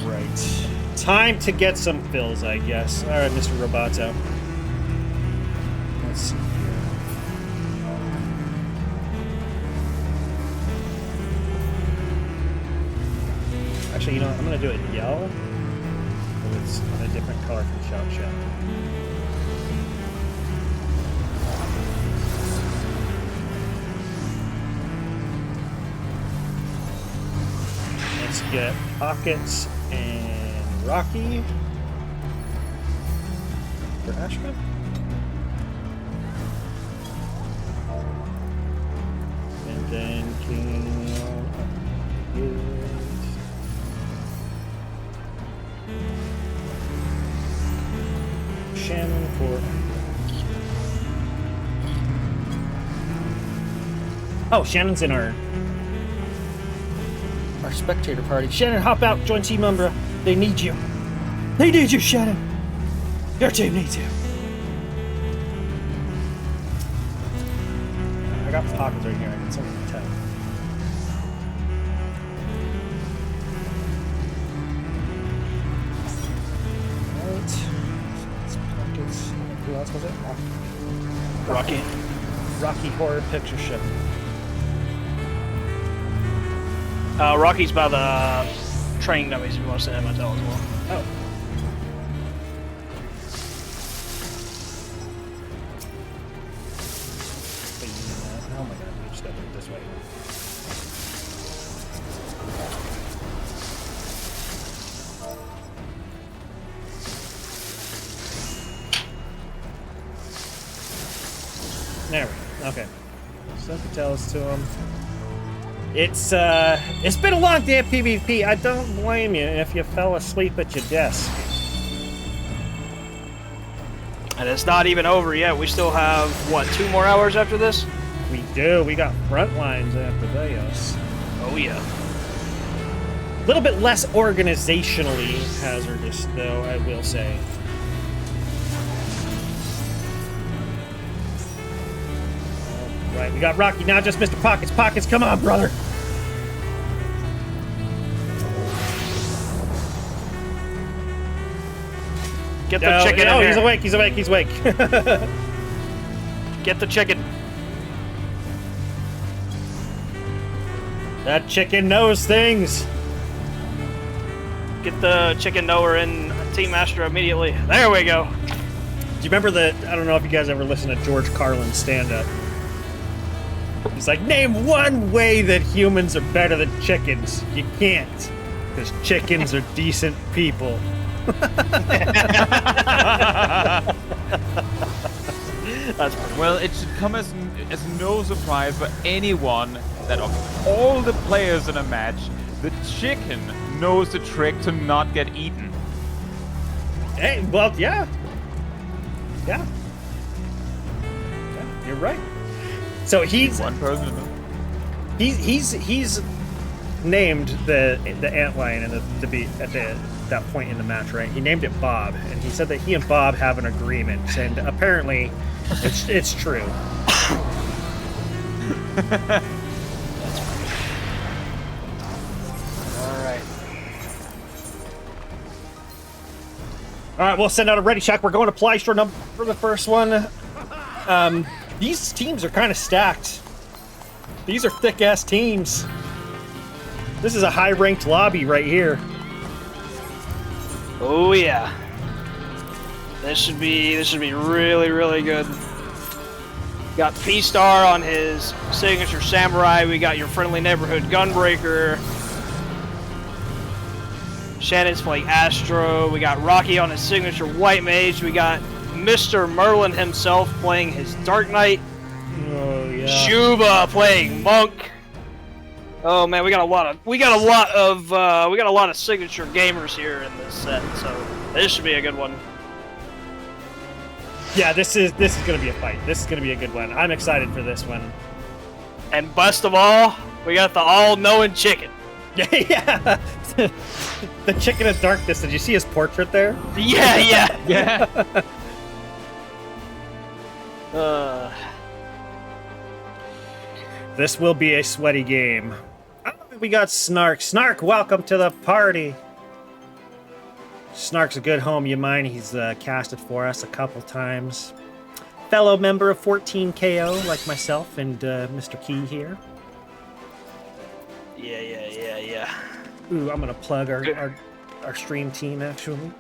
Right. Time to get some fills, I guess. All right, Mr. Roboto. Let's see here. Actually, you know what? I'm going to do it yellow. So it's on a different color from Shout Shout. Let's get Pockets and Rocky for Ashman. And then King Shannon for. Oh, Shannon's in our spectator party. Shannon, hop out, join Team Umbra. They need you. They need you, Shannon. Your team needs you. I got pockets right here. I can something to tell. Alright. Pockets. Who else was it? Rocky Horror Picture Show. Rocky's by the training dummies if you want to send him a tell as well. Oh. Oh my god, we just gotta do it this way. There we go. Okay. Send the tells to him. It's been a long day of PvP. I don't blame you if you fell asleep at your desk. And it's not even over yet. We still have, what, 2 more hours after this? We do. We got front lines after Veos. Oh, yeah. A little bit less organizationally hazardous, though, I will say. Right, we got Rocky now, just Mr. Pockets. Pockets, come on, brother. Get the chicken in he's here. awake, he's awake, he's awake. Get the chicken. That chicken knows things. Get the chicken knower in Team Astra immediately. There we go. Do you remember I don't know if you guys ever listened to George Carlin's stand-up. He's like, name one way that humans are better than chickens. You can't, because chickens are decent people. That's well, it should come as no surprise for anyone that of all the players in a match, the chicken knows the trick to not get eaten. Hey, well, yeah. Yeah, you're right. So he's one person. He's named the antlion and to be at that point in the match, right? He named it Bob, and he said that he and Bob have an agreement, and apparently it's true. All right, we'll send out a ready check. We're going to Ply Store number for the first one. These teams are kind of stacked. These are thick-ass teams. This is a high-ranked lobby right here. Oh yeah. This should be really, really good. Got P-Star on his signature Samurai. We got your friendly neighborhood Gunbreaker. Shannon's playing Astro. We got Rocky on his signature White Mage. We got Mr. Merlin himself playing his Dark Knight. Oh, yeah. Shuba playing Monk. Oh man, we got a lot of signature gamers here in this set, so this should be a good one. Yeah, this is gonna be a fight. This is gonna be a good one. I'm excited for this one. And best of all, we got the all-knowing chicken. Yeah. The chicken of darkness. Did you see his portrait there? Yeah. Yeah. This will be a sweaty game. Oh, we got Snark. Snark, welcome to the party. Snark's a good homie of mine. He's casted for us a couple times. Fellow member of 14KO, like myself and Mr. Key here. Yeah. Ooh, I'm gonna plug our stream team actually.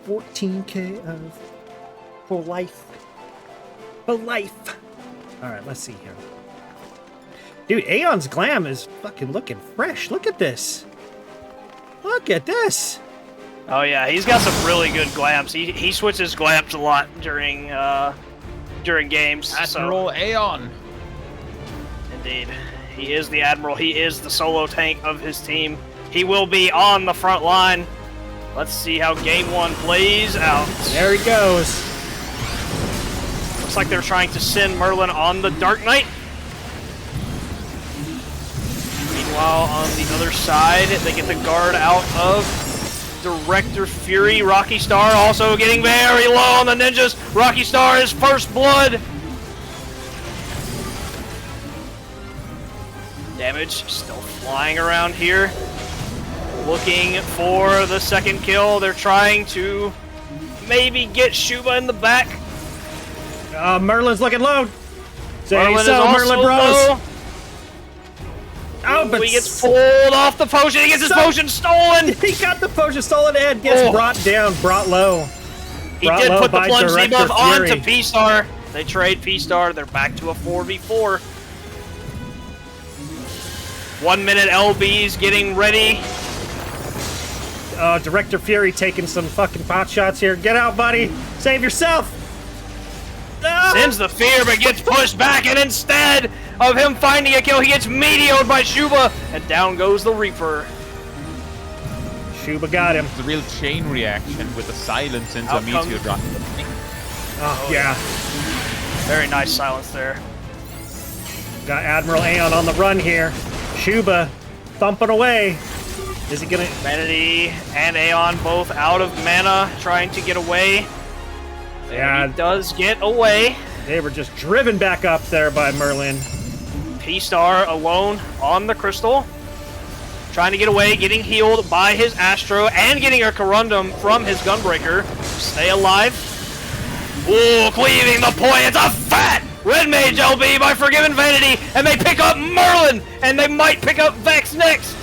14KO for life. For life. All right, let's see here. Dude, Aeon's glam is fucking looking fresh. Look at this. Look at this. Oh yeah, he's got some really good glams. He switches glams a lot during games. Admiral Aeon. Indeed. He is the Admiral. He is the solo tank of his team. He will be on the front line. Let's see how game one plays out. There he goes. Looks like they're trying to send Merlin on the Dark Knight. Meanwhile, on the other side, they get the guard out of Director Fury. Rocky Star also getting very low on the ninjas. Rocky Star is first blood. Damage still flying around here. Looking for the second kill. They're trying to maybe get Shuba in the back. Merlin's looking low. Merlin is also Merlin Bros. low. Oh, but he gets pulled off the potion. He gets his potion stolen. He got the potion stolen and gets brought low. He did put the plunge debuff onto P-Star. They trade P-Star. They're back to a 4v4. 1 minute LB's getting ready. Director Fury taking some fucking pot shots here. Get out, buddy. Save yourself. Sends the fear, but gets pushed back, and instead of him finding a kill, he gets meteored by Shuba, and down goes the Reaper. Shuba got him. It's a real chain reaction with the silence into a meteor drop. Oh, yeah. Very nice silence there. Got Admiral Aeon on the run here. Shuba thumping away. Is he gonna... Vanity and Aeon both out of mana, trying to get away. Yeah, he does get away. They were just driven back up there by Merlin. P-Star alone on the crystal. Trying to get away, getting healed by his Astro, and getting a Corundum from his Gunbreaker. Stay alive. Ooh, cleaving the point. It's a fat Red Mage LB by Forgiven Vanity, and they pick up Merlin, and they might pick up Vex next.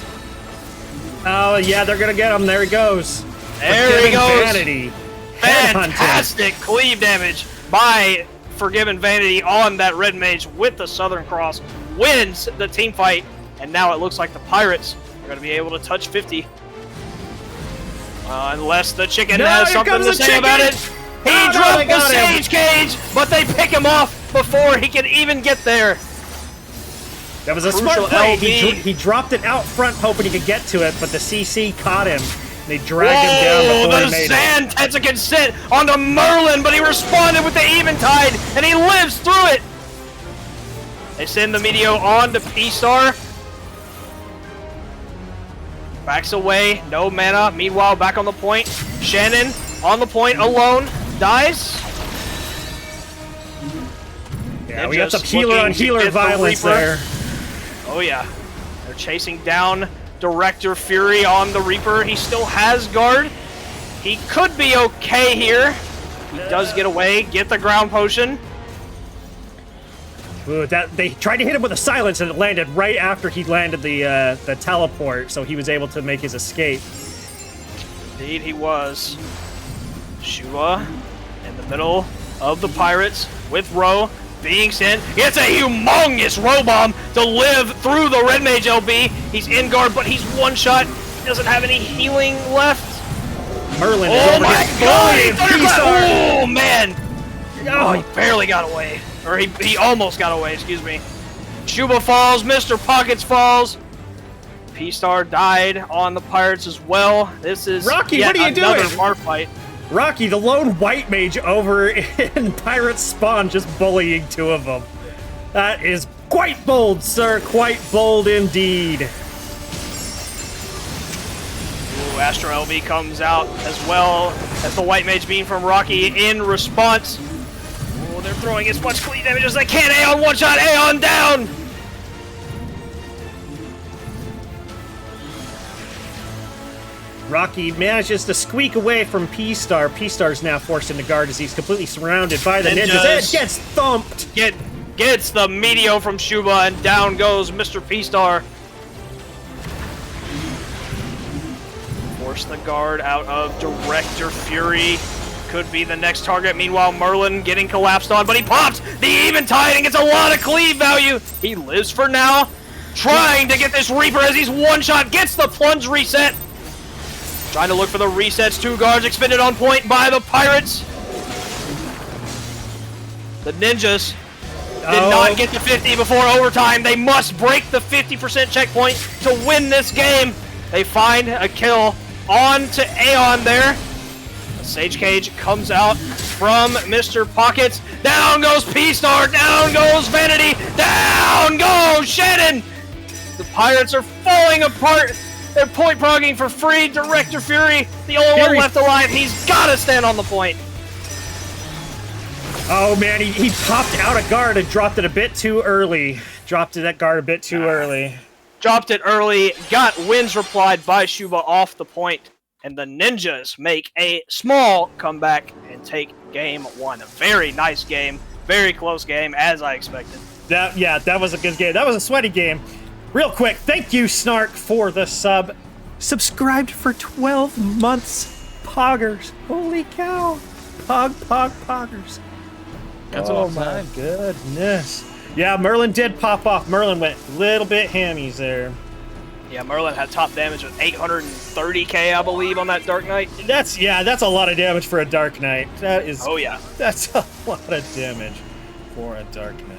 Oh, yeah, they're going to get him. There he goes. There he goes. Vanity. Fantastic cleave damage by Forgiven Vanity on that Red Mage with the Southern Cross. Wins the team fight, and now it looks like the Pirates are going to be able to touch 50. Unless the chicken has something to say about it. He dropped the Sage Cage, but they pick him off before he can even get there. That was a smart play. He dropped it out front hoping he could get to it, but the CC caught him. They dragged him down before he made it. The Sand Tetsuken sit onto Merlin, but he responded with the Eventide, and he lives through it. They send the Meteo on to P-Star. Backs away, no mana. Meanwhile, back on the point. Shannon on the point alone. Dies. Yeah, we got some healer on healer violence there. Oh yeah. They're chasing down Director Fury on the Reaper. He still has guard. He could be okay here. He does get away, get the ground potion. Ooh, they tried to hit him with a silence and it landed right after he landed the teleport, so he was able to make his escape. Indeed he was. Shua in the middle of the Pirates with Ro being sent. Gets a humongous Ro bomb to live through the Red Mage LB. He's in guard, but he's one shot. He doesn't have any healing left. Merlin is oh over my his god! Oh man! Oh, he barely got away. Or he almost got away, excuse me. Shuba falls, Mr. Pockets falls. P-Star died on the Pirates as well. This is Rocky, yet what are you another doing? bar fight. Rocky, the lone white mage over in Pirate Spawn, just bullying two of them. That is quite bold, sir. Quite bold indeed. Ooh, Astro LB comes out as well as the white mage beam from Rocky in response. Ooh, they're throwing as much clean damage as they can. Aeon one shot, Aeon down. Rocky manages to squeak away from P-Star. P-Star's now forced into guard as he's completely surrounded by the ninjas. It gets thumped. Gets the meteor from Shuba, and down goes Mr. P-Star. Force the guard out of Director Fury. Could be the next target. Meanwhile, Merlin getting collapsed on, but he pops the Eventide and gets a lot of cleave value. He lives for now, trying to get this Reaper as he's one-shot, gets the plunge reset. Trying to look for the resets. Two guards expended on point by the Pirates. The Ninjas did not get to 50 before overtime. They must break the 50% checkpoint to win this game. They find a kill on to Aeon there. The Sage Cage comes out from Mr. Pockets. Down goes P-Star. Down goes Vanity. Down goes Shannon. The Pirates are falling apart. They're point progging for free. Director Fury, the only one left alive. He's got to stand on the point. Oh man, he popped out a guard and dropped it a bit too early. Dropped that guard a bit too early. Dropped it early. Got wins replied by Shuba off the point. And the Ninjas make a small comeback and take game one. A very nice game. Very close game, as I expected. That was a good game. That was a sweaty game. Real quick, thank you, Snark, for the sub. Subscribed for 12 months. Poggers. Holy cow. Poggers. That's a long my time. Goodness. Yeah, Merlin did pop off. Merlin went a little bit hammies there. Yeah, Merlin had top damage with 830k, I believe, on that Dark Knight. That's a lot of damage for a Dark Knight. That is. Oh yeah. That's a lot of damage for a Dark Knight.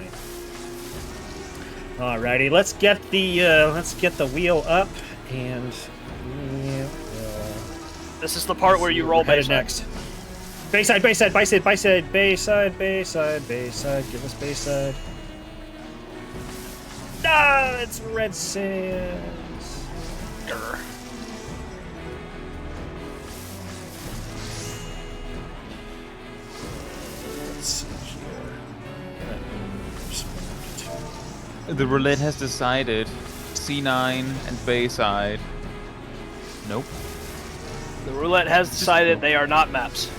Alrighty, let's get the wheel up, and this is the part where you roll baseline. Next. Bayside. Give us Bayside. Ah, it's Red Sands. Grr. Let's see here. The Roulette has decided C9 and Bayside. Nope. The Roulette has decided they are not maps.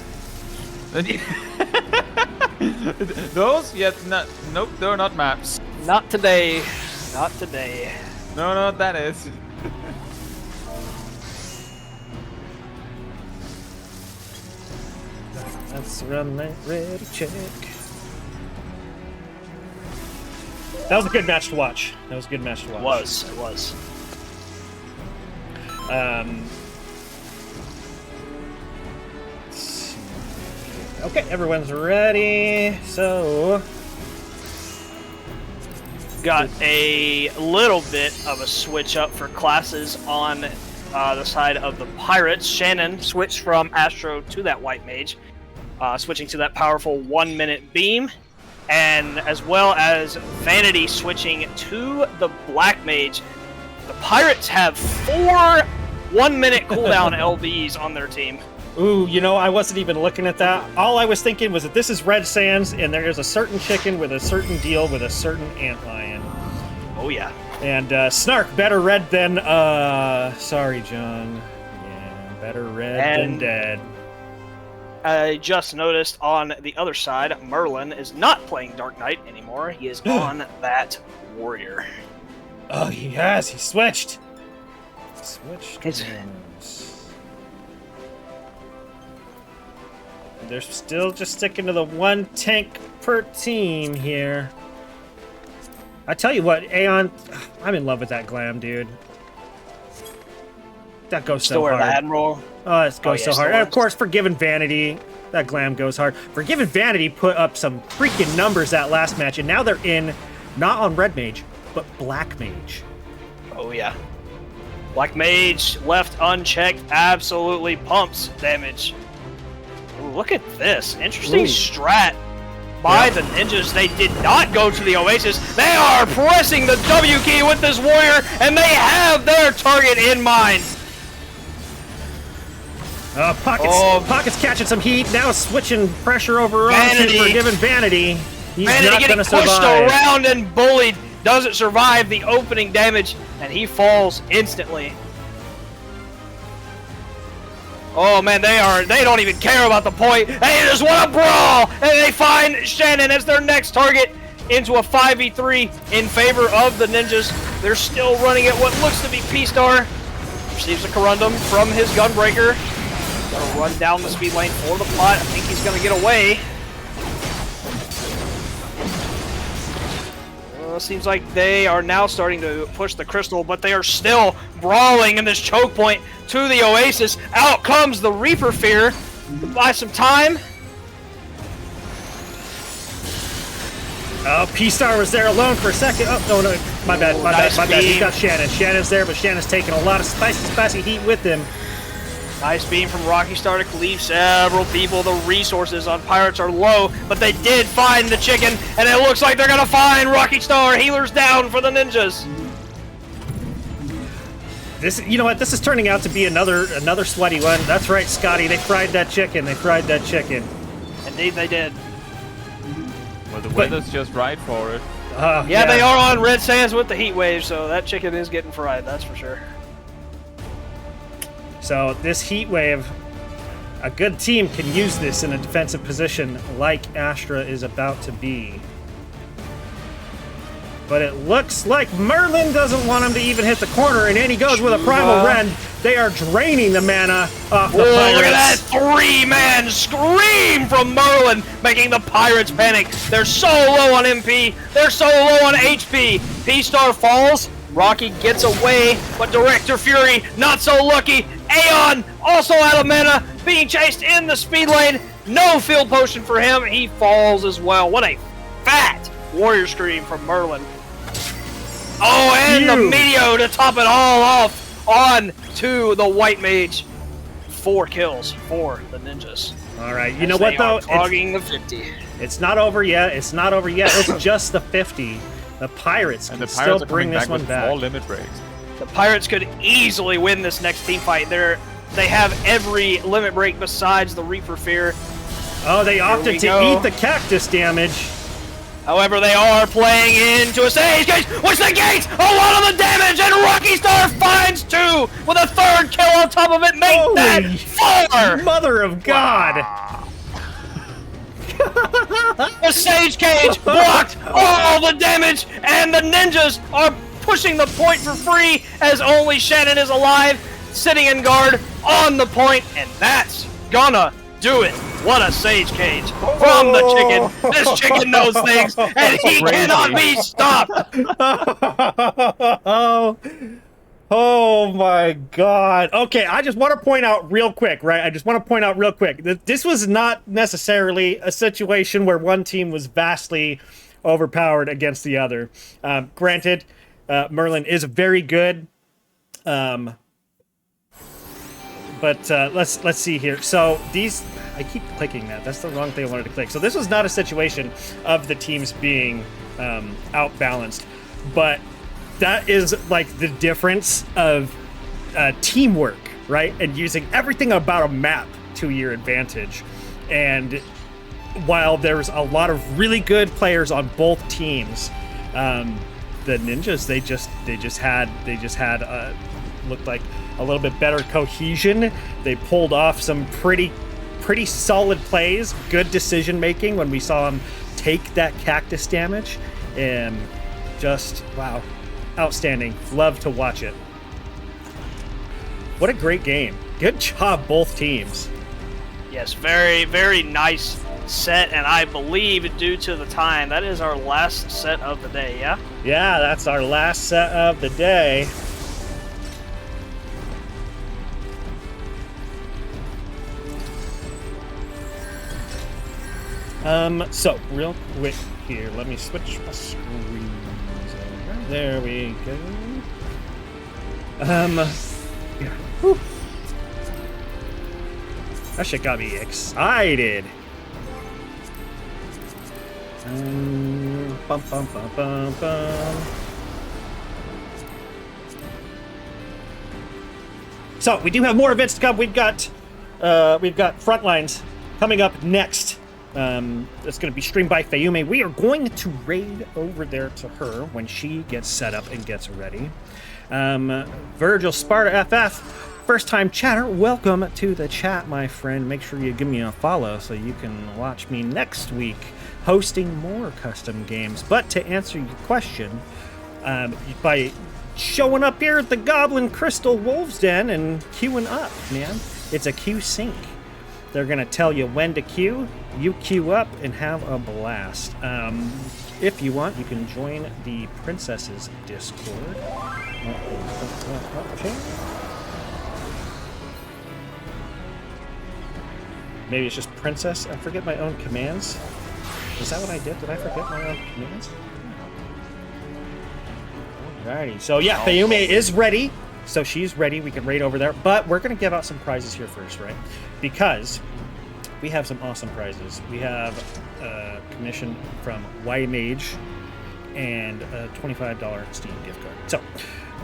Those? Yeah, nope, they're not maps. Not today. Not today. No, that is. Let's run that ready check. That was a good match to watch. It was. It was. Let's see. Okay, everyone's ready. So, got a little bit of a switch up for classes on the side of the Pirates. Shannon switched from Astro to that White Mage, switching to that powerful 1-minute beam. And as well as Vanity switching to the Black Mage. The Pirates have 4 1-minute cooldown LBs on their team. ooh, I wasn't even looking at that. All I was thinking was that this is Red Sands, and there is a certain chicken with a certain deal with a certain antlion. Oh yeah. And Snark, better red than sorry, John. Yeah, better red than dead. I just noticed on the other side, Merlin is not playing Dark Knight anymore. He is on that Warrior. Oh, he has. He switched. They're still just sticking to the 1 tank per team here. I tell you what, Aeon, I'm in love with that glam, dude. That goes so hard. The Admiral. Oh, it goes so hard. And of course, Forgiven Vanity, that glam goes hard. Forgiven Vanity put up some freaking numbers that last match, and now they're in, not on Red Mage, but Black Mage. Oh, yeah. Black Mage, left unchecked, absolutely pumps damage. Ooh, look at this. Interesting strat by the ninjas. They did not go to the Oasis. They are pressing the W key with this warrior, and they have their target in mind. Pocket's catching some heat. Now switching pressure over onto Forgiven Vanity. He's Vanity not getting going to pushed survive. around and bullied. Doesn't survive the opening damage, and he falls instantly. Oh man, they don't even care about the point. They just want to brawl, and they find Shannon as their next target into a 5v3 in favor of the ninjas. They're still running at what looks to be P-Star. Receives a corundum from his Gunbreaker. Gonna run down the speed lane for the plot. I think he's gonna get away. Seems like they are now starting to push the crystal, but they are still brawling in this choke point to the Oasis. Out comes the Reaper Fear to buy some time. Oh, P-Star was there alone for a second. Oh, no, my bad, my bad. He's got Shannon. Shannon's there, but Shannon's taking a lot of spicy heat with him. Nice beam from Rocky Star to cleave several people. The resources on Pirates are low, but they did find the chicken, and it looks like they're gonna find Rocky Star. Healers down for the ninjas. You know what? This is turning out to be another sweaty one. That's right, Scotty. They fried that chicken. Indeed, they did. Well, the weather's just right for it. Yeah, they are on Red Sands with the heat wave, so that chicken is getting fried. That's for sure. So this heat wave, a good team can use this in a defensive position like Astra is about to be. But it looks like Merlin doesn't want him to even hit the corner, and in he goes with a Primal Rend. They are draining the mana off the Pirates. Look at that three-man scream from Merlin, making the Pirates panic. They're so low on MP. They're so low on HP. P-Star falls. Rocky gets away, but Director Fury, not so lucky. Aeon, also out of mana, being chased in the speed lane. No field potion for him. He falls as well. What a fat warrior scream from Merlin. Oh, and the Meteor to top it all off on to the White Mage. 4 kills for the ninjas. All right, you know what though? Clogging the 50. It's not over yet. It's just the 50. The Pirates can still bring this one back. 4 limit breaks. The Pirates could easily win this next team fight. They have every limit break besides the Reaper Fear. Oh, they opted to eat the cactus damage. However, they are playing into a Sage Cage, which negates a lot of the damage, and Rocky Star finds 2 with a 3rd kill on top of it. Make that 4! Mother of God! The Sage Cage blocked all the damage, and the ninjas are pushing the point for free as only Shannon is alive, sitting in guard on the point, and that's gonna do it. What a Sage Cage from the chicken. This chicken knows things, and he cannot be stopped. Oh my God. Okay, I just want to point out real quick, right? That this was not necessarily a situation where one team was vastly overpowered against the other. Granted, Merlin is very good. But let's see here. So these, I keep clicking that. That's the wrong thing I wanted to click. So this was not a situation of the teams being outbalanced, but that is like the difference of teamwork, right? And using everything about a map to your advantage. And while there's a lot of really good players on both teams, the ninjas they just had looked like a little bit better cohesion. They pulled off some pretty solid plays, good decision making when we saw them take that cactus damage, and just wow. Outstanding. Love to watch it. What a great game. Good job, both teams. Yes, very, very nice set, and I believe due to the time, that is our last set of the day, yeah? Yeah, that's our last set of the day. So, real quick here, let me switch my screen. There we go. Yeah. Whew. That shit got me excited. Bum, bum, bum, bum, bum. So we do have more events to come. We've got Frontlines coming up next. It's going to be streamed by Fayume. We are going to raid over there to her when she gets set up and gets ready. Virgil Sparta FF, first time chatter, welcome to the chat, my friend. Make sure you give me a follow so you can watch me next week hosting more custom games. But to answer your question, by showing up here at the Goblin Crystal Wolves Den and queuing up, man. It's a queue sync. They're going to tell you when to queue. You queue up and have a blast. If you want, you can join the Princesses Discord. Maybe it's just Princess. I forget my own commands. Is that what I did? Did I forget my own commands? Alrighty. So yeah, Fayume is ready. So she's ready. We can raid over there. But we're going to give out some prizes here first, right? Because we have some awesome prizes. We have a commission from Y-Mage and a $25 Steam gift card. So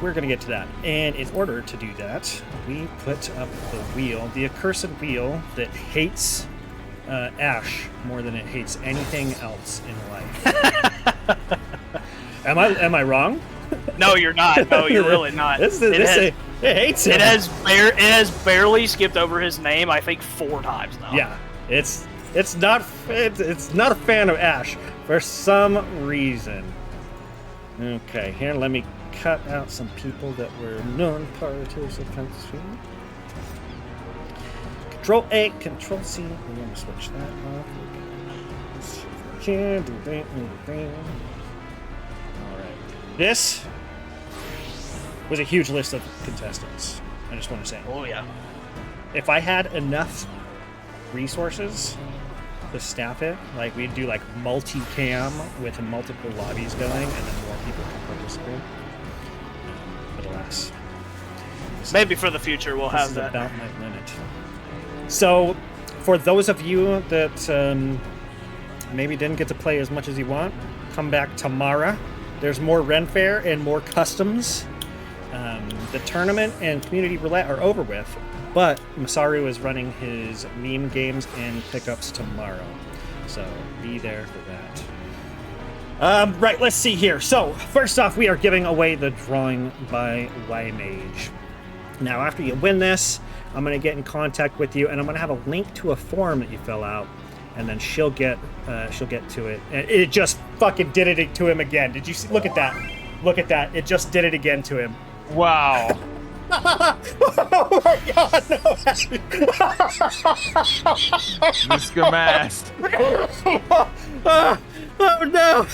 we're going to get to that. And in order to do that, we put up the wheel, the accursed wheel that hates Ash more than it hates anything else in life. Am I wrong? No, you're not. No, you're really not. It hates him. It has barely skipped over his name, I think, 4 times now. Yeah, it's not a fan of Ash for some reason. Okay, here, let me cut out some people that were non-parties of country. Control A, Control C. We're going to switch that off. This was a huge list of contestants. I just want to say. Oh, yeah. If I had enough resources to staff it, like we'd do like multi-cam with multiple lobbies going, and then more people can participate. But alas. Maybe for the future we'll have that. About my limit. So, for those of you that maybe didn't get to play as much as you want, come back tomorrow. There's more Ren Fair and more customs. The tournament and community roulette are over with, but Masaru is running his meme games and pickups tomorrow, so be there for that. Right, let's see here. So first off, we are giving away the drawing by Y-Mage. Now, after you win this, I'm going to get in contact with you, and I'm going to have a link to a form that you fill out. And then she'll get to it. And it just fucking did it to him again. Did you see? Look at that. Look at that. It just did it again to him. Wow. Oh my god, no. Mr. Mast. Oh no.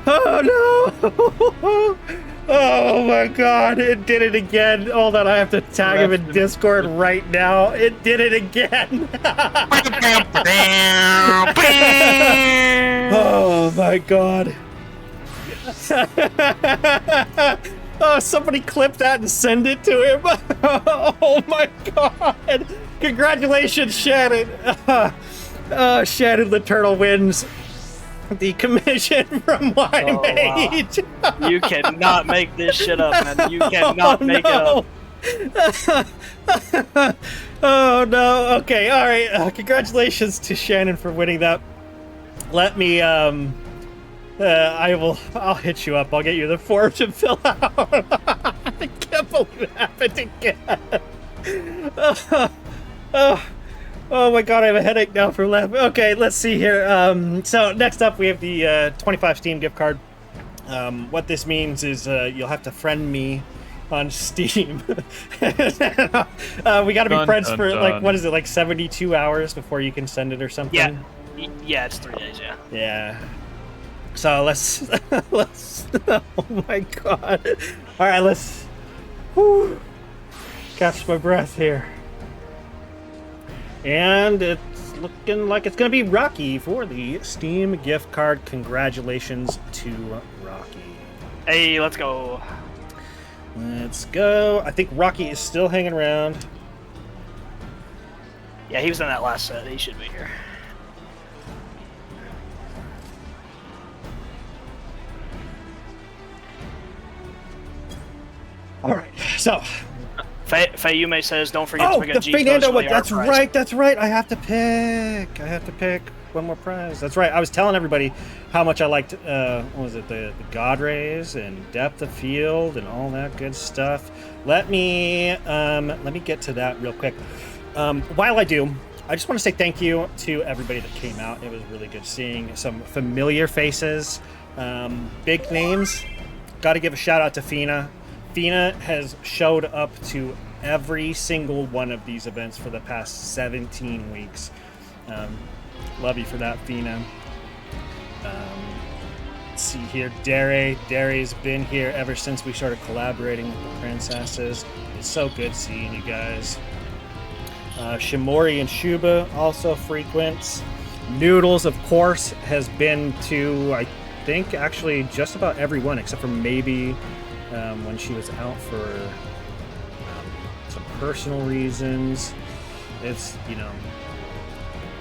Oh no. Oh my god, it did it again. Hold on, I have to tag him in Discord right now. It did it again. Oh my god. Oh, somebody clip that and send it to him. Oh my god. Congratulations, Shannon. Shannon the Turtle wins the commission from Y-Mage. Oh, wow. You cannot make this shit up, man. You cannot make it up. Oh no. Okay, alright. Congratulations to Shannon for winning that. Let me I'll hit you up. I'll get you the form to fill out. I can't believe it happened again. Oh my god, I have a headache now from laughing. Okay, let's see here. So next up we have the 25 Steam gift card. What this means is you'll have to friend me on Steam. We gotta be friends for like, what is it, like 72 hours before you can send it or something? Yeah, it's 3 days, yeah. Yeah. So let's oh my god. Alright, let's catch my breath here. And it's looking like it's gonna be Rocky for the Steam gift card. Congratulations to Rocky. Hey, let's go. Let's go. I think Rocky is still hanging around. Yeah, he was in that last set. He should be here. All right, so. Fayume says, "Don't forget to pick a the G Fernando post one. for the That's art prize." right. That's right. I have to pick one more prize. That's right. I was telling everybody how much I liked. What was it? The God Rays and Depth of Field and all that good stuff. Let me get to that real quick. While I do, I just want to say thank you to everybody that came out. It was really good seeing some familiar faces, big names. Got to give a shout out to Fina. Fina has showed up to every single one of these events for the past 17 weeks. Love you for that, Fina. Let's see here, Dare's been here ever since we started collaborating with the princesses. It's so good seeing you guys. Shimori and Shuba also frequents. Noodles, of course, has been to, I think, actually just about every one, except for maybe when she was out for some personal reasons. It's,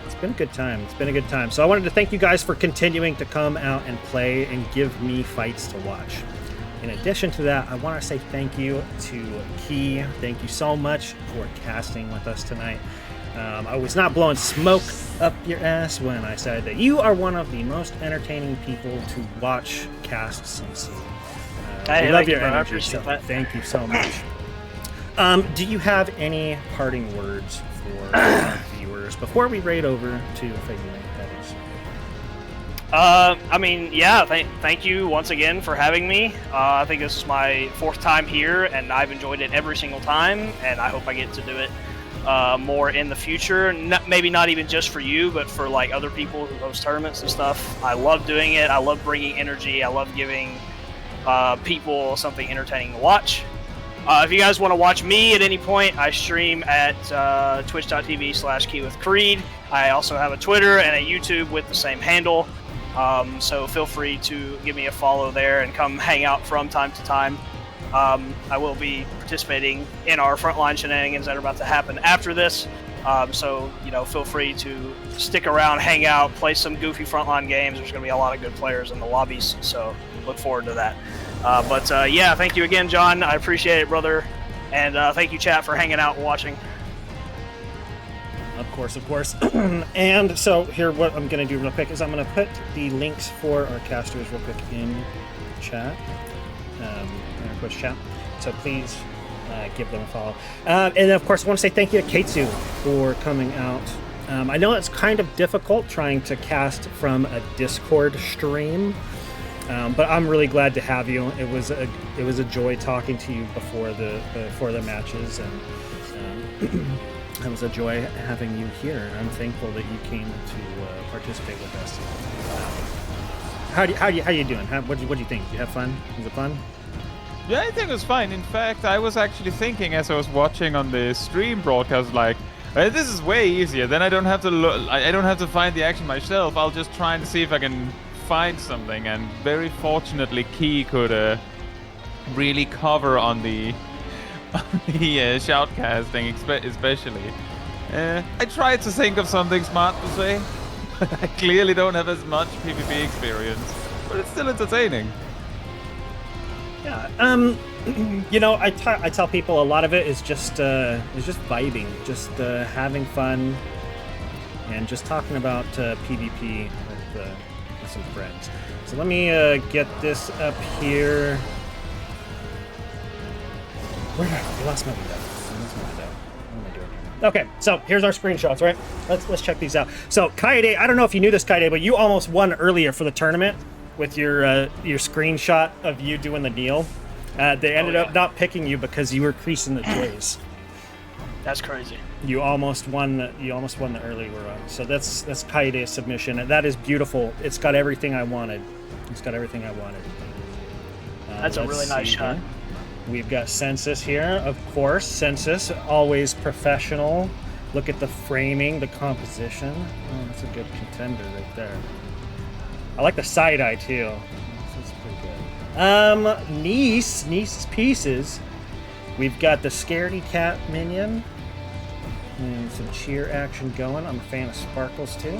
it's been a good time. It's been a good time. So I wanted to thank you guys for continuing to come out and play and give me fights to watch. In addition to that, I want to say thank you to Key. Thank you so much for casting with us tonight. I was not blowing smoke up your ass when I said that you are one of the most entertaining people to watch casts and see. Hey, we love thank your you, bro. I energy, appreciate so that. thank you so much. Do you have any parting words for our viewers before we raid over to Fayume? I mean, yeah, thank you once again for having me. I think this is my 4th time here, and I've enjoyed it every single time, and I hope I get to do it more in the future. Maybe not even just for you, but for like other people who host tournaments and stuff. I love doing it. I love bringing energy. I love giving people something entertaining to watch. If you guys want to watch me at any point, I stream at twitch.tv/keywithcreed. I also have a Twitter and a YouTube with the same handle. So feel free to give me a follow there and come hang out from time to time. I will be participating in our frontline shenanigans that are about to happen after this. So, feel free to stick around, hang out, play some goofy frontline games. There's going to be a lot of good players in the lobbies, so look forward to that. Yeah, thank you again, John. I appreciate it, brother. And thank you, chat, for hanging out and watching. Of course. And so here, what I'm going to do real quick is I'm going to put the links for our casters real quick in chat, in our Twitch chat. So please give them a follow. And of course, I want to say thank you to Keitsu for coming out. I know it's kind of difficult trying to cast from a Discord stream, but I'm really glad to have you. It was a joy talking to you before the matches, and it was a joy having you here. I'm thankful that you came to participate with us. How you doing? What do you think? Did you have fun? Was it fun? Yeah, I think it was fine. In fact, I was actually thinking as I was watching on the stream broadcast, like, this is way easier. Then I don't have to I don't have to find the action myself. I'll just try and see if I can find something. And very fortunately, Key could really cover on the shoutcasting, especially. I tried to think of something smart to say. I clearly don't have as much PvP experience, but it's still entertaining. Yeah. I tell people a lot of it is just vibing, just having fun, and just talking about PvP with some friends. So let me get this up here. Where did I lost my window? What am I doing here? Okay, so here's our screenshots, right? Let's check these out. So Kaede, I don't know if you knew this, Kaede, but you almost won earlier for the tournament with your screenshot of you doing the kneel. They ended up not picking you because you were creasing the J's. That's crazy. You almost won the early run. So that's Kaede's submission, and that is beautiful. It's got everything I wanted. That's a really nice shot. Here. We've got Census here, of course. Census, always professional. Look at the framing, the composition. Oh, that's a good contender right there. I like the side eye too. That's pretty good. Niece's pieces. We've got the Scaredy Cat minion. And some cheer action going. I'm a fan of Sparkles too.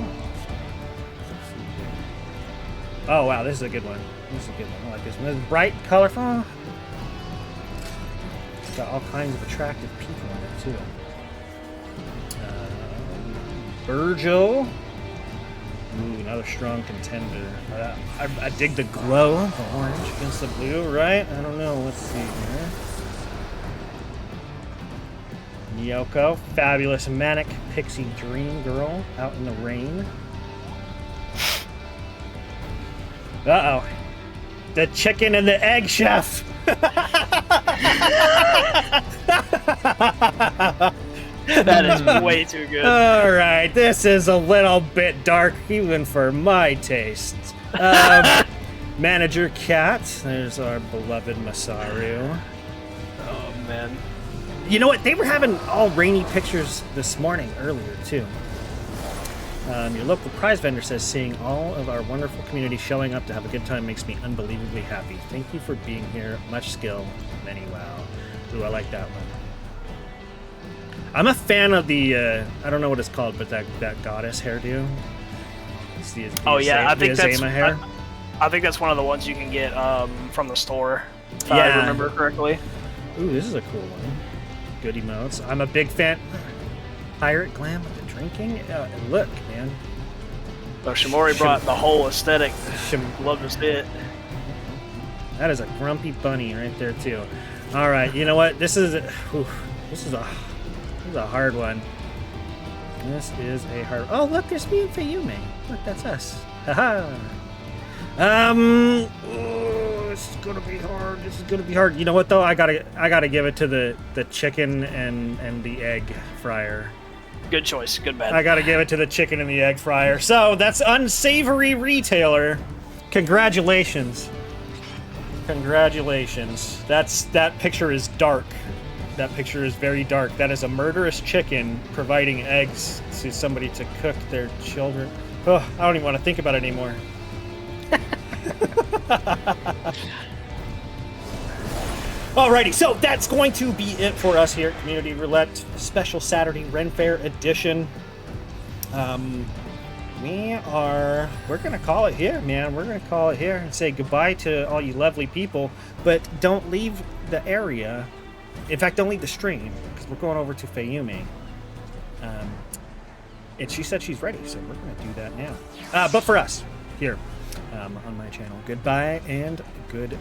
Oh wow, this is a good one. This is a good one. I like this one. It's bright, colorful. It's got all kinds of attractive people in it too. Virgil. Ooh, another strong contender. I dig the glow, the orange against the blue, right? I don't know. Let's see here. Yoko, fabulous manic pixie dream girl out in the rain. Uh-oh. The chicken and the egg chef. That is way too good. All right, this is a little bit dark even for my tastes. Manager Cat, there's our beloved Masaru. Oh man. You know what? They were having all rainy pictures this morning earlier too. Your local prize vendor says seeing all of our wonderful community showing up to have a good time makes me unbelievably happy. Thank you for being here. Much skill, many wow. Ooh, I like that one. I'm a fan of the, I don't know what it's called, but that goddess hairdo. It's the Oh yeah, I think Azema that's hair. I think that's one of the ones you can get from the store. If Yeah. I remember correctly. Ooh, this is a cool one. Good emotes. I'm a big fan. Pirate glam with the drinking. Look, man. So Shimori brought the whole aesthetic. Love to see it. That is a grumpy bunny right there too. All right, you know what? This is a hard one. This is a hard. Oh, look, there's me and Fayume. Look, that's us. Haha. Oh, this is gonna be hard. This is gonna be hard. You know what though? I gotta give it to the chicken and the egg fryer. Good choice. Good bad. I gotta give it to the chicken and the egg fryer. So that's unsavory retailer. Congratulations. Congratulations. That picture is dark. That picture is very dark. That is a murderous chicken providing eggs to somebody to cook their children. Oh, I don't even want to think about it anymore. Alrighty, so that's going to be it for us here at Community Roulette Special Saturday Ren Fair Edition. We're gonna call it here, man. We're gonna call it here and say goodbye to all you lovely people, but don't leave the area. In fact, don't leave the stream, because we're going over to Fayume. And she said she's ready, so we're gonna do that now. But for us, here, on my channel, goodbye and good night.